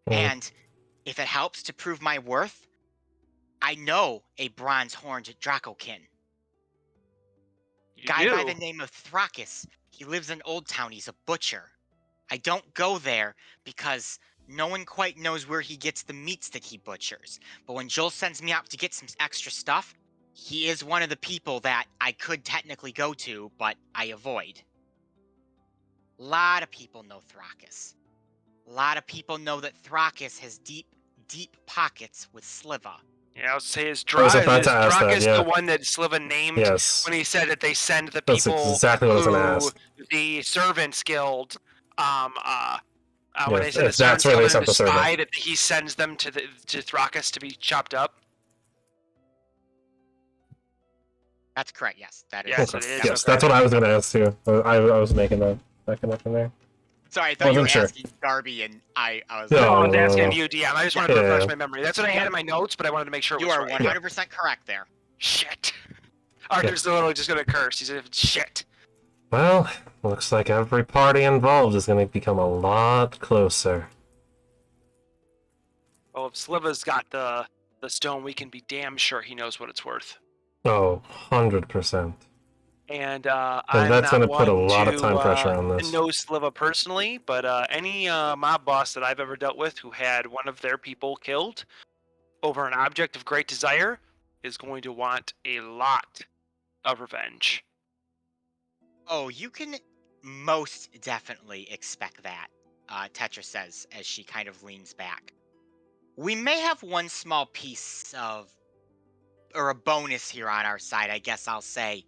Mm. And if it helps to prove my worth, I know a bronze-horned Dracokin. You Guy do. by the name of Thrakis. He lives in Old Town. He's a butcher. I don't go there because no one quite knows where he gets the meats that he butchers. But when Joel sends me out to get some extra stuff, he is one of the people that I could technically go to, but I avoid. A lot of people know Thrakis. A lot of people know that Thrakis has deep, deep pockets with Sliva. Yeah, I would say is I was about to ask that, is yeah. the one that Sliva named Yes. when he said that they send the That's people exactly what I was gonna who ask. the servants guild when Yeah, they send if the that's servants where they guild sent to the servant. spy, that he sends them to Thrakis to be chopped up. That's correct, yes. That is. Yes, Okay. it is. Yes, Okay. that's what I was gonna ask too. I was making that connection there. Sorry, I thought you were Wasn't sure. asking Darby, and I was No, No, I like, was no, asking no. you, DM. I just wanted to Yeah. refresh my memory. That's what I had in my notes, but I wanted to make sure it you was are right. 100% correct there. Shit. Arthur's literally just gonna curse. He's like, shit. Well, looks like every party involved is gonna become a lot closer. Well, if Sliva's got the stone, we can be damn sure he knows what it's worth. Oh, 100%. And And I'm that's not gonna put a one lot of to time pressure on this. know Sliva personally, but any mob boss that I've ever dealt with who had one of their people killed over an object of great desire is going to want a lot of revenge. Oh, you can most definitely expect that, Tetra says as she kind of leans back. We may have one small piece of, or a bonus here on our side, I guess I'll say.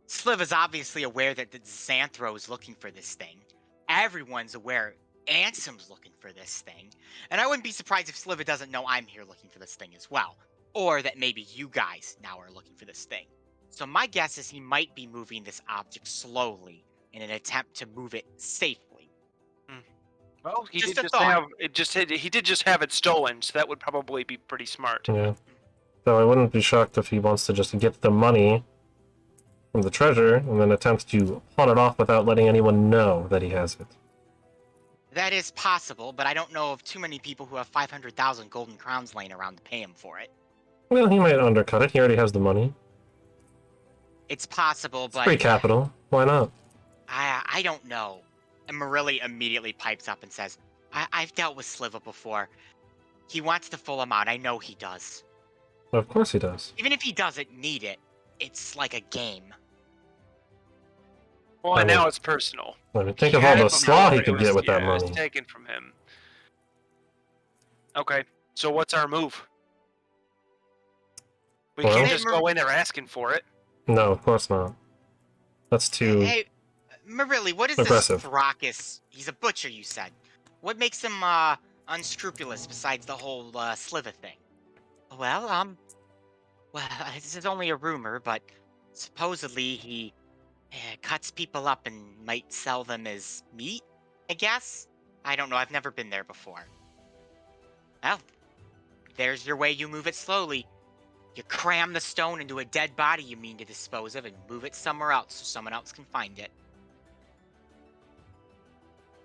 Sliv is obviously aware that the Xanthro is looking for this thing. Everyone's aware Ansem's looking for this thing. And I wouldn't be surprised if Sliva doesn't know I'm here looking for this thing as well. Or that maybe you guys now are looking for this thing. So my guess is he might be moving this object slowly in an attempt to move it safely. Well, he Just did a just thought. have it. He did just have it stolen, so that would probably be pretty smart. Yeah. So I wouldn't be shocked if he wants to just get the money from the treasure and then attempt to pawn it off without letting anyone know that he has it. That is possible, but I don't know of too many people who have 500,000 golden crowns laying around to pay him for it. Well, he might undercut it. He already has the money. It's possible, It's but free capital. Why not? I don't know. And Marilli immediately pipes up and says, I've dealt with Sliva before. He wants the full amount. I know he does. Of course he does. Even if he doesn't need it, it's like a game. Well, I and mean- now it's personal. I mean, think He of all had the it slaw he before, could it get was- with that yeah, It money. was taken from him. Okay, so what's our move? We Well- can't just go in there asking for it. No, of course not. That's too... Hey, Marilli, what is Aggressive. this Thrakis? He's a butcher, you said. What makes him unscrupulous besides the whole Sliva thing? Well, this is only a rumor, but supposedly he cuts people up and might sell them as meat, I guess? I don't know, I've never been there before. Well, there's your way you move it slowly. You cram the stone into a dead body you mean to dispose of and move it somewhere else so someone else can find it.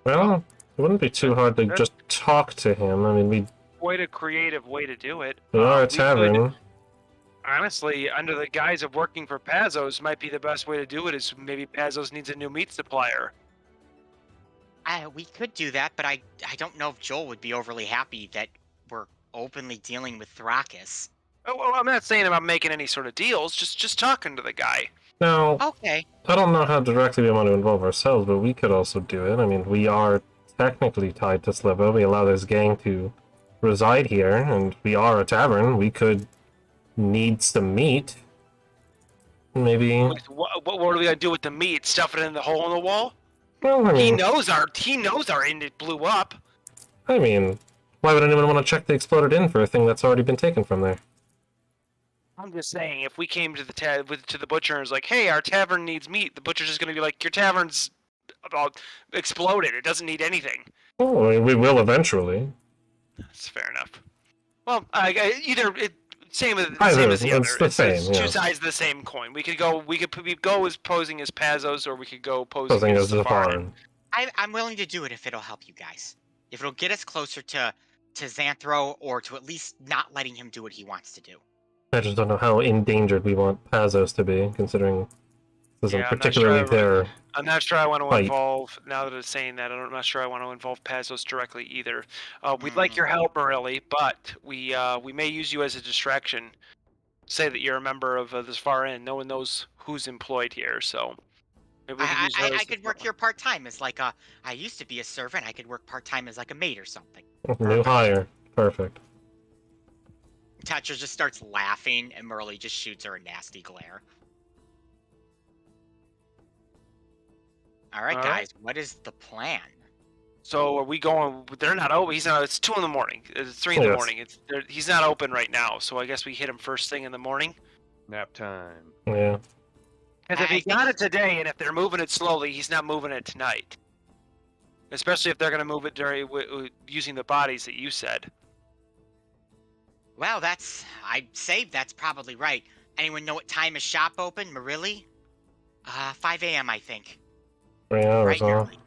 Well, it wouldn't be too hard to just talk to him. I mean, Quite a creative way to do it. we are a We could- tavern. honestly, under the guise of working for Pazos, might be the best way to do it. Is maybe Pazos needs a new meat supplier. We could do that, but I don't know if Joel would be overly happy that we're openly dealing with Thrakus. Oh, well, I'm not saying about making any sort of deals. Just talking to the guy. Now, Okay. I don't know how directly we want to involve ourselves, but we could also do it. I mean, we are technically tied to Sliva. We allow this gang to reside here, and we are a tavern. We could need some meat. Maybe. What are we gonna do with the meat? Stuff it in the hole in the wall? Well, I He mean, knows our it blew up. why would anyone want to check the exploded inn for a thing that's already been taken from there? I'm just saying, if we came to the butcher and was like, "Hey, our tavern needs meat," the butcher's just gonna be like, "Your tavern's about exploded. It doesn't need anything." Oh, I mean, we will eventually. That's fair enough. Well, same as Either, the other. it's the It's same, two yeah. sides of the same coin. We could go as posing as Pazos, or we could go posing Posing as as the Zafarin. foreign. I'm willing to do it if it'll help you guys. If it'll get us closer to Xanthro, or to at least not letting him do what he wants to do. I just don't know how endangered we want Pazos to be, considering this isn't Yeah, I'm not particularly sure their. I'm not sure I want to Fight. involve. Now that it's saying that, I'm not sure I want to involve Pazos directly either. We'd like Mm. your help, Morelli, but we may use you as a distraction. Say that you're a member of this far end. No one knows who's employed here, so maybe we could use her as I the could work here part time as like a. I used to be a servant. I could work part time as like a maid or something. New hire. Perfect. Tetra just starts laughing, and Merle just shoots her a nasty glare. All right, All guys, what is the plan? So are we going? They're not open. He's not. It's 2 in the morning. It's 3 in the Yes. morning. He's not open right now. So I guess we hit him first thing in the morning. Nap time. Yeah. Because if I he think- got it today, and if they're moving it slowly, he's not moving it tonight. Especially if they're going to move it during using the bodies that you said. Well, I'd say that's probably right. Anyone know what time is shop open, Marilli? 5 a.m. I think. 3 hours, Right huh? early.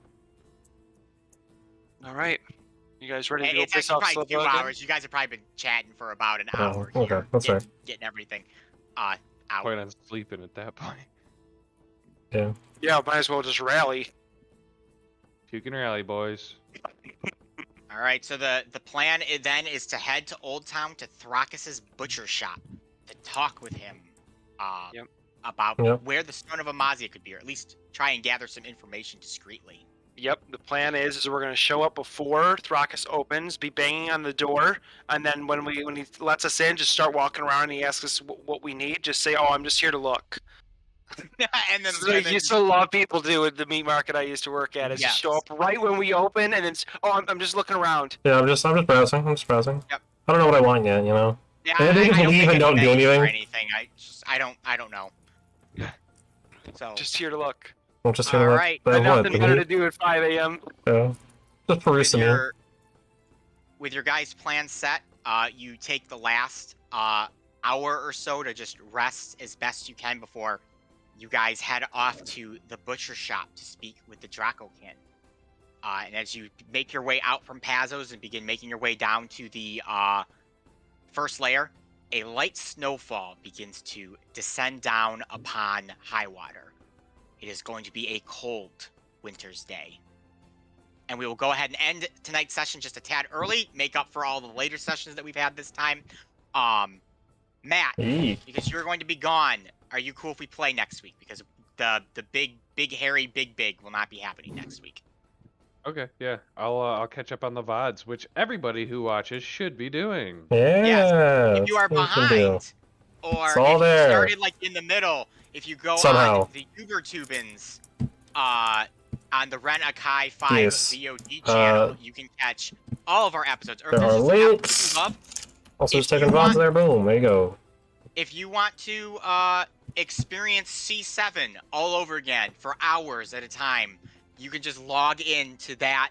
All right, you guys ready to go It's piss actually off probably Slipper 2 again? hours. You guys have probably been chatting for about an Oh, hour. okay, here, that's right. getting everything out. Point on sleeping at that point. Yeah. Yeah, might as well just rally. You can rally, boys. All right, so the plan then is to head to Old Town to Thrakus's butcher shop to talk with him Yep. about Yep. where the Stone of Amazia could be, or at least try and gather some information discreetly. Yep, the plan is we're going to show up before Thrakus opens, be banging on the door, and then when he lets us in, just start walking around and he asks us what we need, just say, "Oh, I'm just here to look." and then, So you used to a lot of people do at the meat market I used to work at, is just show Yes. up right when we open, and then, I'm just looking around. Yeah, I'm just browsing. Yep. I don't know what I want yet, you know? yeah, And they just don't leave think and don't it's do begging for anything? I don't know. So Just here to look. I'm just All here to look. right. But Got what? nothing The better to meat? do at 5 a.m. Yeah. Just peruse the meat. with your guys' plan set, you take the last hour or so to just rest as best you can before you guys head off to the butcher shop to speak with the Dracokin. And as you make your way out from Pazos and begin making your way down to the first layer, a light snowfall begins to descend down upon Highwater. It is going to be a cold winter's day. And we will go ahead and end tonight's session just a tad early, make up for all the later sessions that we've had this time. Matt, Eee. because you're going to be gone, are you cool if we play next week? Because the big hairy big will not be happening next week. Okay, yeah. I'll catch up on the VODs, which everybody who watches should be doing. Yeah. If you are that's what we can do. behind, or It's all if there. you started like in the middle, if you go Somehow. on the Uber Tubins, on the Ren Akai 5 Yes. VOD channel, you can catch all of our episodes. Or if There there's are just an episode links. you love, Also, If just taking you VODs want- there. Boom. There you go. if you want to experience C7 all over again for hours at a time, you can just log in to that,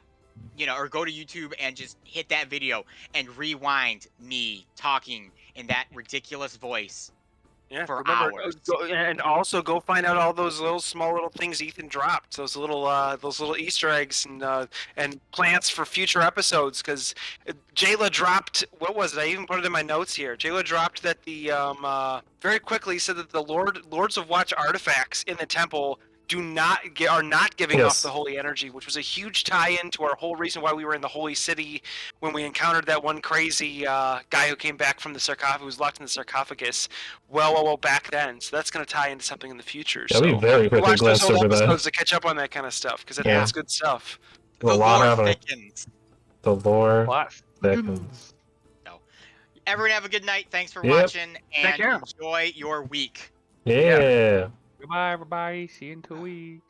or go to YouTube and just hit that video and rewind me talking in that ridiculous voice. Yeah, For remember, hours. and also go find out all those small little things Ethan dropped, those little Easter eggs and plants for future episodes. Because Jayla dropped, what was it? I even put it in my notes here. Jayla dropped that the very quickly said that the Lords of Watch artifacts in the temple are not giving off Yes. the holy energy, which was a huge tie-in to our whole reason why we were in the holy city when we encountered that one crazy guy who came back from the sarcophagus, who was locked in the sarcophagus. Well back then. So that's going to tie into something in the future. Yeah, so we very quickly watch those glanced old over episodes that. to catch up on that kind of stuff because Yeah. that's good stuff. There's a lot happening. thickens. The lore Lot thickens. Everyone have a good night. Thanks for Yep. watching, and care. enjoy your week. Yeah. Goodbye, everybody. See you in 2 weeks.